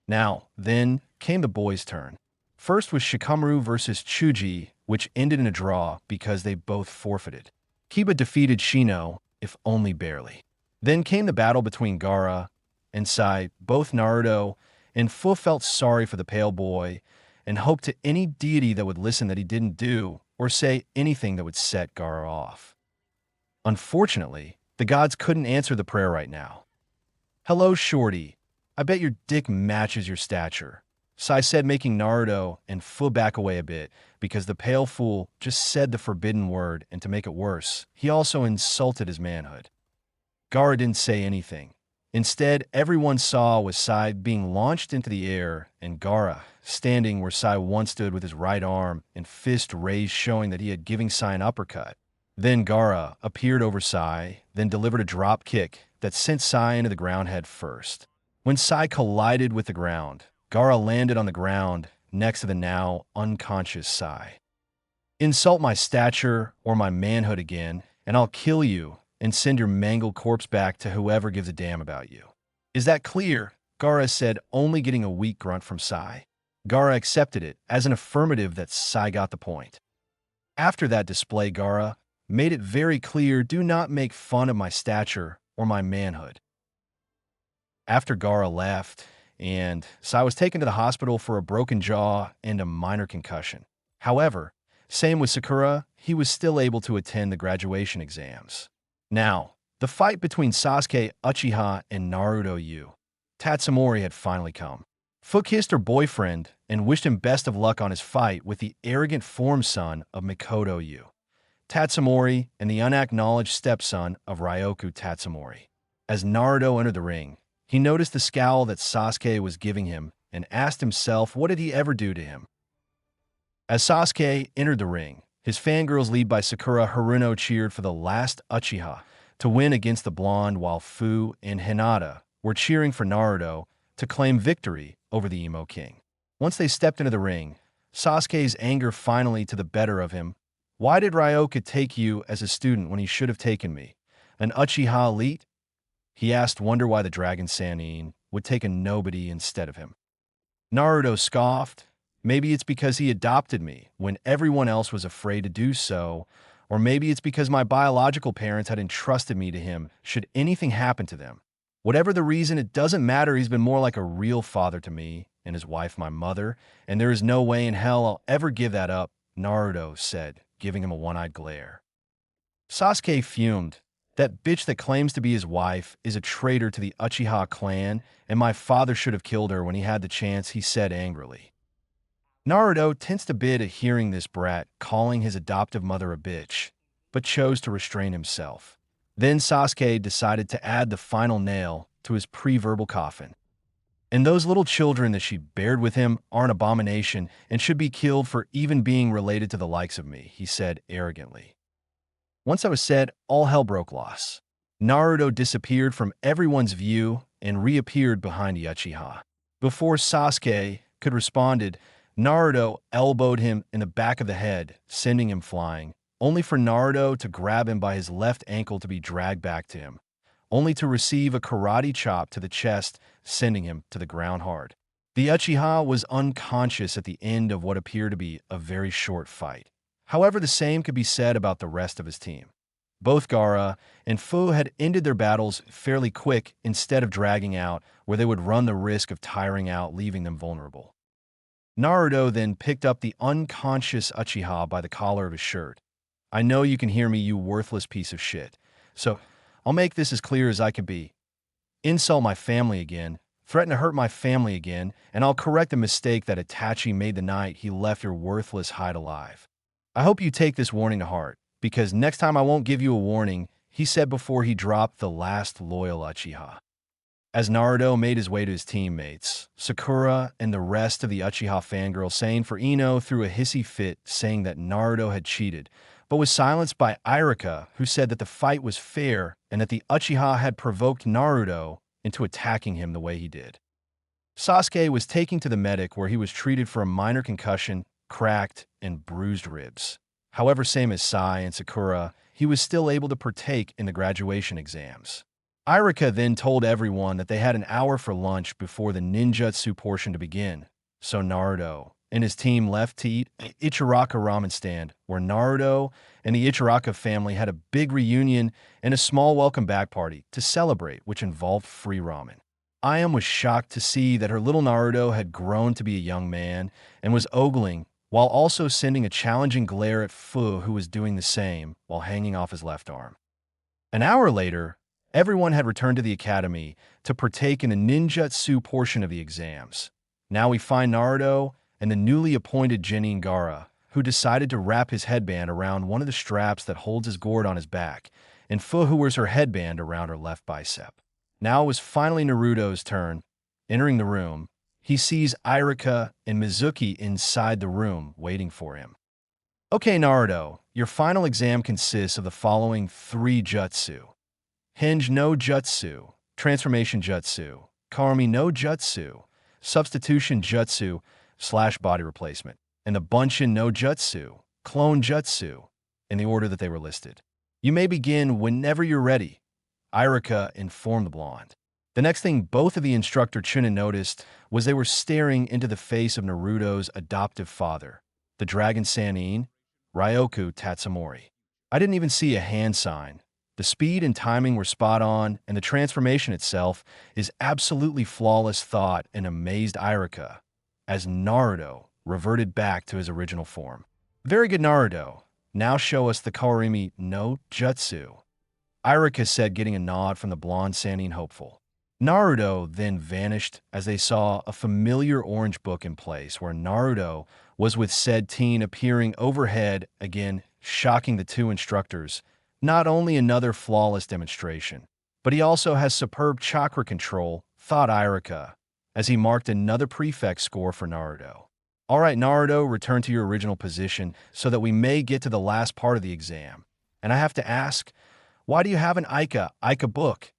Now, then, came the boys' turn. First was Shikamaru versus Chuji, which ended in a draw because they both forfeited. Kiba defeated Shino, if only barely. Then came the battle between Gaara and Sai. Both Naruto and Fu felt sorry for the pale boy and hoped to any deity that would listen that he didn't do or say anything that would set Gaara off. Unfortunately, the gods couldn't answer the prayer right now. "Hello, shorty. I bet your dick matches your stature," Sai said, making Naruto and Fu back away a bit because the pale fool just said the forbidden word, and to make it worse, he also insulted his manhood. Gaara didn't say anything. Instead, everyone saw was Sai being launched into the air and Gaara standing where Sai once stood with his right arm and fist raised, showing that he had given Sai an uppercut. Then Gaara appeared over Sai, then delivered a drop kick that sent Sai into the ground head first. When Sai collided with the ground, Gaara landed on the ground next to the now unconscious Sai. Insult my stature or my manhood again, and I'll kill you and send your mangled corpse back to whoever gives a damn about you. Is that clear? Gaara said, only getting a weak grunt from Sai. Gaara accepted it as an affirmative that Sai got the point. After that display, Gaara made it very clear, do not make fun of my stature or my manhood. After Gaara left, and Sai was taken to the hospital for a broken jaw and a minor concussion. However, same with Sakura, he was still able to attend the graduation exams. Now, the fight between Sasuke, Uchiha, and Naruto Yu Tatsumori had finally come. Fu kissed her boyfriend and wished him best of luck on his fight with the arrogant form son of Mikoto Yu Tatsumori and the unacknowledged stepson of Ryoku Tatsumori. As Naruto entered the ring, he noticed the scowl that Sasuke was giving him and asked himself, what did he ever do to him? As Sasuke entered the ring, his fangirls led by Sakura Haruno cheered for the last Uchiha to win against the blonde, while Fu and Hinata were cheering for Naruto to claim victory over the Emo King. Once they stepped into the ring, Sasuke's anger finally to the better of him. Why did Ryoku take you as a student when he should have taken me, an Uchiha elite? He asked, wonder why the Dragon Sannin would take a nobody instead of him. Naruto scoffed. Maybe it's because he adopted me when everyone else was afraid to do so, or maybe it's because my biological parents had entrusted me to him should anything happen to them. Whatever the reason, it doesn't matter. He's been more like a real father to me and his wife my mother, and there is no way in hell I'll ever give that up, Naruto said, giving him a one-eyed glare. Sasuke fumed. That bitch that claims to be his wife is a traitor to the Uchiha clan, and my father should have killed her when he had the chance, he said angrily. Naruto tensed a bit at hearing this brat calling his adoptive mother a bitch, but chose to restrain himself. Then Sasuke decided to add the final nail to his pre-verbal coffin. And those little children that she bared with him are an abomination and should be killed for even being related to the likes of me, he said arrogantly. Once that was said, all hell broke loose. Naruto disappeared from everyone's view and reappeared behind Uchiha. Before Sasuke could respond, Naruto elbowed him in the back of the head, sending him flying, only for Naruto to grab him by his left ankle to be dragged back to him, only to receive a karate chop to the chest, sending him to the ground hard. The Uchiha was unconscious at the end of what appeared to be a very short fight. However, the same could be said about the rest of his team. Both Gaara and Fu had ended their battles fairly quick instead of dragging out, where they would run the risk of tiring out, leaving them vulnerable. Naruto then picked up the unconscious Uchiha by the collar of his shirt. I know you can hear me, you worthless piece of shit. So, I'll make this as clear as I can be. Insult my family again, threaten to hurt my family again, and I'll correct the mistake that Itachi made the night he left your worthless hide alive. I hope you take this warning to heart, because next time I won't give you a warning, he said before he dropped the last loyal Uchiha. As Naruto made his way to his teammates, Sakura and the rest of the Uchiha fangirls saying for Ino threw a hissy fit saying that Naruto had cheated, but was silenced by Irika, who said that the fight was fair and that the Uchiha had provoked Naruto into attacking him the way he did. Sasuke was taken to the medic where he was treated for a minor concussion, cracked, and bruised ribs. However, same as Sai and Sakura, he was still able to partake in the graduation exams. Irika then told everyone that they had an hour for lunch before the ninjutsu portion to begin, so Naruto and his team left to eat at Ichiraka ramen stand, where Naruto and the Ichiraka family had a big reunion and a small welcome back party to celebrate, which involved free ramen. Ayam was shocked to see that her little Naruto had grown to be a young man and was ogling, while also sending a challenging glare at Fu, who was doing the same while hanging off his left arm. An hour later, everyone had returned to the academy to partake in the ninjutsu portion of the exams. Now we find Naruto and the newly appointed Genin Gaara, who decided to wrap his headband around one of the straps that holds his gourd on his back, and Fu, who wears her headband around her left bicep. Now it was finally Naruto's turn. Entering the room, he sees Irika and Mizuki inside the room waiting for him. Okay, Naruto, your final exam consists of the following 3 jutsu: Hinge no jutsu, Transformation jutsu, Karami no jutsu, substitution jutsu / body replacement, and the Bunshin no Jutsu, clone jutsu, in the order that they were listed. You may begin whenever you're ready, Irika informed the blonde. The next thing both of the instructor Chunin noticed was they were staring into the face of Naruto's adoptive father, the Dragon Sannin, Ryoku Tatsumori. I didn't even see a hand sign. The speed and timing were spot on, and the transformation itself is absolutely flawless, thought and amazed Irika, as Naruto reverted back to his original form. Very good, Naruto. Now show us the Kurama no Jutsu, Irika said, getting a nod from the blonde Sannin hopeful. Naruto then vanished as they saw a familiar orange book in place where Naruto was with said teen appearing overhead, again shocking the two instructors. Not only another flawless demonstration, but he also has superb chakra control, thought Irika, as he marked another prefect score for Naruto. All right, Naruto, return to your original position so that we may get to the last part of the exam. And I have to ask, why do you have an Ika book?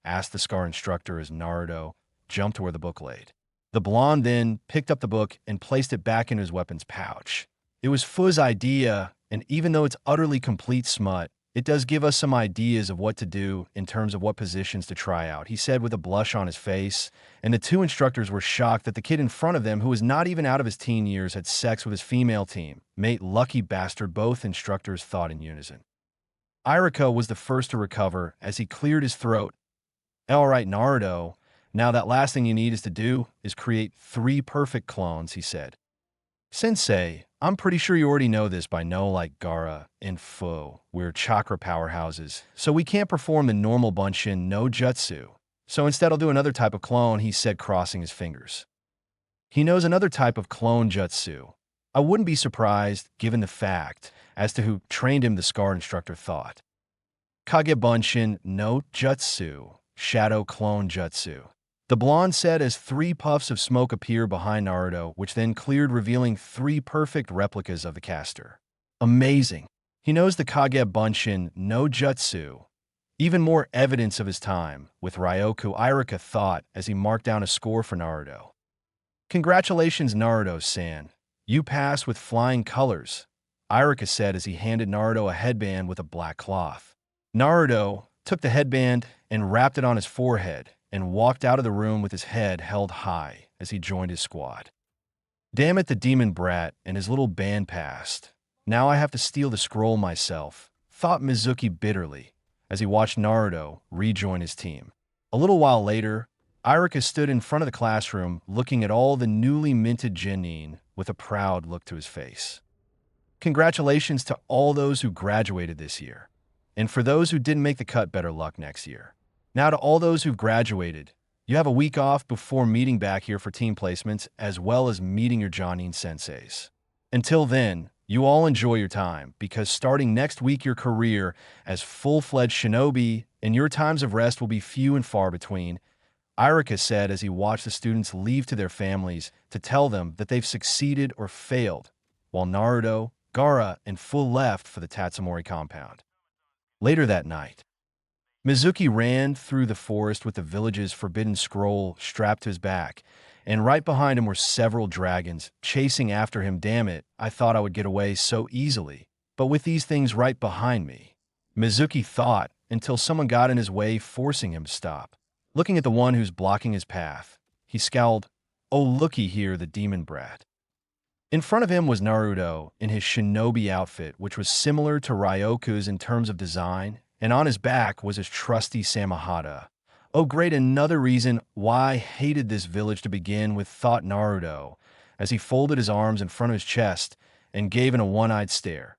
Asked the Scar instructor as Naruto jumped to where the book laid. The blonde then picked up the book and placed it back in his weapon's pouch. It was Fu's idea, and even though it's utterly complete smut, it does give us some ideas of what to do in terms of what positions to try out, he said with a blush on his face, and the two instructors were shocked that the kid in front of them, who was not even out of his teen years, had sex with his female team mate. Lucky bastard, both instructors thought in unison. Irika was the first to recover as he cleared his throat. All right, Naruto, now that last thing you need is to do is create 3 perfect clones, he said. Sensei, I'm pretty sure you already know this by now, like Gaara and Fu. We're chakra powerhouses, so we can't perform the normal Bunshin no Jutsu. So instead I'll do another type of clone, he said, crossing his fingers. He knows another type of clone jutsu. I wouldn't be surprised, given the fact, as to who trained him, the Scar instructor thought. Kage Bunshin no Jutsu, Shadow Clone Jutsu, the blonde said as 3 puffs of smoke appeared behind Naruto, which then cleared, revealing 3 perfect replicas of the caster. Amazing. He knows the Kage Bunshin no Jutsu. Even more evidence of his time with Ryoku, Irika thought as he marked down a score for Naruto. Congratulations, Naruto-san. You passed with flying colors, Irika said as he handed Naruto a headband with a black cloth. Naruto took the headband and wrapped it on his forehead and walked out of the room with his head held high as he joined his squad. Damn it, the demon brat and his little band passed. Now I have to steal the scroll myself, thought Mizuki bitterly as he watched Naruto rejoin his team. A little while later, Irika stood in front of the classroom looking at all the newly minted genin with a proud look to his face. Congratulations to all those who graduated this year. And for those who didn't make the cut, better luck next year. Now to all those who've graduated, you have a week off before meeting back here for team placements as well as meeting your Jonin senseis. Until then, you all enjoy your time because starting next week your career as full-fledged shinobi and your times of rest will be few and far between, Irika said as he watched the students leave to their families to tell them that they've succeeded or failed, while Naruto, Gaara, and Fu left for the Tatsumori compound. Later that night, Mizuki ran through the forest with the village's forbidden scroll strapped to his back, and right behind him were several dragons chasing after him. Damn it, I thought I would get away so easily, but with these things right behind me, Mizuki thought, until someone got in his way, forcing him to stop. Looking at the one who's blocking his path, he scowled. Oh, looky here, the demon brat. In front of him was Naruto in his shinobi outfit, which was similar to Ryoku's in terms of design, and on his back was his trusty Samahata. Oh great, another reason why I hated this village to begin with, thought Naruto, as he folded his arms in front of his chest and gave in a one-eyed stare.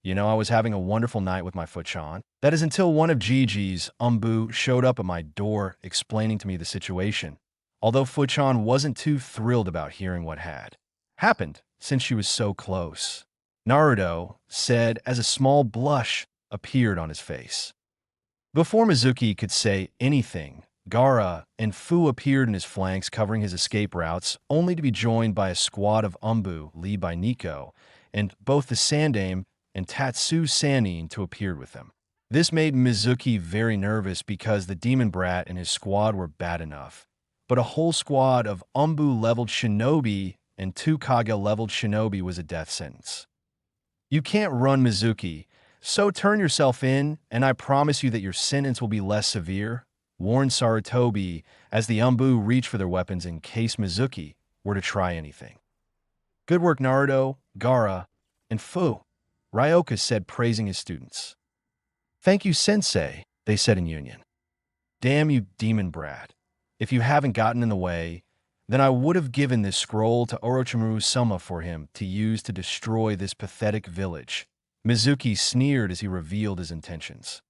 You know, I was having a wonderful night with my Fuchan. That is until one of Gigi's, Umbu, showed up at my door explaining to me the situation, although Fuchan wasn't too thrilled about hearing what had happened, since she was so close. Naruto said as a small blush appeared on his face. Before Mizuki could say anything, Gaara and Fu appeared in his flanks, covering his escape routes, only to be joined by a squad of Umbu, led by Nico, and both the Sandaime and Tatsu Sannin to appear with them. This made Mizuki very nervous because the demon brat and his squad were bad enough, but a whole squad of Umbu-leveled shinobi and 2 Kage-leveled shinobi was a death sentence. You can't run Mizuki, so turn yourself in, and I promise you that your sentence will be less severe, warned Sarutobi as the Umbu reached for their weapons in case Mizuki were to try anything. Good work, Naruto, Gaara, and Fu, Ryoka said, praising his students. Thank you, Sensei, they said in union. Damn you, demon brat. If you haven't gotten in the way, then I would have given this scroll to Orochimaru-sama for him to use to destroy this pathetic village. Mizuki sneered as he revealed his intentions.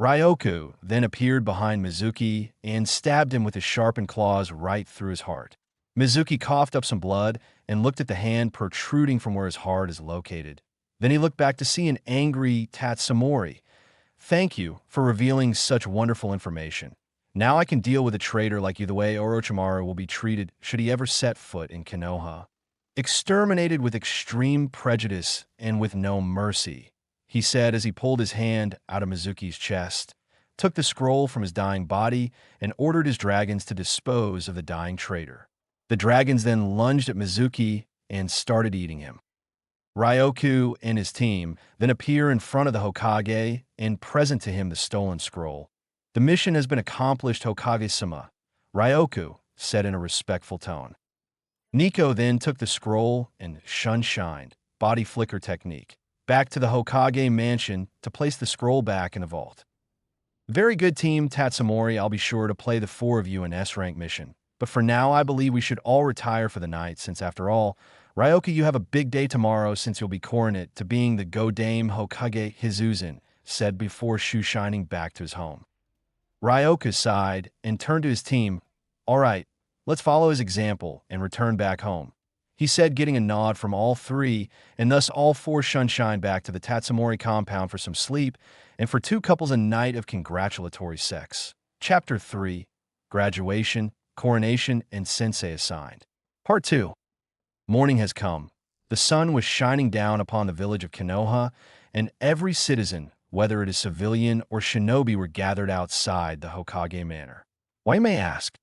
Ryoku then appeared behind Mizuki and stabbed him with his sharpened claws right through his heart. Mizuki coughed up some blood and looked at the hand protruding from where his heart is located. Then he looked back to see an angry Tatsumori. Thank you for revealing such wonderful information. Now I can deal with a traitor like you the way Orochimaru will be treated should he ever set foot in Konoha. Exterminated with extreme prejudice and with no mercy, he said as he pulled his hand out of Mizuki's chest, took the scroll from his dying body, and ordered his dragons to dispose of the dying traitor. The dragons then lunged at Mizuki and started eating him. Ryoku and his team then appear in front of the Hokage and present to him the stolen scroll. The mission has been accomplished, Hokage-sama, Ryoku said in a respectful tone. Nico then took the scroll and shunshined, body flicker technique, back to the Hokage mansion to place the scroll back in the vault. Very good, team Tatsumori. I'll be sure to play the 4 of you in S-rank mission. But for now, I believe we should all retire for the night, since after all, Ryoku, you have a big day tomorrow since you'll be coronet to being the Godame Hokage Hizuzan, said before shoe-shining back to his home. Ryoku sighed and turned to his team. All right, let's follow his example and return back home, he said, getting a nod from all 3, and thus all 4 shunshine back to the Tatsumori compound for some sleep and for 2 couples a night of congratulatory sex. Chapter 3, Graduation, Coronation, and Sensei Assigned. Part 2. Morning has come. The sun was shining down upon the village of Konoha, and every citizen, whether it is civilian or shinobi, were gathered outside the Hokage manor. Why, you may ask?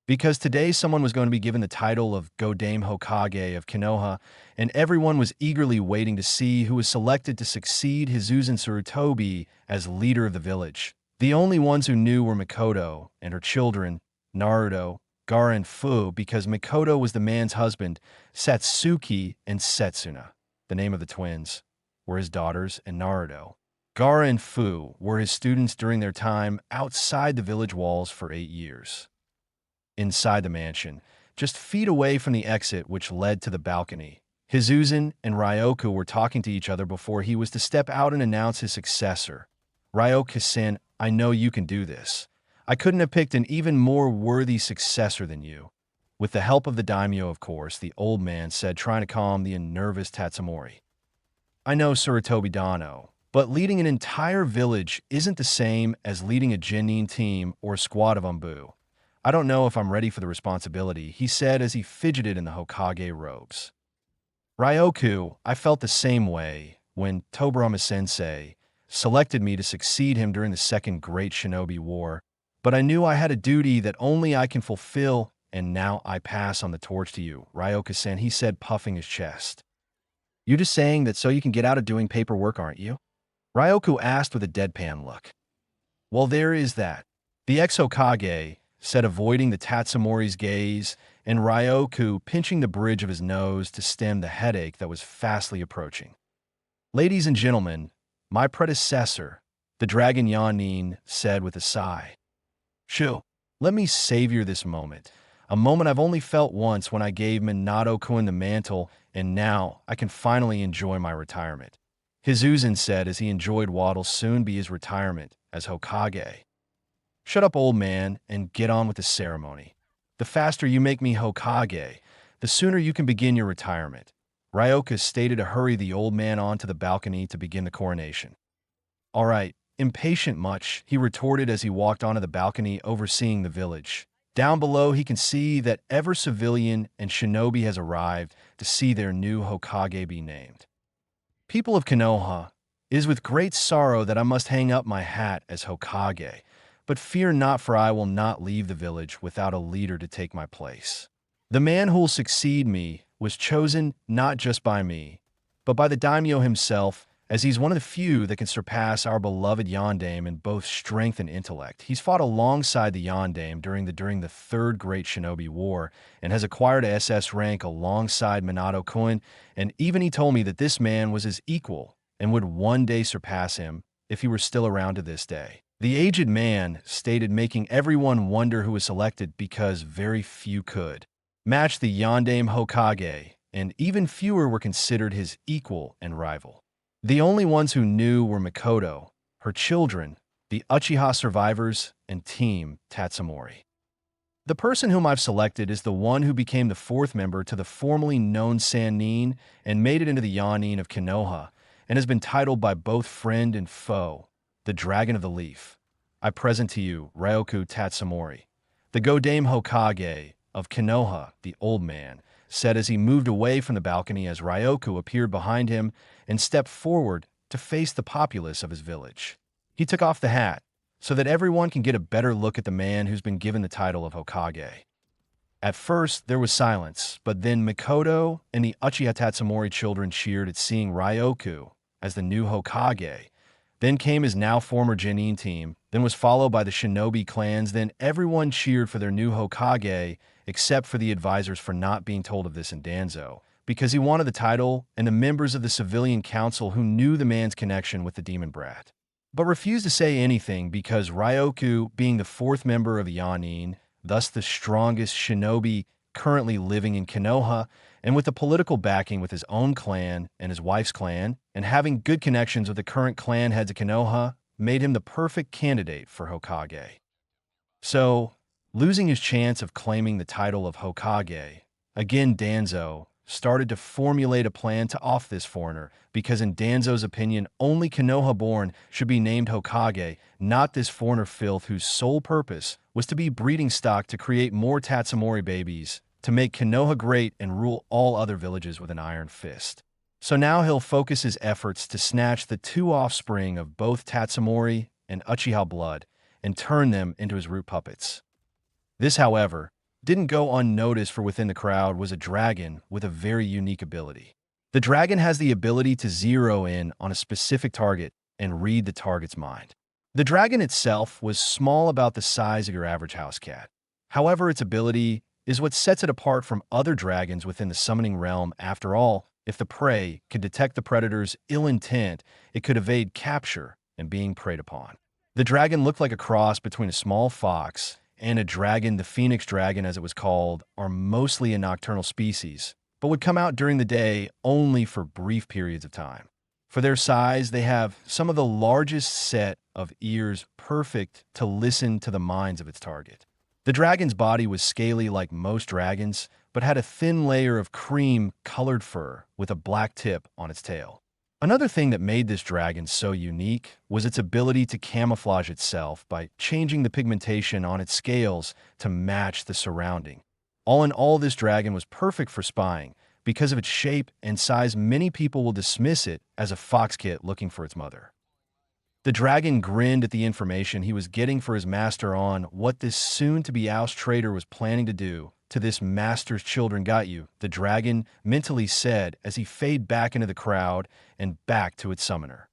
Because today someone was going to be given the title of Godame Hokage of Konoha, and everyone was eagerly waiting to see who was selected to succeed Hizuzan Sarutobi as leader of the village. The only ones who knew were Mikoto and her children, Naruto, Gaara, and Fu, because Mikoto was the man's husband. Satsuki and Setsuna, the name of the twins, were his daughters, and Naruto, Gaara, and Fu were his students during their time outside the village walls for 8 years. Inside the mansion, just feet away from the exit which led to the balcony, Hizuzan and Ryoku were talking to each other before he was to step out and announce his successor. Ryoku-san, I know you can do this. I couldn't have picked an even more worthy successor than you. With the help of the daimyo, of course, the old man said, trying to calm the nervous Tatsumori. I know, Sarutobi Dano, but leading an entire village isn't the same as leading a Genin team or a squad of Umbu. I don't know if I'm ready for the responsibility, he said as he fidgeted in the Hokage robes. Ryoku, I felt the same way when Tobirama-sensei selected me to succeed him during the Second Great Shinobi War, but I knew I had a duty that only I can fulfill, and now I pass on the torch to you, Ryoku-san, he said, puffing his chest. You just saying that so you can get out of doing paperwork, aren't you? Ryoku asked with a deadpan look. Well, there is that, the ex-Hokage said, avoiding the Tatsumori's gaze, and Ryoku pinching the bridge of his nose to stem the headache that was fastly approaching. Ladies and gentlemen, my predecessor, the Dragon Yanin said with a sigh. Shoo, let me savor this moment, a moment I've only felt once when I gave Minato-kun the mantle, and now I can finally enjoy my retirement. Hizuzan said as he enjoyed what'll soon be his retirement as Hokage. Shut up, old man, and get on with the ceremony. The faster you make me Hokage, the sooner you can begin your retirement. Ryoku stated to hurry the old man onto the balcony to begin the coronation. All right, impatient much, he retorted as he walked onto the balcony overseeing the village. Down below, he can see that every civilian and shinobi has arrived to see their new Hokage be named. People of Konoha, it is with great sorrow that I must hang up my hat as Hokage, But fear not, for I will not leave the village without a leader to take my place. The man who will succeed me was chosen not just by me, but by the daimyo himself, as he's one of the few that can surpass our beloved Yondaime in both strength and intellect. He's fought alongside the Yondaime during the Third Great Shinobi War and has acquired a SS rank alongside Minato Kun, and even he told me that this man was his equal and would one day surpass him if he were still around to this day. The aged man stated, making everyone wonder who was selected because very few could match the Yondaime Hokage, and even fewer were considered his equal and rival. The only ones who knew were Mikoto, her children, the Uchiha survivors, and Team Tatsumori. The person whom I've selected is the one who became the fourth member to the formerly known Sannin and made it into the Yanin of Konoha, and has been titled by both friend and foe, the Dragon of the Leaf. I present to you Ryoku Tatsumori, the Godaime Hokage of Konoha, the old man, said as he moved away from the balcony as Ryoku appeared behind him and stepped forward to face the populace of his village. He took off the hat so that everyone can get a better look at the man who's been given the title of Hokage. At first, there was silence, but then Mikoto and the Uchiha Tatsumori children cheered at seeing Ryoku as the new Hokage. Then came his now former Genin team, then was followed by the Shinobi clans, then everyone cheered for their new Hokage, except for the advisors for not being told of this in Danzo, because he wanted the title, and the members of the civilian council who knew the man's connection with the demon brat, but refused to say anything because Ryoku, being the fourth member of the Yanin, thus the strongest shinobi currently living in Konoha, and with the political backing with his own clan and his wife's clan, and having good connections with the current clan heads of Konoha, made him the perfect candidate for Hokage. So, losing his chance of claiming the title of Hokage, again Danzo started to formulate a plan to off this foreigner, because in Danzo's opinion, only Konoha-born should be named Hokage, not this foreigner filth whose sole purpose was to be breeding stock to create more Tatsumori babies, to make Konoha great and rule all other villages with an iron fist. So now he'll focus his efforts to snatch the two offspring of both Tatsumori and Uchiha blood and turn them into his root puppets. This, however, didn't go unnoticed, for within the crowd was a dragon with a very unique ability. The dragon has the ability to zero in on a specific target and read the target's mind. The dragon itself was small, about the size of your average house cat. However, its ability is what sets it apart from other dragons within the summoning realm. After all, if the prey could detect the predator's ill intent, it could evade capture and being preyed upon. The dragon looked like a cross between a small fox and a dragon. The phoenix dragon, as it was called, are mostly a nocturnal species, but would come out during the day only for brief periods of time. For their size, they have some of the largest set of ears, perfect to listen to the minds of its target. The dragon's body was scaly like most dragons, but had a thin layer of cream-colored fur with a black tip on its tail. Another thing that made this dragon so unique was its ability to camouflage itself by changing the pigmentation on its scales to match the surrounding. All in all, this dragon was perfect for spying. Because of its shape and size, many people will dismiss it as a fox kit looking for its mother. The dragon grinned at the information he was getting for his master on what this soon-to-be oust traitor was planning to do to this master's children. Got you, the dragon mentally said as he faded back into the crowd and back to its summoner.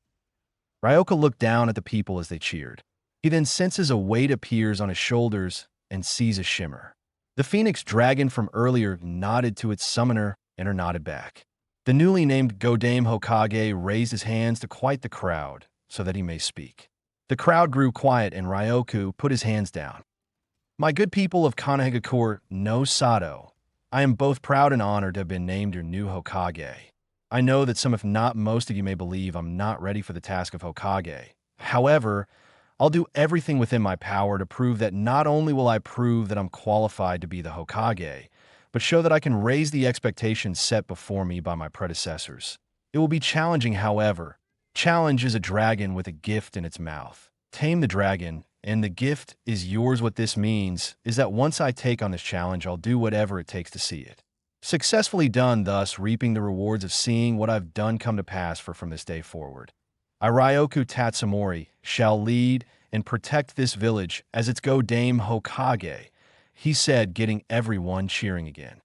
Ryoka looked down at the people as they cheered. He then senses a weight appears on his shoulders and sees a shimmer. The phoenix dragon from earlier nodded to its summoner and her nodded back. The newly named Godaime Hokage raised his hands to quiet the crowd so that he may speak. The crowd grew quiet and Ryoku put his hands down. My good people of Konohagakure no Sato, I am both proud and honored to have been named your new Hokage. I know that some, if not most of you, may believe I'm not ready for the task of Hokage. However, I'll do everything within my power to prove that not only will I prove that I'm qualified to be the Hokage, but show that I can raise the expectations set before me by my predecessors. It will be challenging, however. Challenge is a dragon with a gift in its mouth. Tame the dragon, and the gift is yours. What this means is that once I take on this challenge, I'll do whatever it takes to see it successfully done, thus reaping the rewards of seeing what I've done come to pass from this day forward. I, Ryoku Tatsumori, shall lead and protect this village as its Go-Dame Hokage, he said, getting everyone cheering again.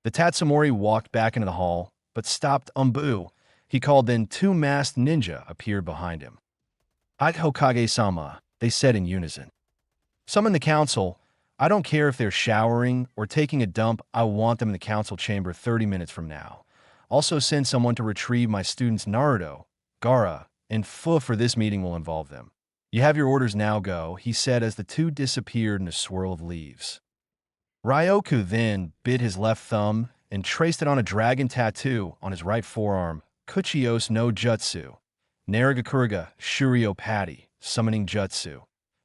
The Tatsumori walked back into the hall, but stopped Umbu. He called, then two masked ninja appeared behind him. "Ite Hokage-sama," they said in unison. "Summon the council. I don't care if they're showering or taking a dump, I want them in the council chamber 30 minutes from now. Also send someone to retrieve my students Naruto, Gaara, and Fu, for this meeting will involve them. You have your orders now, go," he said as the two disappeared in a swirl of leaves. Ryoku then bit his left thumb and traced it on a dragon tattoo on his right forearm, Kuchios no Jutsu, Naragakuga Shuryo Patty, summoning Jutsu,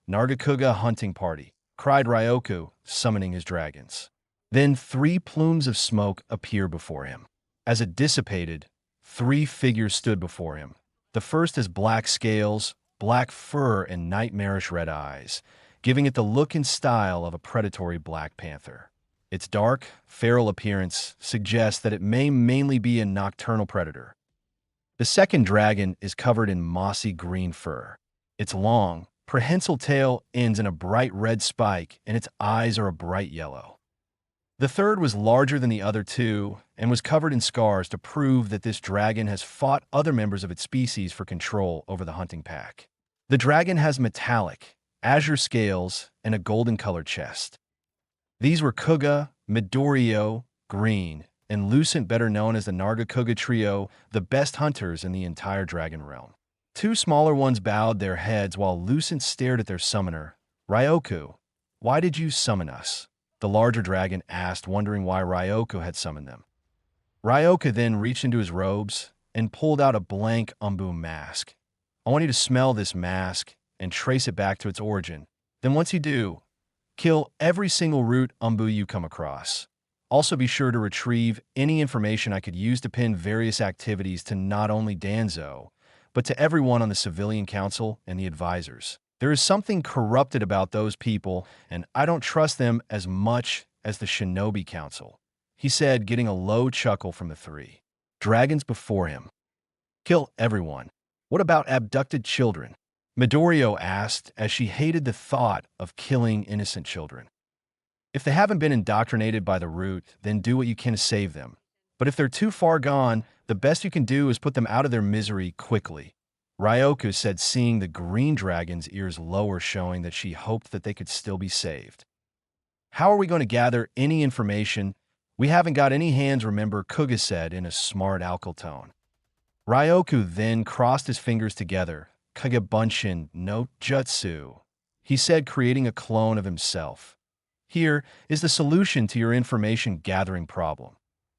Nargakuga hunting party, cried Ryoku, summoning his dragons. Then 3 plumes of smoke appeared before him. As it dissipated, 3 figures stood before him. The first has black scales, black fur, and nightmarish red eyes, giving it the look and style of a predatory black panther. Its dark, feral appearance suggests that it may mainly be a nocturnal predator. The second dragon is covered in mossy green fur. Its long, prehensile tail ends in a bright red spike, and its eyes are a bright yellow. The third was larger than the other two and was covered in scars to prove that this dragon has fought other members of its species for control over the hunting pack. The dragon has metallic, azure scales and a golden-colored chest. These were Kuga, Midoriya, Green, and Lucent, better known as the Nargacuga trio, the best hunters in the entire dragon realm. 2 smaller ones bowed their heads while Lucent stared at their summoner. "Ryoku, why did you summon us?" the larger dragon asked, wondering why Ryoku had summoned them. Ryoku then reached into his robes and pulled out a blank Umbu mask. "I want you to smell this mask and trace it back to its origin. Then once you do, kill every single root Umbu you come across. Also be sure to retrieve any information I could use to pin various activities to not only Danzo, but to everyone on the civilian council and the advisors. There is something corrupted about those people, and I don't trust them as much as the Shinobi Council," he said, getting a low chuckle from the 3 dragons before him. "Kill everyone. What about abducted children?" Midoriya asked, as she hated the thought of killing innocent children. "If they haven't been indoctrinated by the root, then do what you can to save them. But if they're too far gone, the best you can do is put them out of their misery quickly," Ryoku said, seeing the green dragon's ears lower, showing that she hoped that they could still be saved. "How are we going to gather any information? We haven't got any hands, remember," Kuga said in a smart alkyl tone. Ryoku then crossed his fingers together. "Kagebunshin no Jutsu," he said, creating a clone of himself. "Here is the solution to your information gathering problem.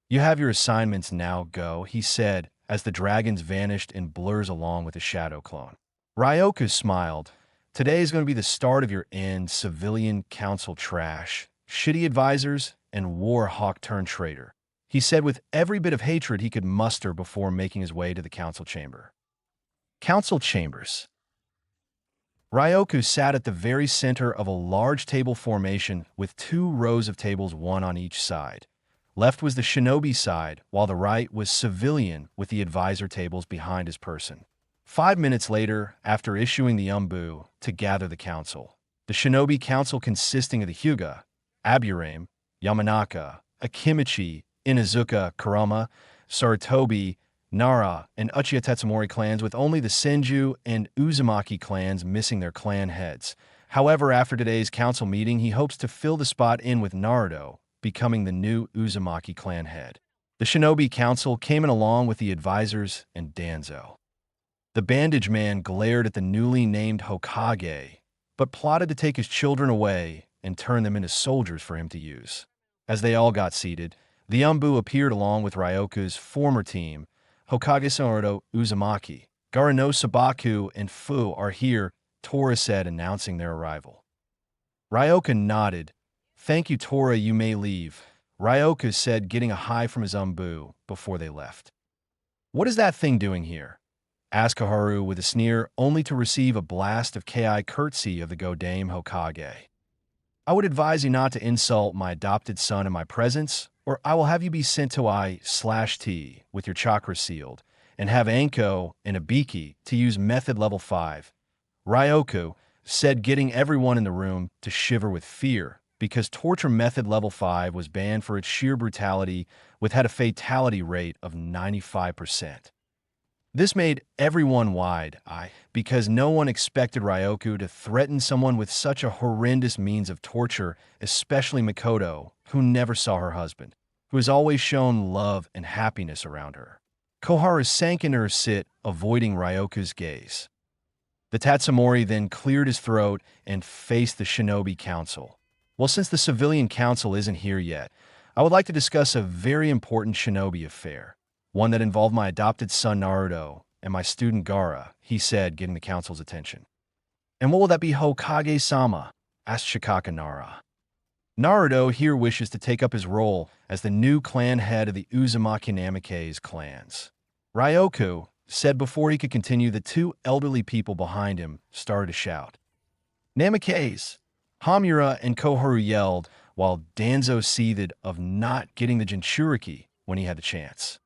You have your assignments now, go," he said, as the dragons vanished in blurs along with the shadow clone. Ryoku smiled. "Today is going to be the start of your end, civilian council trash, shitty advisors, and war hawk-turned-traitor," he said with every bit of hatred he could muster before making his way to the council chamber. Council chambers. Ryoku sat at the very center of a large table formation with 2 rows of tables, one on each side. Left was the shinobi side, while the right was civilian with the advisor tables behind his person. 5 minutes later, after issuing the Umbu to gather the council, the shinobi council consisting of the Hyuga, Aburame, Yamanaka, Akimichi, Inazuka, Kurama, Sarutobi, Nara, and Uchiha Tatsumori clans, with only the Senju and Uzumaki clans missing their clan heads. However, after today's council meeting, he hopes to fill the spot in with Naruto, becoming the new Uzumaki clan head. The Shinobi Council came in along with the advisors and Danzo. The bandage man glared at the newly named Hokage, but plotted to take his children away and turn them into soldiers for him to use. As they all got seated, the Umbu appeared along with Ryoku's former team. "Hokage Naruto, Uzumaki, Gaara no Sabaku, and Fu are here," Tora said, announcing their arrival. Ryoku nodded. "Thank you, Tora, you may leave," Ryoku said, getting a high from his Umbu before they left. "What is that thing doing here?" asked Kaharu with a sneer, only to receive a blast of Ki courtesy of the Go-Dame Hokage. "I would advise you not to insult my adopted son in my presence, or I will have you be sent to I/T with your chakra sealed, and have Anko and Abiki to use method level 5. Ryoku, said, getting everyone in the room to shiver with fear because torture method level 5 was banned for its sheer brutality, with had a fatality rate of 95%. This made everyone wide-eyed because no one expected Ryoku to threaten someone with such a horrendous means of torture, especially Makoto, who never saw her husband, who has always shown love and happiness around her. Koharu sank into her sit, avoiding Ryoku's gaze. The Tatsumori then cleared his throat and faced the Shinobi Council. Well, since the Civilian Council isn't here yet, I would like to discuss a very important Shinobi affair, one that involved my adopted son Naruto and my student Gaara, he said, getting the council's attention. And what will that be, Hokage-sama? Asked Shikaka Nara. Naruto here wishes to take up his role as the new clan head of the Uzumaki Namikaze clans. Ryoku said before he could continue. The two elderly people behind him started to shout. Namikaze! Hamura and Koharu yelled, while Danzo seethed of not getting the Jinchuriki when he had the chance.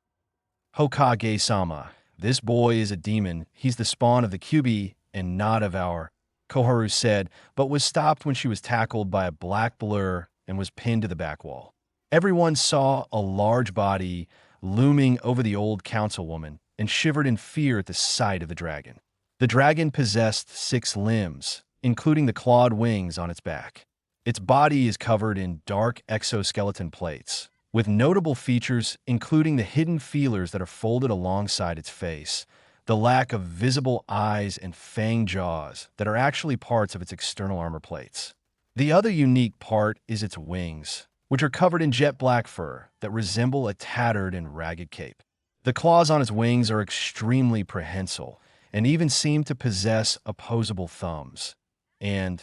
Hokage-sama, this boy is a demon. He's the spawn of the Kyuubi and not of our, Koharu said, but was stopped when she was tackled by a black blur and was pinned to the back wall. Everyone saw a large body looming over the old councilwoman and shivered in fear at the sight of the dragon. The dragon possessed 6 limbs, including the clawed wings on its back. Its body is covered in dark exoskeleton plates, with notable features including the hidden feelers that are folded alongside its face, the lack of visible eyes and fanged jaws that are actually parts of its external armor plates. The other unique part is its wings, which are covered in jet black fur that resemble a tattered and ragged cape. The claws on its wings are extremely prehensile and even seem to possess opposable thumbs. And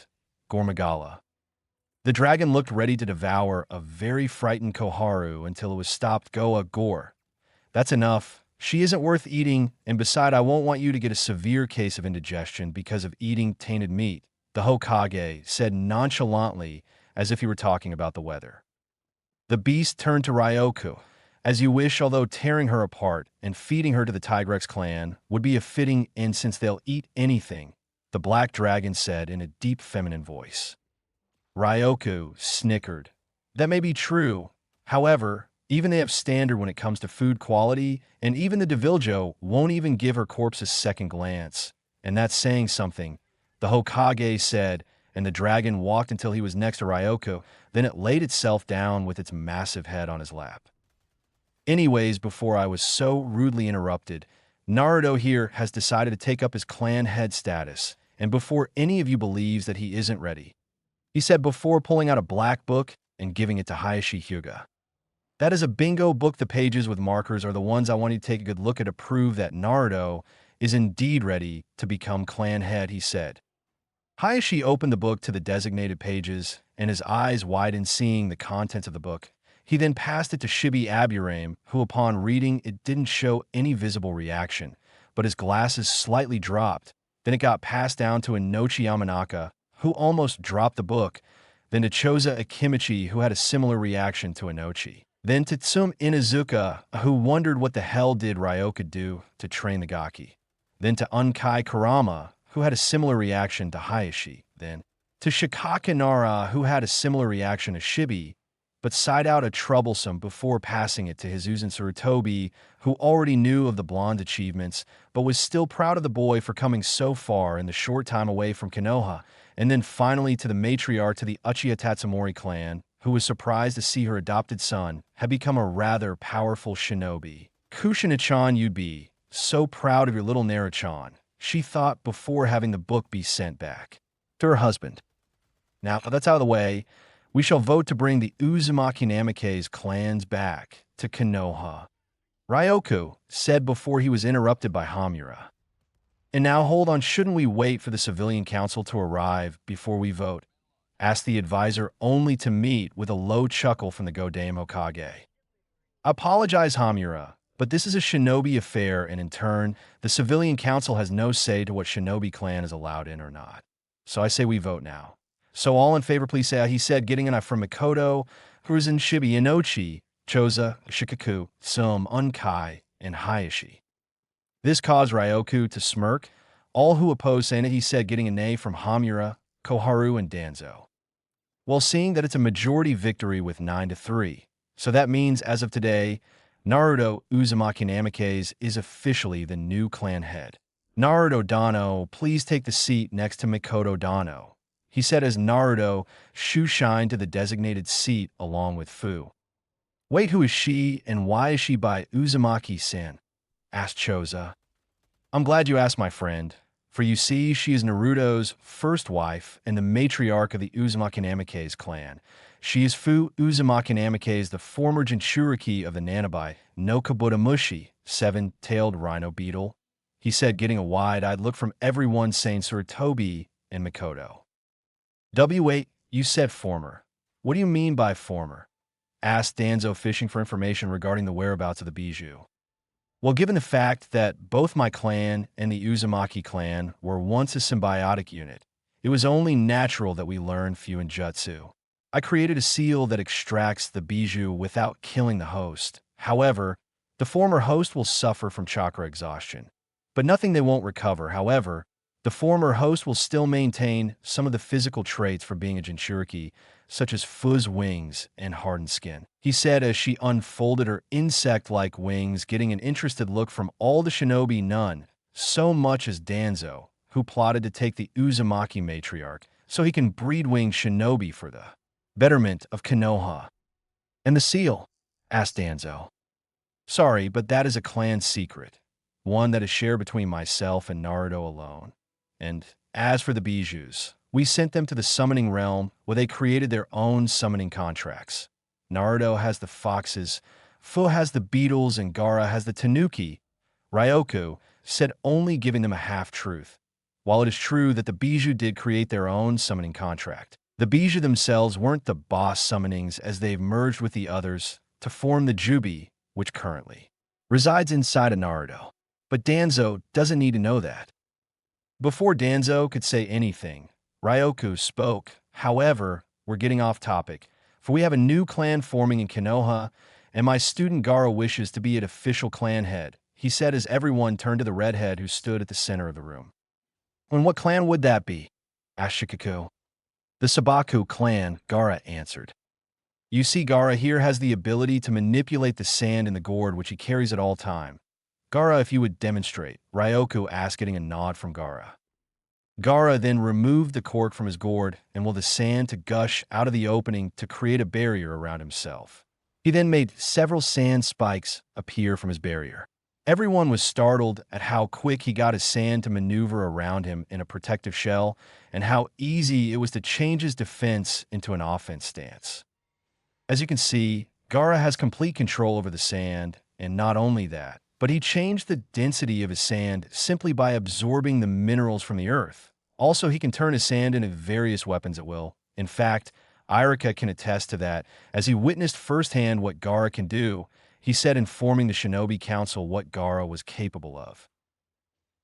Gormagala. The dragon looked ready to devour a very frightened Koharu until it was stopped. Goa Gore. That's enough. She isn't worth eating, and beside, I won't want you to get a severe case of indigestion because of eating tainted meat, the Hokage said nonchalantly, as if he were talking about the weather. The beast turned to Ryoku. As you wish, although tearing her apart and feeding her to the Tigrex clan would be a fitting end since they'll eat anything, the black dragon said in a deep feminine voice. Ryoku snickered. That may be true. However, even they have standard when it comes to food quality, and even the Deviljo won't even give her corpse a second glance. And that's saying something, the Hokage said, and the dragon walked until he was next to Ryoku, then it laid itself down with its massive head on his lap. Anyways, before I was so rudely interrupted, Naruto here has decided to take up his clan head status, and before any of you believes that he isn't ready, he said before pulling out a black book and giving it to Hayashi Hyuga. That is a bingo book. The pages with markers are the ones I want you to take a good look at to prove that Naruto is indeed ready to become clan head, he said. Hayashi opened the book to the designated pages, and his eyes widened seeing the contents of the book. He then passed it to Shibi Aburame, who upon reading it didn't show any visible reaction, but his glasses slightly dropped. Then it got passed down to Inochi Yamanaka, who almost dropped the book, then to Choza Akimichi, who had a similar reaction to Inochi. Then to Tsum Inuzuka, who wondered what the hell did Ryoku do to train the Gaki. Then to Unkai Kurama, who had a similar reaction to Hayashi. Then to Shikaka Nara, who had a similar reaction to Shibi, but sighed out a troublesome before passing it to his Uzun Sarutobi, who already knew of the blonde achievements, but was still proud of the boy for coming so far in the short time away from Konoha, and then finally to the matriarch to the Uchiha Tatsumori clan, who was surprised to see her adopted son had become a rather powerful shinobi. Kushina-chan, you'd be so proud of your little Naru-chan, she thought before having the book be sent back to her husband. Now that's out of the way, we shall vote to bring the Uzumaki Namikaze clans back to Konoha, Ryoku said before he was interrupted by Hamura. And now hold on, shouldn't we wait for the Civilian Council to arrive before we vote? Asked the advisor, only to meet with a low chuckle from the Godame Hokage. I apologize, Hamura, but this is a shinobi affair, and in turn, the Civilian Council has no say to what shinobi clan is allowed in or not. So I say we vote now. So all in favor, please say aye. He said, getting an eye from Makoto, Hiruzen, Shibi, Inochi, Choza, Shikaku, Sum, Unkai, and Hayashi. This caused Ryoku to smirk. All who opposed saying it, he said, getting a nay from Hamura, Koharu, and Danzo. Well, seeing that it's a majority victory with 9-3. So that means, as of today, Naruto Uzumaki Namikaze is officially the new clan head. Naruto Dano, please take the seat next to Mikoto Dano, he said as Naruto shined to the designated seat along with Fu. Wait, who is she and why is she by Uzumaki-san? Asked Choza. I'm glad you asked, my friend, for you see, she is Naruto's first wife and the matriarch of the Uzumaki Namikaze clan. She is Fu Uzumaki Namikaze, the former Jinchuriki of the Nanabai no Kabutomushi, seven-tailed rhino beetle, he said, getting a wide-eyed look from everyone saying Sarutobi and Mikoto. Wait, you said former. What do you mean by former? Asked Danzo, fishing for information regarding the whereabouts of the Bijou. Well, given the fact that both my clan and the Uzumaki clan were once a symbiotic unit, it was only natural that we learn Fuin Jutsu. I created a seal that extracts the Bijou without killing the host. However, the former host will suffer from chakra exhaustion, but nothing they won't recover. However, the former host will still maintain some of the physical traits for being a Jinchuriki, such as Fu's wings and hardened skin, he said as she unfolded her insect-like wings, getting an interested look from all the shinobi, none so much as Danzo, who plotted to take the Uzumaki matriarch so he can breed-wing shinobi for the betterment of Konoha. And the seal? Asked Danzo. Sorry, but that is a clan secret, one that is shared between myself and Naruto alone. And as for the Bijous, we sent them to the summoning realm where they created their own summoning contracts. Naruto has the foxes, Fu has the beetles, and Gaara has the tanuki. Ryoku said, only giving them a half-truth. While it is true that the Bijou did create their own summoning contract, the Bijou themselves weren't the boss summonings as they've merged with the others to form the Jubi, which currently resides inside of Naruto. But Danzo doesn't need to know that. Before Danzo could say anything, Ryoku spoke. However, we're getting off topic, for we have a new clan forming in Konoha, and my student Gaara wishes to be an official clan head, he said as everyone turned to the redhead who stood at the center of the room. And what clan would that be? Asked Shikaku. The Sabaku clan, Gaara answered. You see, Gaara here has the ability to manipulate the sand in the gourd which he carries at all time. Gaara, if you would demonstrate, Ryoku asked, getting a nod from Gaara. Gaara then removed the cork from his gourd and will the sand to gush out of the opening to create a barrier around himself. He then made several sand spikes appear from his barrier. Everyone was startled at how quick he got his sand to maneuver around him in a protective shell and how easy it was to change his defense into an offense stance. As you can see, Gaara has complete control over the sand, and not only that, but he changed the density of his sand simply by absorbing the minerals from the earth. Also, he can turn his sand into various weapons at will. In fact, Irika can attest to that, as he witnessed firsthand what Gaara can do. He said, informing the Shinobi Council what Gaara was capable of.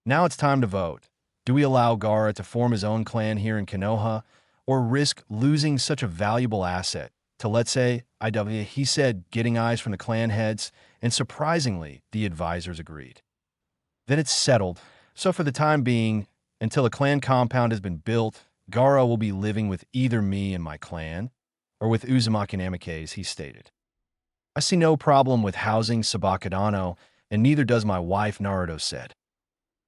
Now it's time to vote. Do we allow Gaara to form his own clan here in Konoha, or risk losing such a valuable asset to, let's say, IW? He said, getting eyes from the clan heads, and surprisingly, the advisors agreed. Then it's settled. So for the time being, until a clan compound has been built, Gaara will be living with either me and my clan, or with Uzumaki Namikaze, he stated. I see no problem with housing Sabakadano, and neither does my wife, Naruto said.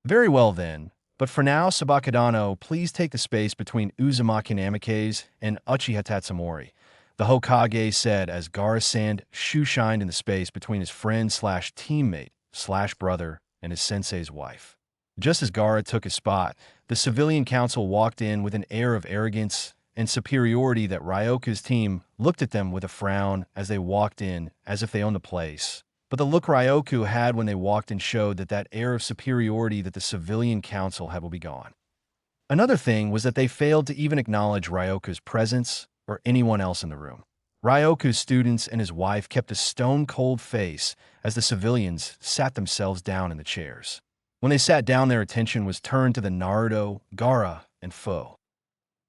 Very well then, but for now, Sabakadano, please take the space between Uzumaki Namikaze and Uchiha Tatsumori, the Hokage said as Gaara's sand shined in the space between his friend/teammate/brother and his sensei's wife. Just as Gaara took his spot, the civilian council walked in with an air of arrogance and superiority that Ryoku's team looked at them with a frown as they walked in, as if they owned the place. But the look Ryoku had when they walked in showed that that air of superiority that the civilian council had will be gone. Another thing was that they failed to even acknowledge Ryoku's presence or anyone else in the room. Ryoku's students and his wife kept a stone-cold face as the civilians sat themselves down in the chairs. When they sat down, their attention was turned to the Naruto, Gaara, and Fu.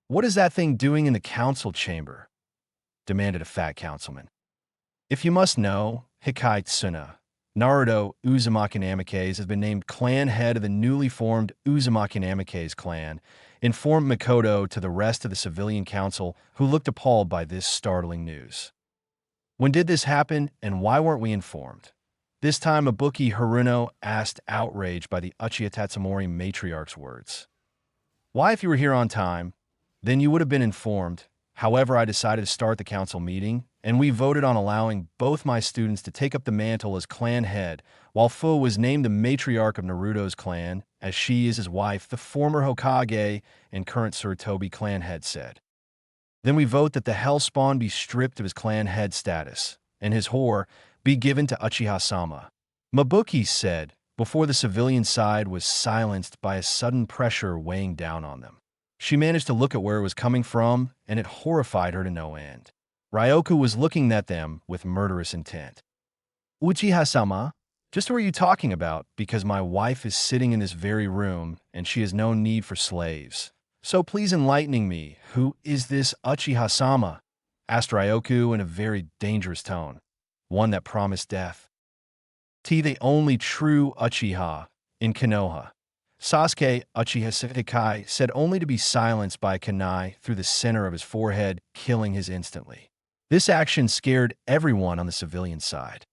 What is that thing doing in the council chamber? Demanded a fat councilman. If you must know, Hikai Tsuna, Naruto Uzumaki Namikaze has been named clan head of the newly formed Uzumaki Namikaze clan, informed Mikoto to the rest of the civilian council, who looked appalled by this startling news. When did this happen, and why weren't we informed? This time, Ibuki Haruno asked, outraged by the Uchiha Tatsumori matriarch's words. Why, if you were here on time, then you would have been informed. However, I decided to start the council meeting, and we voted on allowing both my students to take up the mantle as clan head, while Fu was named the matriarch of Naruto's clan, as she is his wife, the former Hokage and current Sarutobi clan head said. Then we vote that the Hellspawn be stripped of his clan head status, and his whore be given to Uchiha-sama. Mabuki said, before the civilian side was silenced by a sudden pressure weighing down on them. She managed to look at where it was coming from, and it horrified her to no end. Ryoku was looking at them with murderous intent. Uchiha-sama? Just who are you talking about? Because my wife is sitting in this very room, and she has no need for slaves. So please enlightening me, who is this Uchiha-sama? Asked Ryoku in a very dangerous tone, one that promised death. The only true Uchiha in Konoha. Sasuke Uchiha Sekai said, only to be silenced by a kunai through the center of his forehead, killing his instantly. This action scared everyone on the civilian side.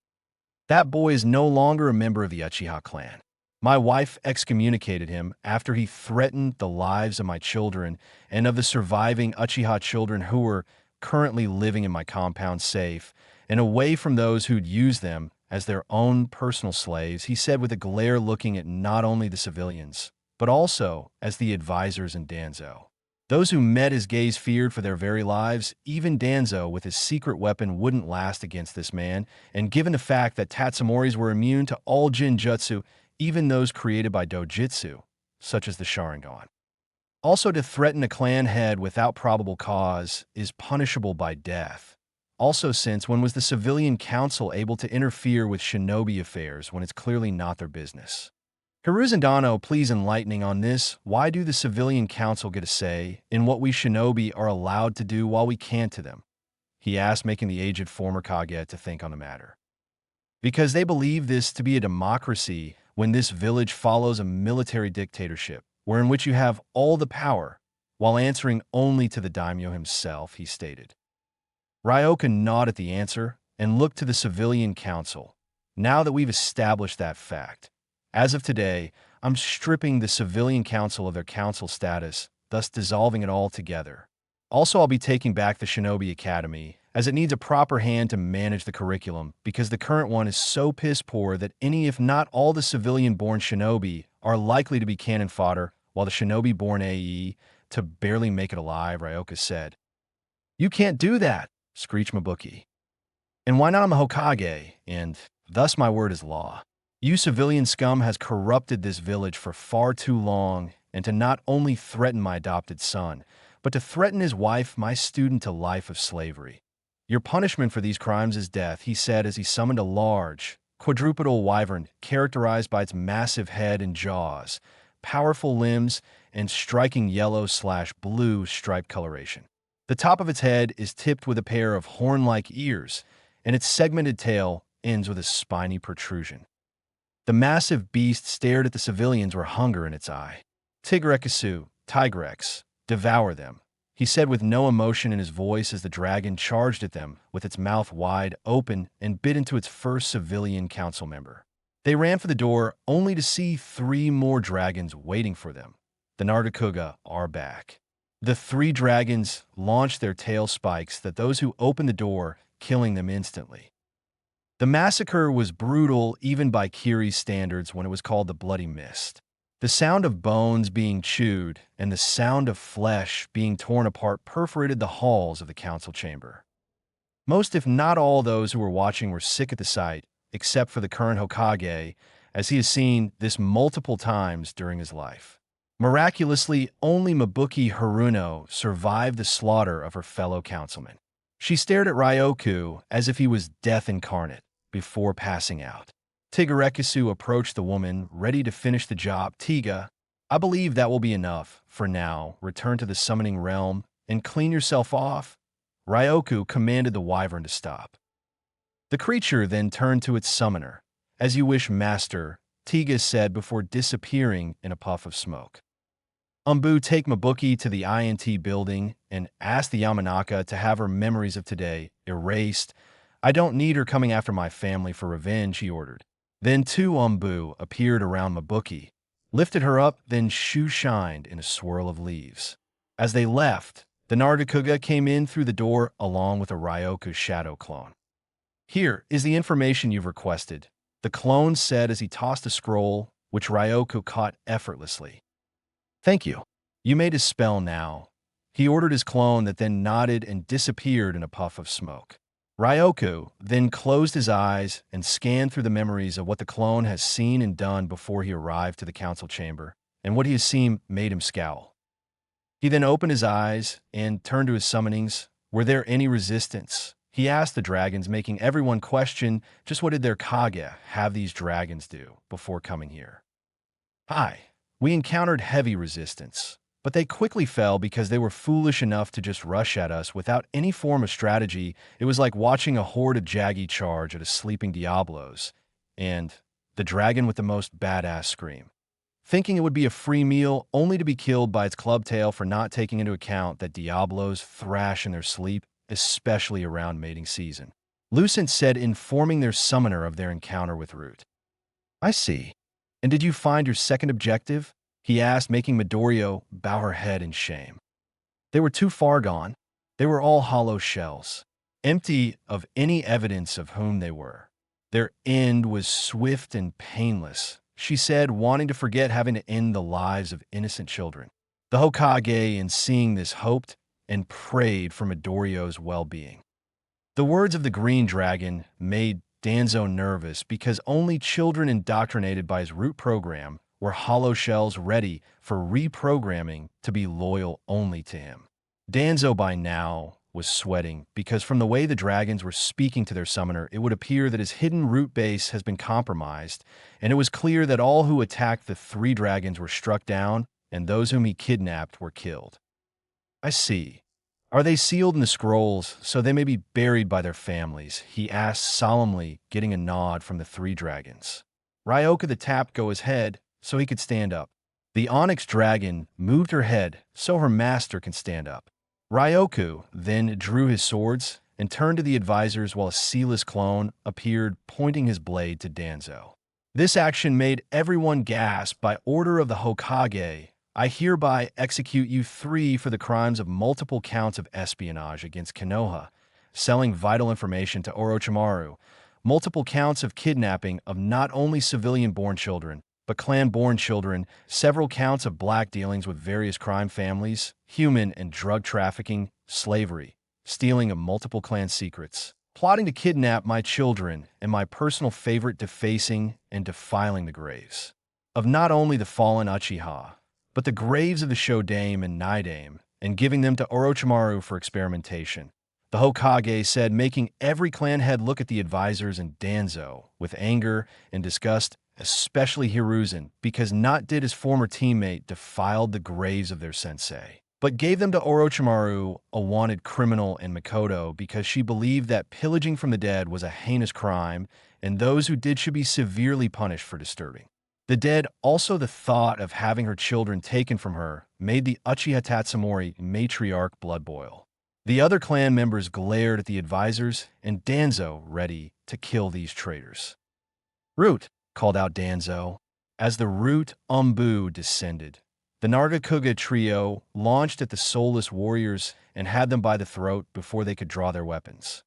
That boy is no longer a member of the Uchiha clan. My wife excommunicated him after he threatened the lives of my children and of the surviving Uchiha children who were currently living in my compound safe and away from those who'd use them as their own personal slaves, he said with a glare, looking at not only the civilians, but also as the advisors and Danzo. Those who met his gaze feared for their very lives. Even Danzo, with his secret weapon, wouldn't last against this man, and given the fact that Tatsumoris were immune to all Jinjutsu, even those created by Dojutsu, such as the Sharingan. Also, to threaten a clan head without probable cause is punishable by death. Also, since when was the civilian council able to interfere with shinobi affairs when it's clearly not their business? Hiruzandano, please enlightening on this. Why do the civilian council get a say in what we shinobi are allowed to do while we can't to them? He asked, making the aged former Kage to think on the matter. Because they believe this to be a democracy when this village follows a military dictatorship, wherein which you have all the power, while answering only to the daimyo himself, he stated. Ryoka nodded at the answer and looked to the civilian council. Now that we've established that fact, as of today, I'm stripping the civilian council of their council status, thus dissolving it all together. Also, I'll be taking back the Shinobi Academy, as it needs a proper hand to manage the curriculum, because the current one is so piss poor that any, if not all, the civilian-born shinobi are likely to be cannon fodder, while the shinobi-born AE to barely make it alive, Ryoka said. You can't do that, screeched Mabuki. And why not? I'm a Hokage, and thus my word is law. You civilian scum has corrupted this village for far too long, and to not only threaten my adopted son, but to threaten his wife, my student, to life of slavery. Your punishment for these crimes is death, he said as he summoned a large, quadrupedal wyvern characterized by its massive head and jaws, powerful limbs, and striking yellow/blue striped coloration. The top of its head is tipped with a pair of horn-like ears, and its segmented tail ends with a spiny protrusion. The massive beast stared at the civilians with hunger in its eye. Tigrekisu, Tigrex, devour them, he said with no emotion in his voice as the dragon charged at them with its mouth wide open and bit into its first civilian council member. They ran for the door only to see 3 more dragons waiting for them. The Narutokuga are back. The 3 dragons launched their tail spikes at those who opened the door, killing them instantly. The massacre was brutal even by Kiri's standards when it was called the Bloody Mist. The sound of bones being chewed and the sound of flesh being torn apart perforated the halls of the council chamber. Most, if not all, those who were watching were sick at the sight, except for the current Hokage, as he has seen this multiple times during his life. Miraculously, only Mabuki Haruno survived the slaughter of her fellow councilmen. She stared at Ryoku as if he was death incarnate before passing out. Tigrekisu approached the woman, ready to finish the job. Tiga, I believe that will be enough. For now, return to the summoning realm and clean yourself off. Ryoku commanded the wyvern to stop. The creature then turned to its summoner, As you wish, master, Tiga said before disappearing in a puff of smoke. Take Mabuki to the INT building and ask the Yamanaka to have her memories of today erased. I don't need her coming after my family for revenge, he ordered. Then two appeared around Mabuki, lifted her up, then shoe-shined in a swirl of leaves. As they left, the Naruto came in through the door along with a Ryoku shadow clone. Here is the information you've requested, the clone said as he tossed a scroll, which Ryoku caught effortlessly. Thank you. You made his spell now. He ordered his clone that then nodded and disappeared in a puff of smoke. Ryoku then closed his eyes and scanned through the memories of what the clone has seen and done before he arrived to the council chamber, and what he has seen made him scowl. He then opened his eyes and turned to his summonings. Were there any resistance? He asked the dragons, making everyone question just what did their Kage have these dragons do before coming here. Hi. We encountered heavy resistance, but they quickly fell because they were foolish enough to just rush at us without any form of strategy. It was like watching a horde of Jaggy charge at a sleeping Diablos, and the dragon with the most badass scream, thinking it would be a free meal only to be killed by its club tail for not taking into account that Diablos thrash in their sleep, especially around mating season. Lucent said, informing their summoner of their encounter with Root. I see. And did you find your second objective? He asked, making Midoriya bow her head in shame. They were too far gone. They were all hollow shells, empty of any evidence of whom they were. Their end was swift and painless, she said, wanting to forget having to end the lives of innocent children. The Hokage, in seeing this, hoped and prayed for Midoriya's well-being. The words of the Green Dragon made Danzo nervous because only children indoctrinated by his root program were hollow shells ready for reprogramming to be loyal only to him. Danzo by now was sweating because from the way the dragons were speaking to their summoner, it would appear that his hidden root base has been compromised, and it was clear that all who attacked the three dragons were struck down and those whom he kidnapped were killed. I see. Are they sealed in the scrolls so they may be buried by their families? He asked solemnly, getting a nod from the three dragons. Ryoku tapped Go's head so he could stand up. The Onyx Dragon moved her head so her master can stand up. Ryoku then drew his swords and turned to the advisors while a sealess clone appeared, pointing his blade to Danzo. This action made everyone gasp. By order of the Hokage, I hereby execute you three for the crimes of multiple counts of espionage against Konoha, selling vital information to Orochimaru, multiple counts of kidnapping of not only civilian-born children, but clan-born children, several counts of black dealings with various crime families, human and drug trafficking, slavery, stealing of multiple clan secrets, plotting to kidnap my children, and my personal favorite, defacing and defiling the graves of not only the fallen Uchiha, but the graves of the Shodame and Naidame, and giving them to Orochimaru for experimentation. The Hokage said, making every clan head look at the advisors and Danzo with anger and disgust, especially Hiruzen, because not did his former teammate defiled the graves of their sensei, but gave them to Orochimaru, a wanted criminal, and Mikoto because she believed that pillaging from the dead was a heinous crime, and those who did should be severely punished for disturbing the dead. Also, the thought of having her children taken from her made the Uchiha Tatsumori matriarch blood boil. The other clan members glared at the advisors and Danzo, ready to kill these traitors. Root, called out Danzo. As the Root descended, the Naruto trio launched at the soulless warriors and had them by the throat before they could draw their weapons.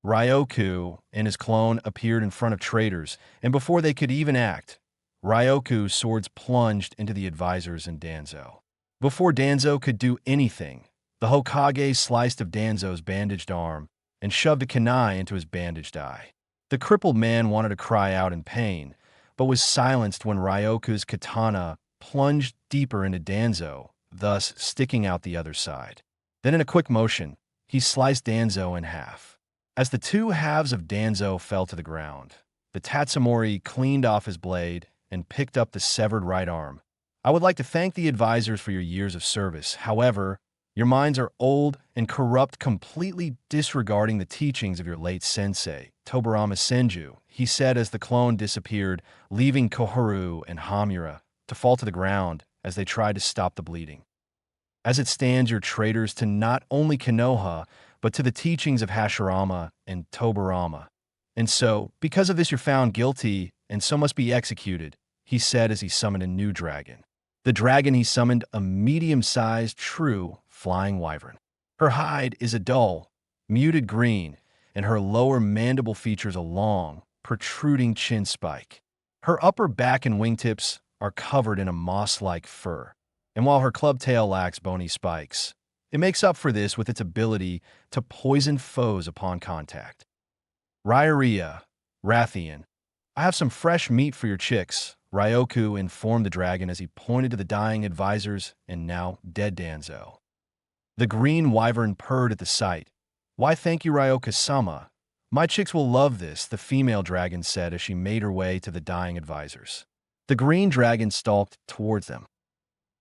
Ryoku and his clone appeared in front of traitors, and before they could even act, Ryoku's swords plunged into the advisors and Danzo. Before Danzo could do anything, the Hokage sliced of Danzo's bandaged arm and shoved a kunai into his bandaged eye. The crippled man wanted to cry out in pain, but was silenced when Ryoku's katana plunged deeper into Danzo, thus sticking out the other side. Then in a quick motion, he sliced Danzo in half. As the two halves of Danzo fell to the ground, the Tatsumori cleaned off his blade and picked up the severed right arm. I would like to thank the advisors for your years of service. However, Your minds are old and corrupt, completely disregarding the teachings of your late sensei, Tobarama Senju, he said as the clone disappeared, leaving Koharu and Hamura to fall to the ground as they tried to stop the bleeding. As it stands, you're traitors to not only Konoha, but to the teachings of Hashirama and Tobarama. And so, because of this, you're found guilty and so must be executed, he said as he summoned a new dragon. The dragon he summoned, a medium-sized, true flying wyvern. Her hide is a dull, muted green, and her lower mandible features a long, protruding chin spike. Her upper back and wingtips are covered in a moss-like fur, and while her club tail lacks bony spikes, it makes up for this with its ability to poison foes upon contact. Rairia, Rathian, I have some fresh meat for your chicks, Ryoku informed the dragon as he pointed to the dying advisors and now dead Danzo. The green wyvern purred at the sight. Why, thank you, Ryoku-sama. My chicks will love this, the female dragon said as she made her way to the dying advisors. The green dragon stalked towards them.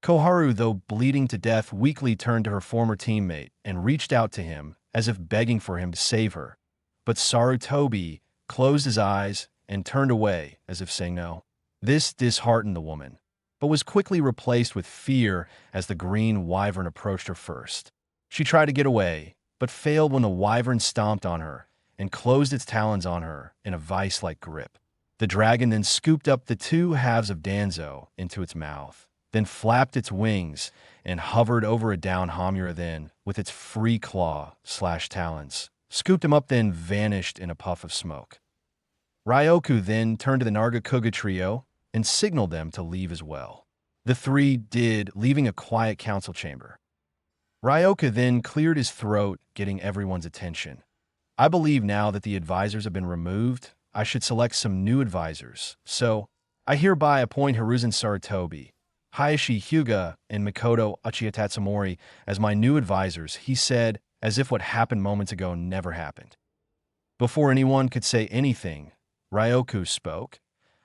Koharu, though bleeding to death, weakly turned to her former teammate and reached out to him as if begging for him to save her. But Sarutobi closed his eyes and turned away as if saying no. This disheartened the woman, but was quickly replaced with fear as the green wyvern approached her first. She tried to get away, but failed when the wyvern stomped on her and closed its talons on her in a vice-like grip. The dragon then scooped up the two halves of Danzo into its mouth, then flapped its wings and hovered over a down Hamura, then, with its free claw/talons, scooped him up, then vanished in a puff of smoke. Ryoku then turned to the Nargacuga trio and signaled them to leave as well. The three did, leaving a quiet council chamber. Ryoku then cleared his throat, getting everyone's attention. I believe now that the advisors have been removed, I should select some new advisors. So, I hereby appoint Hiruzen Sarutobi, Hayashi Hyuga, and Mikoto Uchiha Tatsumori as my new advisors, he said, as if what happened moments ago never happened. Before anyone could say anything, Ryoku spoke.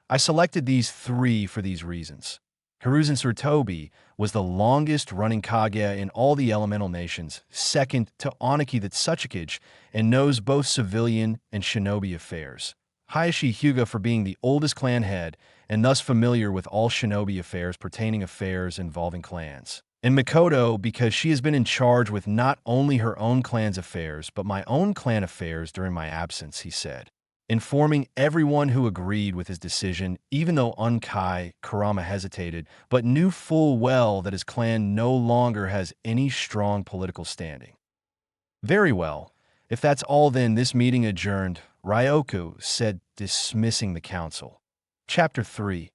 I selected these three for these reasons. Hiruzen Sarutobi was the longest-running Kage in all the elemental nations, second to Oniki the Tsuchikage, and knows both civilian and shinobi affairs. Hayashi Hyuga for being the oldest clan head, and thus familiar with all shinobi affairs pertaining affairs involving clans. And Mikoto because she has been in charge with not only her own clan's affairs, but my own clan affairs during my absence, he said, informing everyone who agreed with his decision, even though Unkai Kurama hesitated, but knew full well that his clan no longer has any strong political standing. Very well. If that's all, then this meeting adjourned, Ryoku said, dismissing the council. Chapter 3.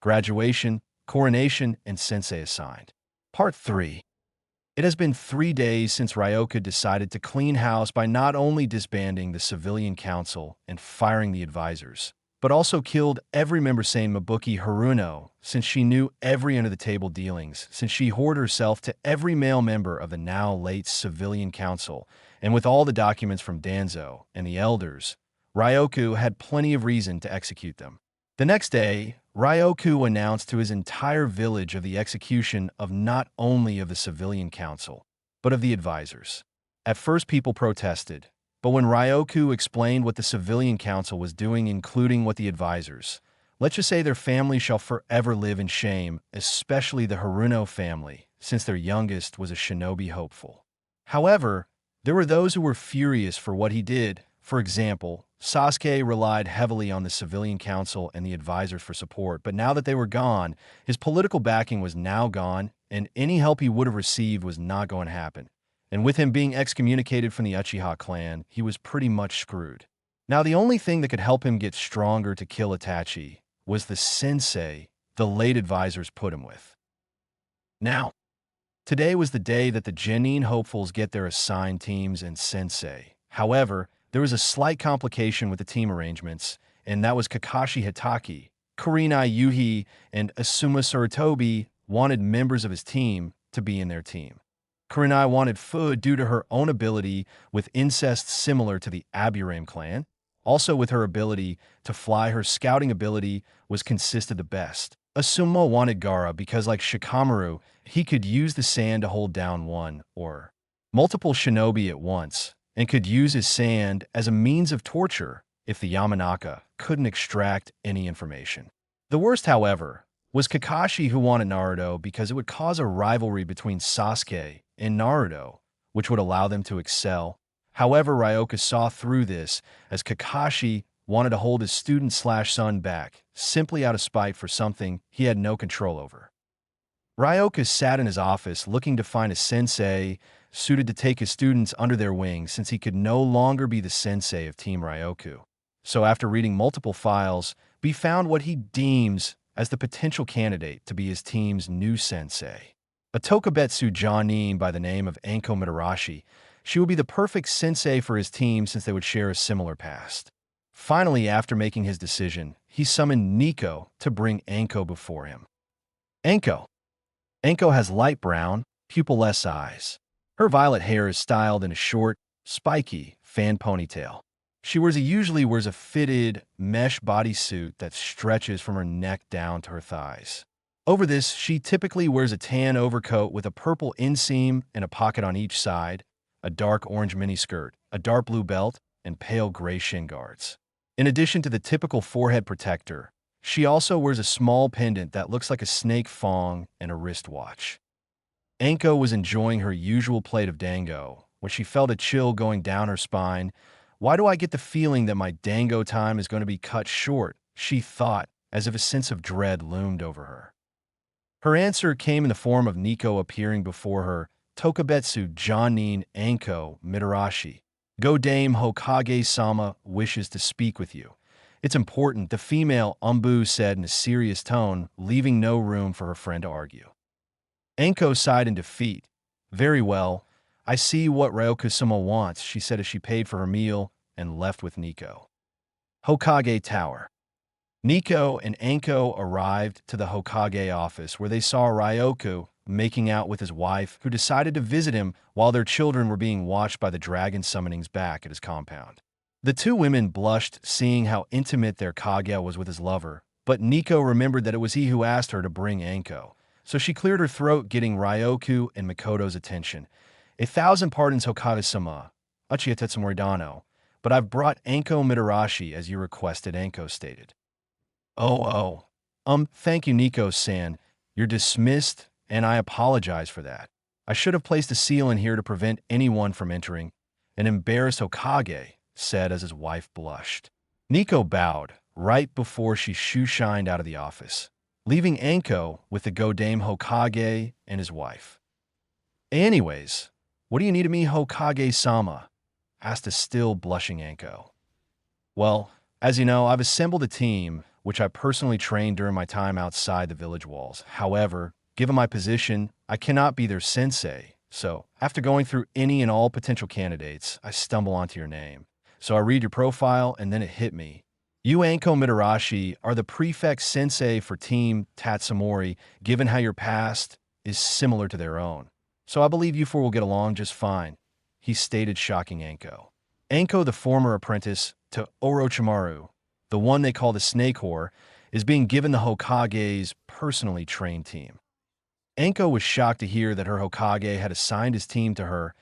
Graduation, Coronation, and Sensei Assigned. Part 3. It has been 3 days since Ryoku decided to clean house by not only disbanding the civilian council and firing the advisors, but also killed every member saying Mabuki Haruno, since she knew every under-the-table dealings, since she hoarded herself to every male member of the now-late civilian council, and with all the documents from Danzo and the elders, Ryoku had plenty of reason to execute them. The next day, Ryoku announced to his entire village of the execution of not only of the civilian council, but of the advisors. At first people protested, but when Ryoku explained what the civilian council was doing, including what the advisors, let's just say their family shall forever live in shame, especially the Haruno family, since their youngest was a shinobi hopeful. However, there were those who were furious for what he did. For example, Sasuke relied heavily on the civilian council and the advisors for support, but now that they were gone, his political backing was now gone, and any help he would have received was not going to happen. And with him being excommunicated from the Uchiha clan, he was pretty much screwed. Now the only thing that could help him get stronger to kill Itachi was the sensei the late advisors put him with. Now, today was the day that the Genin hopefuls get their assigned teams and sensei. However, there was a slight complication with the team arrangements, and that was Kakashi Hitaki, Kurenai Yuhi, and Asuma Sarutobi wanted members of his team to be in their team. Kurenai wanted Fu due to her own ability with incest similar to the Aburame clan. Also with her ability to fly, her scouting ability was consisted the best. Asuma wanted Gaara because, like Shikamaru, he could use the sand to hold down one or multiple shinobi at once, and could use his sand as a means of torture if the Yamanaka couldn't extract any information. The worst, however, was Kakashi, who wanted Naruto because it would cause a rivalry between Sasuke and Naruto, which would allow them to excel. However, Ryoka saw through this, as Kakashi wanted to hold his student/son back, simply out of spite for something he had no control over. Ryoka sat in his office looking to find a sensei suited to take his students under their wing, since he could no longer be the sensei of Team Ryoku. So after reading multiple files, he found what he deems as the potential candidate to be his team's new sensei. A Tokubetsu Jonin by the name of Anko Mitarashi. She would be the perfect sensei for his team since they would share a similar past. Finally, after making his decision, he summoned Nico to bring Anko before him. Anko. Anko has light brown, pupil-less eyes. Her violet hair is styled in a short, spiky, fan ponytail. She usually wears a fitted, mesh bodysuit that stretches from her neck down to her thighs. Over this, she typically wears a tan overcoat with a purple inseam and a pocket on each side, a dark orange miniskirt, a dark blue belt, and pale gray shin guards. In addition to the typical forehead protector, she also wears a small pendant that looks like a snake fong and a wristwatch. Anko was enjoying her usual plate of dango when she felt a chill going down her spine. Why do I get the feeling that my dango time is going to be cut short? She thought, as if a sense of dread loomed over her. Her answer came in the form of Nico appearing before her. Tokubetsu Jonin Anko Mitarashi. Go Dame Hokage-sama wishes to speak with you. It's important, the female Umbu said in a serious tone, leaving no room for her friend to argue. Anko sighed in defeat. Very well. I see what Ryoka-sama wants, she said as she paid for her meal and left with Nico. Hokage Tower. Nico and Anko arrived to the Hokage office where they saw Ryoku making out with his wife, who decided to visit him while their children were being watched by the dragon summonings back at his compound. The two women blushed, seeing how intimate their Kage was with his lover, but Nico remembered that it was he who asked her to bring Anko, so she cleared her throat, getting Ryoku and Makoto's attention. 1,000 pardons, Hokage-sama, Uchiha Tetsumoridano, but I've brought Anko Mitarashi as you requested, Anko stated. Thank you, Nico-san. You're dismissed, and I apologize for that. I should have placed a seal in here to prevent anyone from entering. An embarrassed Hokage said as his wife blushed. Nico bowed right before she shoe-shined out of the office, leaving Anko with the Godame Hokage and his wife. Anyways, what do you need of me, Hokage-sama? Asked a still blushing Anko. Well, as you know, I've assembled a team which I personally trained during my time outside the village walls. However, given my position, I cannot be their sensei. So, after going through any and all potential candidates, I stumble onto your name. So I read your profile, and then it hit me. You, Anko Mitarashi, are the prefect sensei for Team Tatsumori, given how your past is similar to their own. So I believe you four will get along just fine, he stated, shocking Anko. Anko, the former apprentice to Orochimaru, the one they call the Snake Whore, is being given the Hokage's personally trained team. Anko was shocked to hear that her Hokage had assigned his team to her.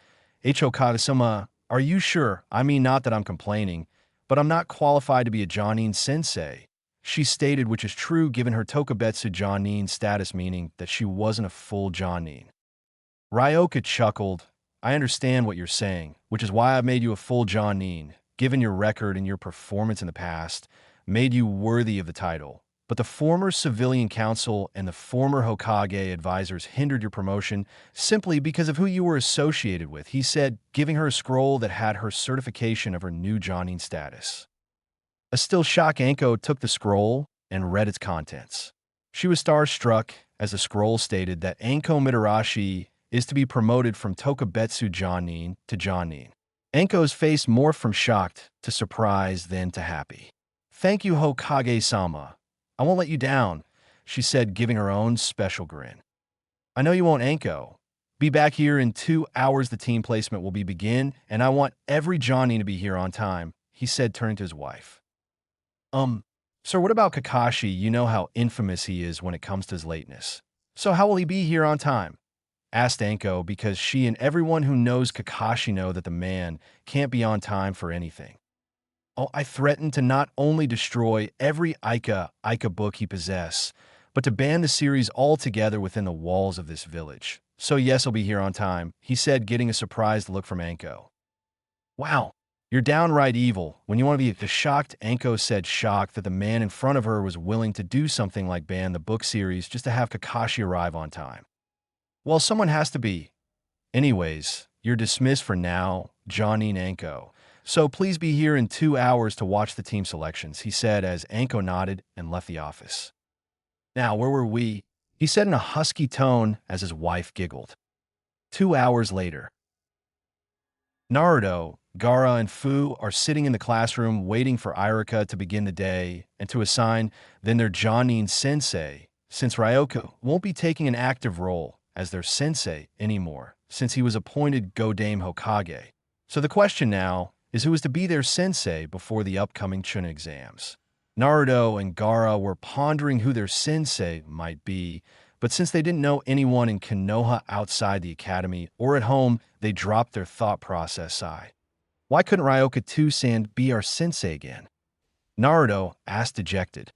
Hokage-sama, are you sure? I mean, not that I'm complaining, but I'm not qualified to be a Jonin sensei, she stated, which is true given her Tokubetsu Jonin status, meaning that she wasn't a full Jonin. Ryoka chuckled. I understand what you're saying, which is why I've made you a full Jonin, given your record and your performance in the past, made you worthy of the title. But the former civilian council and the former Hokage advisors hindered your promotion simply because of who you were associated with, he said, giving her a scroll that had her certification of her new Jonin status. A still shocked Anko took the scroll and read its contents. She was starstruck as the scroll stated that Anko Mitarashi is to be promoted from Tokubetsu Jonin to Jonin. Anko's face morphed from shocked to surprise, then to happy. Thank you, Hokage-sama. I won't let you down, she said, giving her own special grin. I know you won't, Anko. Be back here in 2 hours. The team placement will begin, and I want every Johnny to be here on time, he said, turning to his wife. "Sir, what about Kakashi? You know how infamous he is when it comes to his lateness. So how will he be here on time?" asked Anko, because she and everyone who knows Kakashi know that the man can't be on time for anything. "Oh, I threatened to not only destroy every Aika book he possesses, but to ban the series altogether within the walls of this village. So yes, I'll be here on time," he said, getting a surprised look from Anko. "Wow, you're downright evil. When you want to be the shocked," Anko said, shocked that the man in front of her was willing to do something like ban the book series just to have Kakashi arrive on time. "Well, someone has to be. Anyways, you're dismissed for now, Johnny and Anko. So please be here in 2 hours to watch the team selections," he said as Anko nodded and left the office. "Now, where were we?" he said in a husky tone as his wife giggled. 2 hours later. Naruto, Gaara, and Fu are sitting in the classroom waiting for Iruka to begin the day and to assign then their Jonin sensei, since Ryoka won't be taking an active role as their sensei anymore, since he was appointed Godame Hokage. So the question now is who is to be their sensei before the upcoming Chunin exams. Naruto and Gaara were pondering who their sensei might be, but since they didn't know anyone in Konoha outside the academy or at home, they dropped their thought process aside. "Why couldn't Ryoka Tusan be our sensei again?" Naruto asked dejected.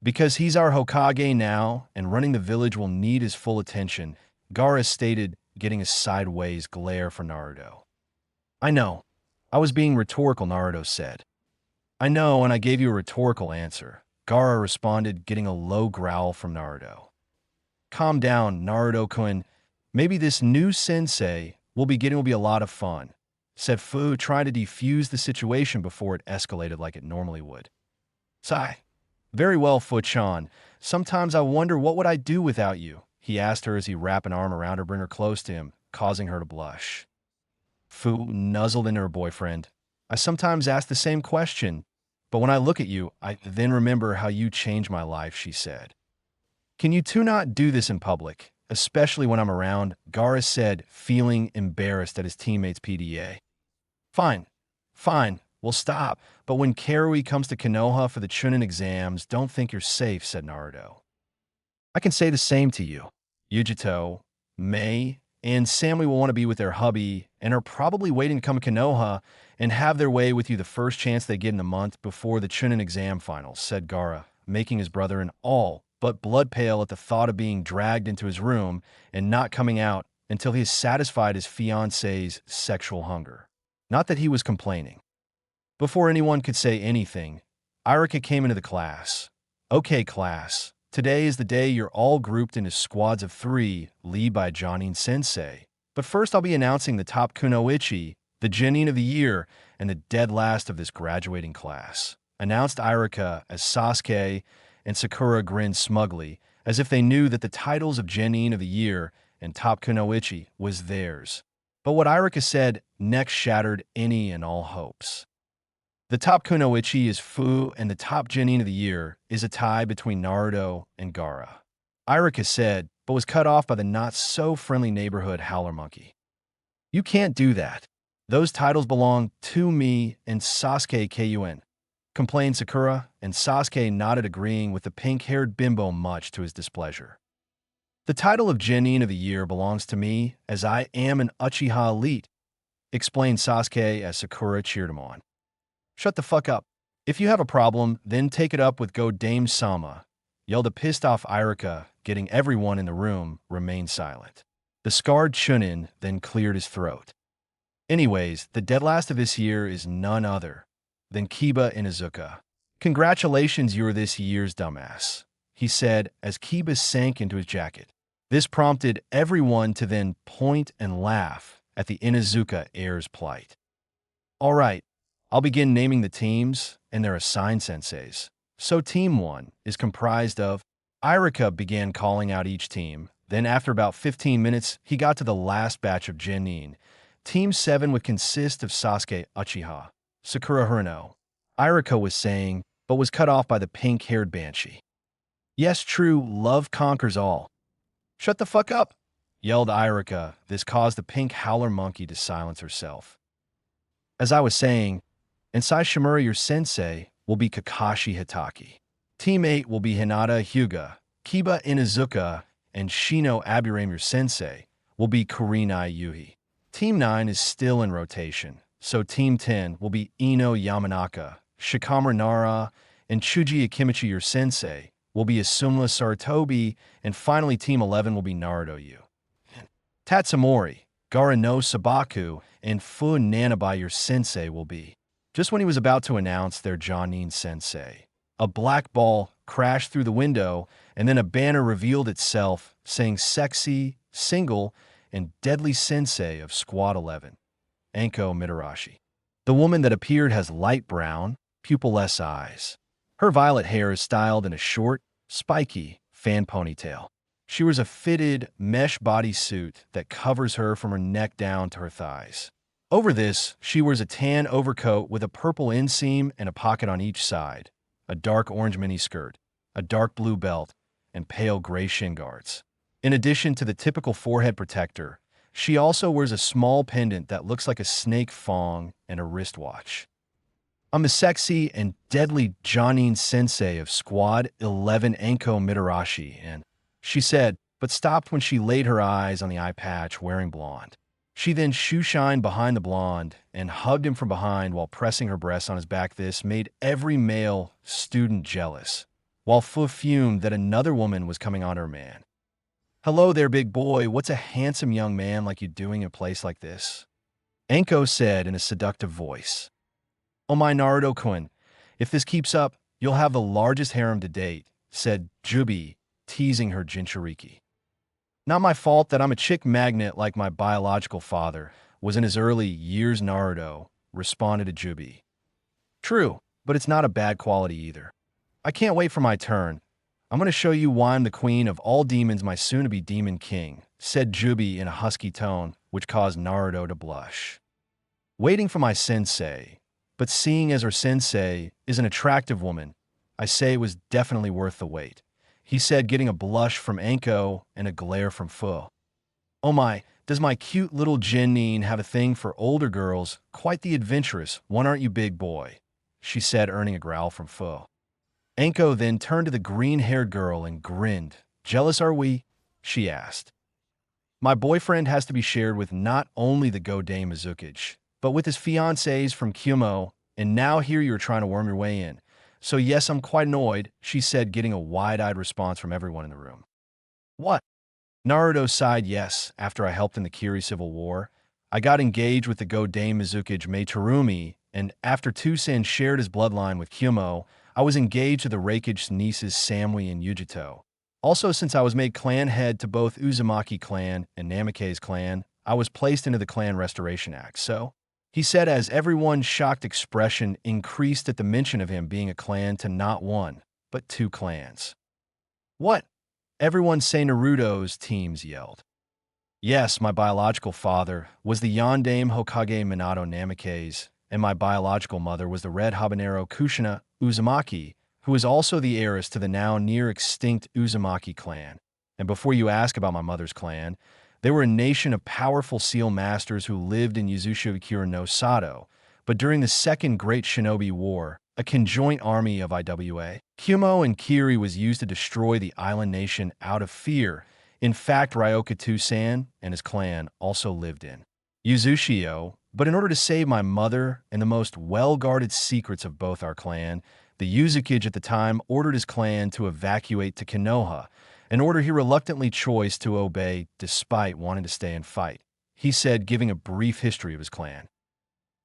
"Because he's our Hokage now, and running the village will need his full attention," Gaara stated, getting a sideways glare from Naruto. "I know. I was being rhetorical," Naruto said. "I know, and I gave you a rhetorical answer," Gaara responded, getting a low growl from Naruto. "Calm down, Naruto-kun. Maybe this new sensei will be a lot of fun," said Fu, trying to defuse the situation before it escalated like it normally would. "Sigh. Very well, Fu-chan. Sometimes I wonder what would I do without you," he asked her as he wrapped an arm around her, bring her close to him, causing her to blush. Fu nuzzled into her boyfriend. "I sometimes ask the same question, but when I look at you, I then remember how you changed my life," she said. "Can you two not do this in public, especially when I'm around?" Gaara said, feeling embarrassed at his teammates' PDA. Fine, we'll stop, but when Karui comes to Konoha for the Chunin exams, don't think you're safe," said Naruto. "I can say the same to you. Yujito, Mei, and Sammy will want to be with their hubby and are probably waiting to come to Konoha and have their way with you the first chance they get in the month before the Chunin exam finals," said Gaara, making his brother an all but blood pale at the thought of being dragged into his room and not coming out until he has satisfied his fiancée's sexual hunger. Not that he was complaining. Before anyone could say anything, Iruka came into the class. "Okay, class. Today is the day you're all grouped into squads of 3, led by Jonin Sensei. But first I'll be announcing the top kunoichi, the genin of the year, and the dead last of this graduating class," announced Iruka as Sasuke and Sakura grinned smugly, as if they knew that the titles of genin of the year and top kunoichi was theirs. But what Iruka said next shattered any and all hopes. The top kunoichi is Fu, and the top genin of the year is a tie between Naruto and Gaara, Iruka said, but was cut off by the not-so-friendly neighborhood Howler Monkey. "You can't do that. Those titles belong to me and Sasuke Kun," complained Sakura, and Sasuke nodded, agreeing with the pink-haired bimbo much to his displeasure. "The title of genin of the year belongs to me, as I am an Uchiha elite," explained Sasuke as Sakura cheered him on. "Shut the fuck up. If you have a problem, then take it up with Godame Sama," yelled a pissed-off Iruka, getting everyone in the room remain silent. The scarred Chunin then cleared his throat. "Anyways, the dead last of this year is none other than Kiba Inuzuka. Congratulations, you're this year's dumbass," he said as Kiba sank into his jacket. This prompted everyone to then point and laugh at the Inuzuka heir's plight. "All right, I'll begin naming the teams and their assigned senseis. So Team 1 is comprised of..." Iruka began calling out each team. Then after about 15 minutes, he got to the last batch of genin. Team 7 would consist of Sasuke Uchiha, Sakura Haruno, Iruka was saying, but was cut off by the pink-haired banshee. "Yes, true, love conquers all." "Shut the fuck up," yelled Iruka. This caused the pink howler monkey to silence herself. "As I was saying, inside Shimura, your sensei will be Kakashi Hitaki." Team 8 will be Hinata Hyuga, Kiba Inuzuka, and Shino Aburame. Your sensei will be Kurinai Yuhi. Team 9 is still in rotation, so Team 10 will be Ino Yamanaka, Shikamaru Nara, and Chuji Akimichi. Your sensei will be Asuma Saratobi, and finally Team 11 will be Naruto Yu. Tatsumori, Gara no Sabaku, and Fu Nanabai. Your sensei will be. Just when he was about to announce their Jonin sensei, a black ball crashed through the window, and then a banner revealed itself saying sexy, single, and deadly sensei of Squad 11, Anko Mitarashi. The woman that appeared has light brown, pupilless eyes. Her violet hair is styled in a short, spiky fan ponytail. She wears a fitted mesh bodysuit that covers her from her neck down to her thighs. Over this, she wears a tan overcoat with a purple inseam and a pocket on each side, a dark orange miniskirt, a dark blue belt, and pale gray shin guards. In addition to the typical forehead protector, she also wears a small pendant that looks like a snake fong and a wristwatch. I'm the sexy and deadly Jonin sensei of Squad 11, Anko Mitarashi, and she said, but stopped when she laid her eyes on the eye patch wearing blonde. She then shoe-shined behind the blonde and hugged him from behind while pressing her breasts on his back. This made every male student jealous, while Fu fumed that another woman was coming on her man. "Hello there, big boy. What's a handsome young man like you doing in a place like this?" Anko said in a seductive voice. "Oh my Naruto-kun, if this keeps up, you'll have the largest harem to date," said Jubi, teasing her Jinchuriki. "Not my fault that I'm a chick magnet like my biological father was in his early years, Naruto," responded to Jubi. "True, but it's not a bad quality either. I can't wait for my turn. I'm going to show you why I'm the queen of all demons, my soon-to-be demon king," said Jubi in a husky tone, which caused Naruto to blush. "Waiting for my sensei, but seeing as her sensei is an attractive woman, I say it was definitely worth the wait," he said, getting a blush from Anko and a glare from Fu. "Oh my, does my cute little Jenin have a thing for older girls? Quite the adventurous one, aren't you, big boy?" she said, earning a growl from Fu. Anko then turned to the green-haired girl and grinned. "Jealous are we?" she asked. "My boyfriend has to be shared with not only the Godai Mizukage, but with his fiancés from Kumo, and now here you're trying to worm your way in. So yes, I'm quite annoyed," she said, getting a wide-eyed response from everyone in the room. "What?" Naruto sighed. "Yes, after I helped in the Kiri Civil War, I got engaged with the Godai Mizukage Meitarumi, and after Tusen shared his bloodline with Kumo, I was engaged to the Raikage nieces Samui and Yujito. Also, since I was made clan head to both Uzumaki clan and Namikaze clan, I was placed into the Clan Restoration Act, so," he said as everyone's shocked expression increased at the mention of him being a clan to not one, but two clans. "What?" Everyone say Naruto's teams yelled. "Yes, my biological father was the Yondaime Hokage Minato Namikaze, and my biological mother was the Red Habanero Kushina Uzumaki, who is also the heiress to the now near-extinct Uzumaki clan. And before you ask about my mother's clan, they were a nation of powerful seal masters who lived in Yuzushiokura no Sato, but during the Second Great Shinobi War, a conjoint army of Iwa, Kumo, and Kiri was used to destroy the island nation out of fear. In fact, Ryoka Tusan and his clan also lived in Yuzushio, but in order to save my mother and the most well-guarded secrets of both our clan, the Yuzukage at the time ordered his clan to evacuate to Konoha, an order he reluctantly chose to obey despite wanting to stay and fight, he said, giving a brief history of his clan.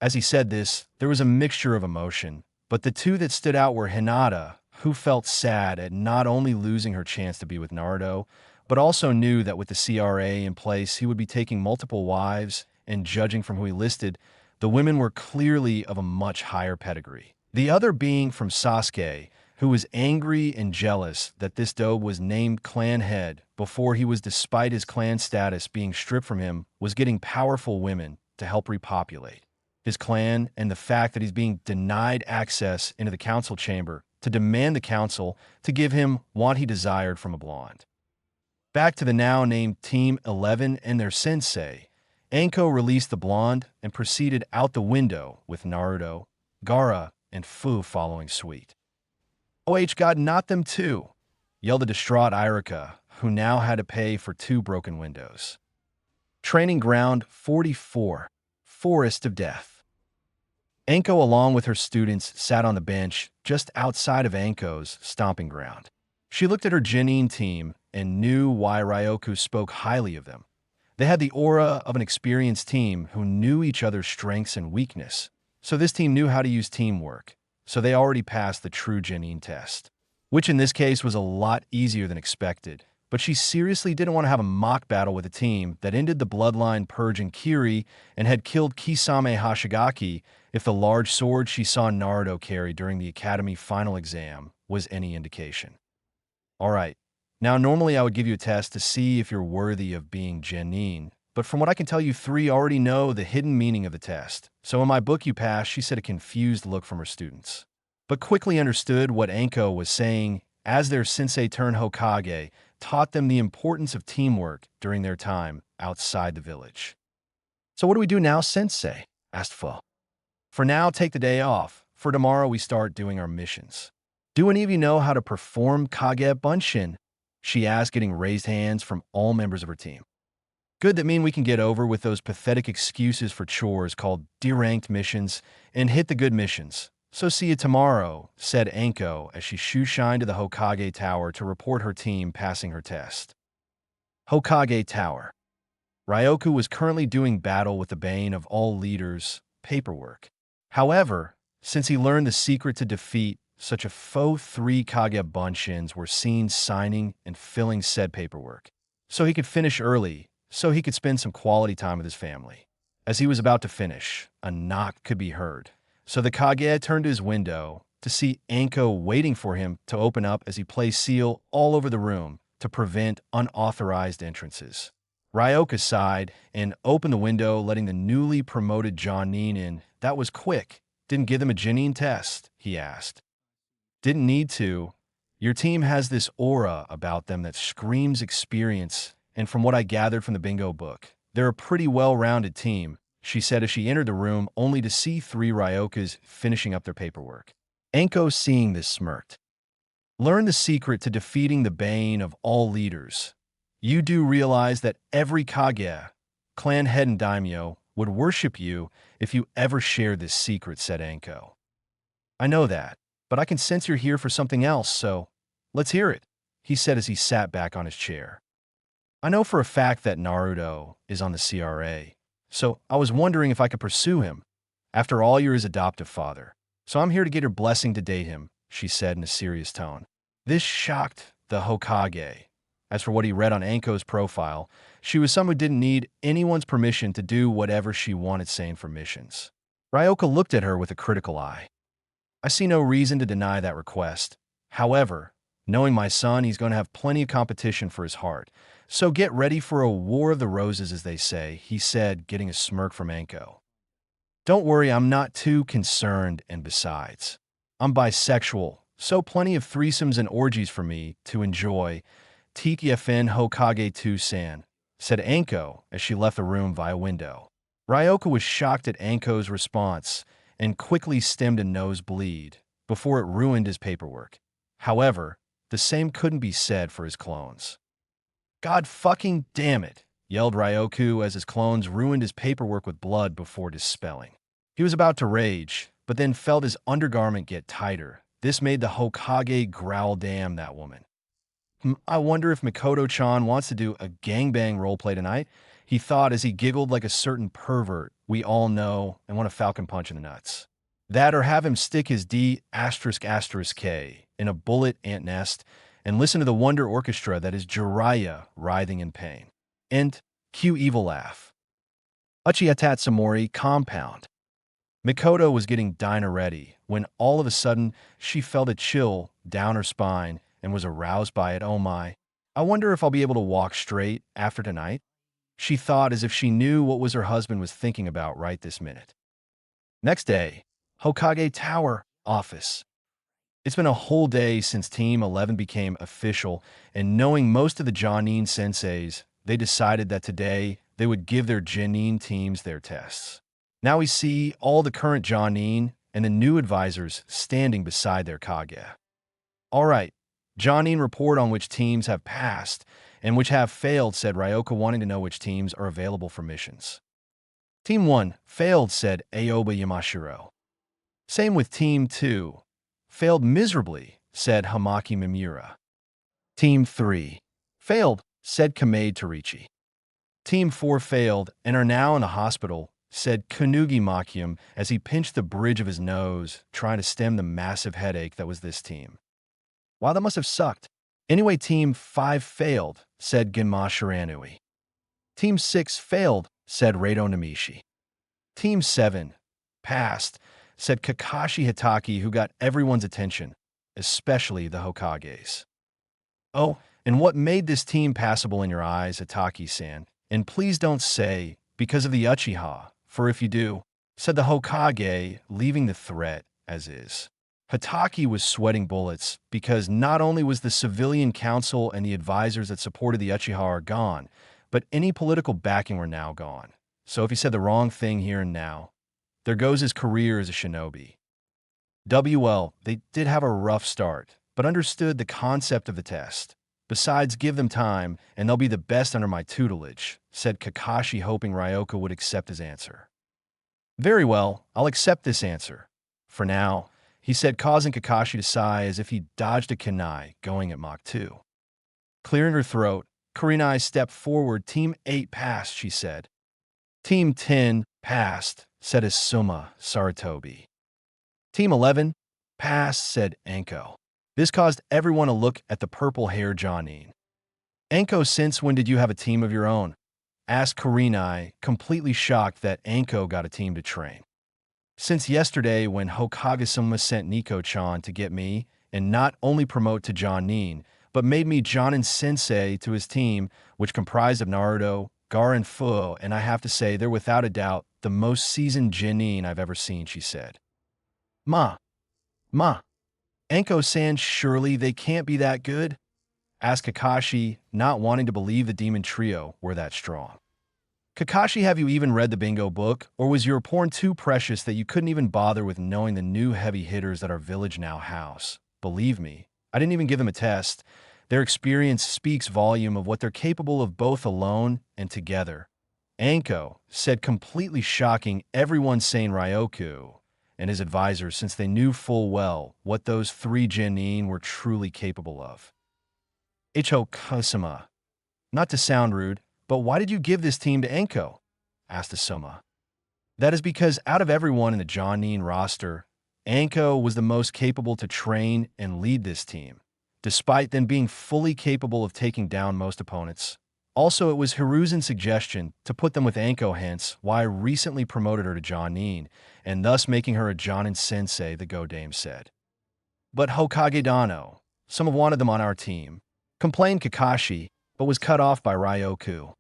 As he said this, there was a mixture of emotion, but the two that stood out were Hinata, who felt sad at not only losing her chance to be with Naruto, but also knew that with the CRA in place, he would be taking multiple wives, and judging from who he listed, the women were clearly of a much higher pedigree. The other being from Sasuke, who was angry and jealous that this dobe was named clan head before he was, despite his clan status being stripped from him, was getting powerful women to help repopulate his clan, and the fact that he's being denied access into the council chamber to demand the council to give him what he desired from a blonde. Back to the now named Team 11 and their sensei, Anko released the blonde and proceeded out the window with Naruto, Gaara, and Fu following suite. God, not them too, yelled the distraught Irika, who now had to pay for 2 broken windows. Training Ground 44, Forest of Death. Anko, along with her students, sat on the bench just outside of Anko's stomping ground. She looked at her Genin team and knew why Ryoku spoke highly of them. They had the aura of an experienced team who knew each other's strengths and weakness. So this team knew how to use teamwork. So they already passed the true Genin test, which in this case was a lot easier than expected. But she seriously didn't want to have a mock battle with a team that ended the bloodline purge in Kiri and had killed Kisame Hashigaki if the large sword she saw Naruto carry during the academy final exam was any indication. Alright, now normally I would give you a test to see if you're worthy of being Genin, but from what I can tell, you 3 already know the hidden meaning of the test. So in my book you passed, she said, a confused look from her students, but quickly understood what Anko was saying as their sensei turned Hokage taught them the importance of teamwork during their time outside the village. So what do we do now, sensei? Asked Fu. For now, take the day off. For tomorrow, we start doing our missions. Do any of you know how to perform Kage Bunshin? She asked, getting raised hands from all members of her team. Good, that mean we can get over with those pathetic excuses for chores called deranked missions and hit the good missions. So see you tomorrow, said Anko as she shoe-shined to the Hokage Tower to report her team passing her test. Hokage Tower. Ryoku was currently doing battle with the bane of all leaders, paperwork. However, since he learned the secret to defeat such a foe, 3 Kage Bunshins were seen signing and filling said paperwork, so he could finish early, so he could spend some quality time with his family. As he was about to finish, a knock could be heard. So the Kage turned to his window to see Anko waiting for him to open up as he placed seal all over the room to prevent unauthorized entrances. Ryoka sighed and opened the window, letting the newly promoted Jonin in. That was quick. Didn't give them a Genin test, he asked. Didn't need to. Your team has this aura about them that screams experience, and from what I gathered from the bingo book, they're a pretty well-rounded team, she said as she entered the room, only to see 3 Ryokas finishing up their paperwork. Anko, seeing this, smirked. Learn the secret to defeating the bane of all leaders. You do realize that every Kage, clan head and daimyo, would worship you if you ever shared this secret, said Anko. I know that, but I can sense you're here for something else, so let's hear it, he said as he sat back on his chair. I know for a fact that Naruto is on the CRA, so I was wondering if I could pursue him. After all, you're his adoptive father, so I'm here to get your blessing to date him, she said in a serious tone. This shocked the Hokage. As for what he read on Anko's profile, she was someone who didn't need anyone's permission to do whatever she wanted, saying for missions. Ryoka looked at her with a critical eye. I see no reason to deny that request. However, knowing my son, he's going to have plenty of competition for his heart. So get ready for a war of the roses, as they say, he said, getting a smirk from Anko. Don't worry, I'm not too concerned, and besides, I'm bisexual, so plenty of threesomes and orgies for me to enjoy. Tikien Hokage 2-san, said Anko as she left the room via window. Ryoka was shocked at Anko's response and quickly stemmed a nosebleed before it ruined his paperwork. However, the same couldn't be said for his clones. God fucking damn it, yelled Ryoku as his clones ruined his paperwork with blood before dispelling. He was about to rage, but then felt his undergarment get tighter. This made the Hokage growl, damn that woman. I wonder if Mikoto-chan wants to do a gangbang roleplay tonight, he thought as he giggled like a certain pervert we all know and want a falcon punch in the nuts. That or have him stick his D***K in a bullet ant nest and listen to the wonder orchestra that is Jiraiya writhing in pain. And cue evil laugh. Uchiha compound. Mikoto was getting dinner ready when all of a sudden she felt a chill down her spine and was aroused by it. Oh my, I wonder if I'll be able to walk straight after tonight, she thought as if she knew what was her husband was thinking about right this minute. Next day, Hokage Tower office. It's been a whole day since Team 11 became official, and knowing most of the Jonin senseis, they decided that today they would give their Genin teams their tests. Now we see all the current Jonin and the new advisors standing beside their Kage. All right. Johnine, report on which teams have passed and which have failed, said Ryoka, wanting to know which teams are available for missions. Team 1 failed, said Aoba Yamashiro. Same with Team 2. Failed miserably, said Hamaki Mimura. Team 3 failed, said Kamade Torichi. Team 4 failed and are now in the hospital, said Kanugi Makium as he pinched the bridge of his nose, trying to stem the massive headache that was this team. Wow, that must have sucked. Anyway, Team 5 failed, said Genma Shiranui. Team 6 failed, said Reito Namishi. Team 7 passed, said Kakashi Hitaki, who got everyone's attention, especially the Hokages. Oh, and what made this team passable in your eyes, Hitaki-san? And please don't say, because of the Uchiha, for if you do, said the Hokage, leaving the threat as is. Hitaki was sweating bullets because not only was the civilian council and the advisors that supported the Uchiha are gone, but any political backing were now gone. So if he said the wrong thing here and now, there goes his career as a shinobi. WL, they did have a rough start, but understood the concept of the test. Besides, give them time, and they'll be the best under my tutelage, said Kakashi, hoping Ryoka would accept his answer. Very well, I'll accept this answer. For now, he said, causing Kakashi to sigh as if he dodged a kunai going at Mach 2. Clearing her throat, Kurenai stepped forward. Team 8 passed, she said. Team 10 passed, said Asuma Saratobi. Team 11 passed, said Anko. This caused everyone to look at the purple-haired Johnine. Anko, since when did you have a team of your own? Asked Kurenai, completely shocked that Anko got a team to train. Since yesterday when Hokage-sama sent Nico-chan to get me and not only promote to Johnine, but made me Jonin-sensei to his team, which comprised of Naruto, Gar, and Fu, and I have to say they're without a doubt the most seasoned genin I've ever seen, she said. Ma. Anko-san, surely they can't be that good? Asked Kakashi, not wanting to believe the demon trio were that strong. Kakashi, have you even read the bingo book, or was your porn too precious that you couldn't even bother with knowing the new heavy hitters that our village now house? Believe me, I didn't even give them a test. Their experience speaks volume of what they're capable of both alone and together. Anko said, completely shocking everyone sane Ryoku and his advisors, since they knew full well what those 3 genin were truly capable of. Kasama. Not to sound rude, but why did you give this team to Anko? Asked Asuma. That is because out of everyone in the Jonin roster, Anko was the most capable to train and lead this team, despite them being fully capable of taking down most opponents. Also, it was Hiruzen's suggestion to put them with Anko, hence why I recently promoted her to Jonin, and thus making her a Jonin-sensei, the Go-Dame said. But Hokage Dano, some have wanted them on our team, complained Kakashi, but was cut off by Ryoku.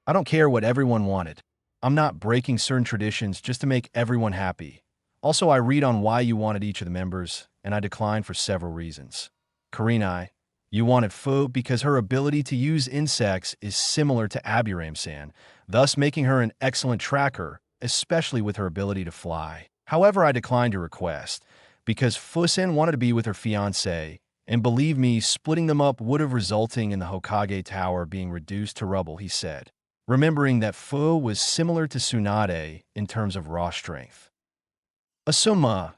I don't care what everyone wanted. I'm not breaking certain traditions just to make everyone happy. Also, I read on why you wanted each of the members, and I declined for several reasons. Kurenai, you wanted Fu because her ability to use insects is similar to Aburame-san, thus making her an excellent tracker, especially with her ability to fly. However, I declined your request because Fu-san wanted to be with her fiancé, and believe me, splitting them up would have resulted in the Hokage Tower being reduced to rubble, he said, remembering that Fu was similar to Tsunade in terms of raw strength. Asuma,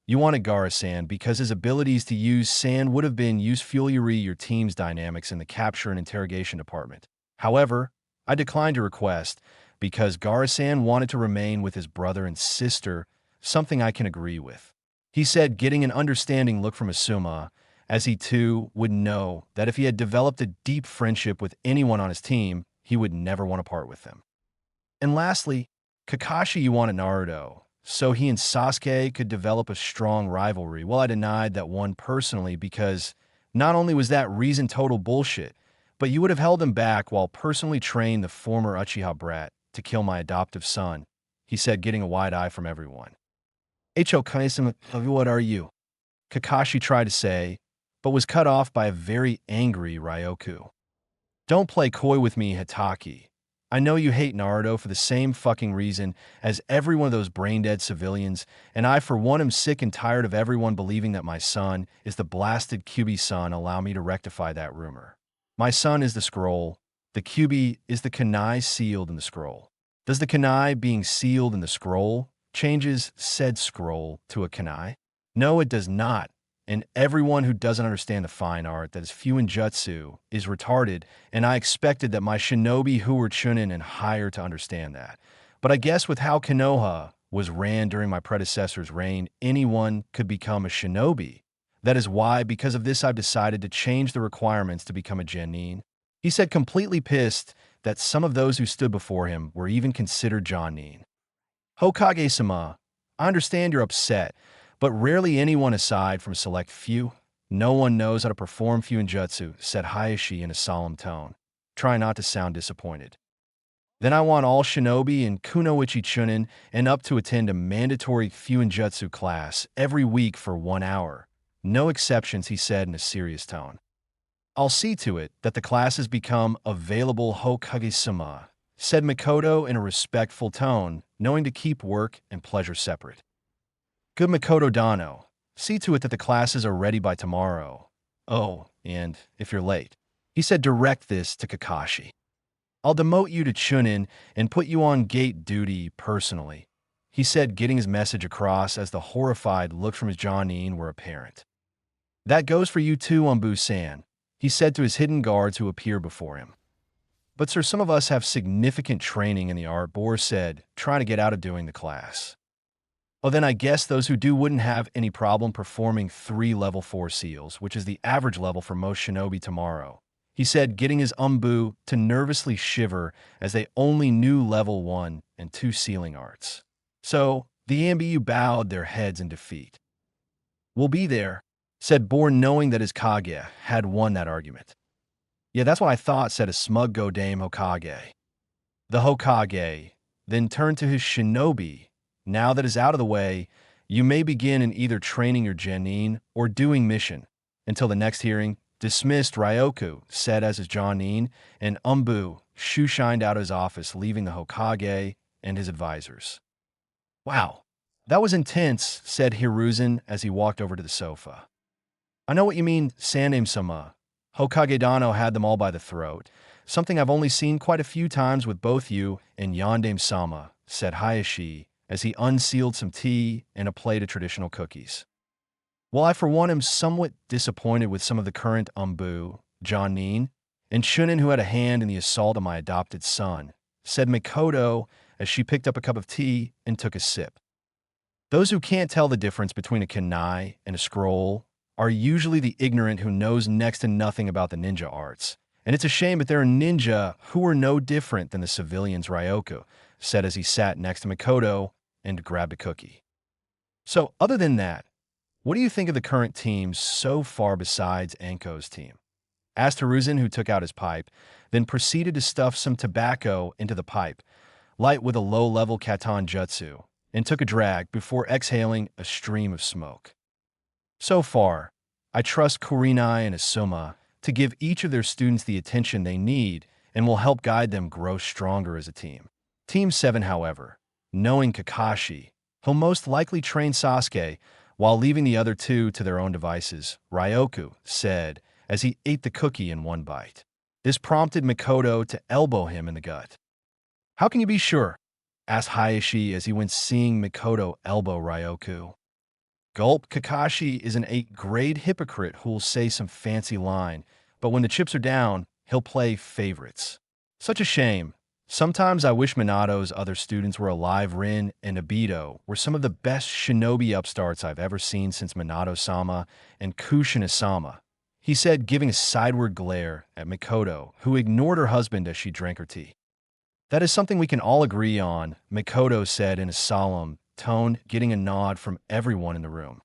you wanted Gara-san because his abilities to use sand would have been useful your team's dynamics in the capture and interrogation department. However, I declined your request because Gara-san wanted to remain with his brother and sister, something I can agree with. He said, getting an understanding look from Asuma, as he too would know that if he had developed a deep friendship with anyone on his team, he would never want to part with them. And lastly, Kakashi, you wanted Naruto, so he and Sasuke could develop a strong rivalry. Well, I denied that one personally because not only was that reason total bullshit, but you would have held him back while personally trained the former Uchiha brat to kill my adoptive son, he said, getting a wide eye from everyone. Kaisama, what are you? Kakashi tried to say, but was cut off by a very angry Ryoku. Don't play coy with me, Hitaki. I know you hate Naruto for the same fucking reason as every one of those brain-dead civilians, and I for one am sick and tired of everyone believing that my son is the blasted QB son. Allow me to rectify that rumor. My son is the scroll. The QB is the kunai sealed in the scroll. Does the kunai being sealed in the scroll changes said scroll to a kunai? No, it does not. And everyone who doesn't understand the fine art that is Fuinjutsu is retarded, and I expected that my shinobi who were chunin and higher to understand that. But I guess with how Konoha was ran during my predecessor's reign, anyone could become a shinobi. That is why, because of this, I've decided to change the requirements to become a genin. He said, completely pissed that some of those who stood before him were even considered jonin. Hokage-sama, I understand you're upset, but rarely anyone aside from a select few. No one knows how to perform Fuinjutsu, said Hayashi in a solemn tone. Try not to sound disappointed. Then I want all shinobi and kunoichi chunin and up to attend a mandatory Fuinjutsu class every week for 1 hour. No exceptions, he said in a serious tone. I'll see to it that the classes become available, Hokage-sama, said Mikoto in a respectful tone, knowing to keep work and pleasure separate. Good Mikoto Dano, see to it that the classes are ready by tomorrow. Oh, and if you're late, he said, direct this to Kakashi. I'll demote you to Chunin and put you on gate duty personally, he said, getting his message across as the horrified looks from his jonin were apparent. That goes for you too, Umbu-san, he said to his hidden guards who appeared before him. But sir, some of us have significant training in the art, Bohr said, trying to get out of doing the class. Oh, then I guess those who do wouldn't have any problem performing 3 level 4 seals, which is the average level for most shinobi tomorrow, he said, getting his umbu to nervously shiver as they only knew level 1 and 2 sealing arts. So, the Ambu bowed their heads in defeat. We'll be there, said Bohr, knowing that his Kage had won that argument. Yeah, that's what I thought, said a smug Godame Hokage. The Hokage then turned to his shinobi. Now that is out of the way, you may begin in either training your genin or doing mission. Until the next hearing, dismissed, Ryoku said as his jonin, and Umbu shoe-shined out of his office, leaving the Hokage and his advisors. Wow, that was intense, said Hiruzen as he walked over to the sofa. I know what you mean, Saname-sama. Hokage Dano had them all by the throat, something I've only seen quite a few times with both you and Yandame-sama, said Hayashi, as he unsealed some tea and a plate of traditional cookies. Well, I for one am somewhat disappointed with some of the current Umbu, jonin, and Chunin who had a hand in the assault on my adopted son, said Mikoto as she picked up a cup of tea and took a sip. Those who can't tell the difference between a kunai and a scroll are usually the ignorant who knows next to nothing about the ninja arts, and it's a shame that there are ninja who are no different than the civilians, Ryoku said as he sat next to Mikoto and grabbed a cookie. So, other than that, what do you think of the current teams so far besides Anko's team? Asked Hiruzen, who took out his pipe, then proceeded to stuff some tobacco into the pipe, light with a low-level Katan Jutsu, and took a drag before exhaling a stream of smoke. So far, I trust Kurinai and Asuma to give each of their students the attention they need and will help guide them grow stronger as a team. Team 7, however, knowing Kakashi, he'll most likely train Sasuke while leaving the other 2 to their own devices, Ryoku said as he ate the cookie in one bite. This prompted Mikoto to elbow him in the gut. How can you be sure? Asked Hayashi as he went seeing Mikoto elbow Ryoku. Gulp, Kakashi is an 8th-grade hypocrite who'll say some fancy line, but when the chips are down, he'll play favorites. Such a shame. Sometimes I wish Minato's other students were alive. Rin and Obito were some of the best shinobi upstarts I've ever seen since Minato-sama and Kushina-sama, he said, giving a sideward glare at Mikoto, who ignored her husband as she drank her tea. That is something we can all agree on, Mikoto said in a solemn tone, getting a nod from everyone in the room.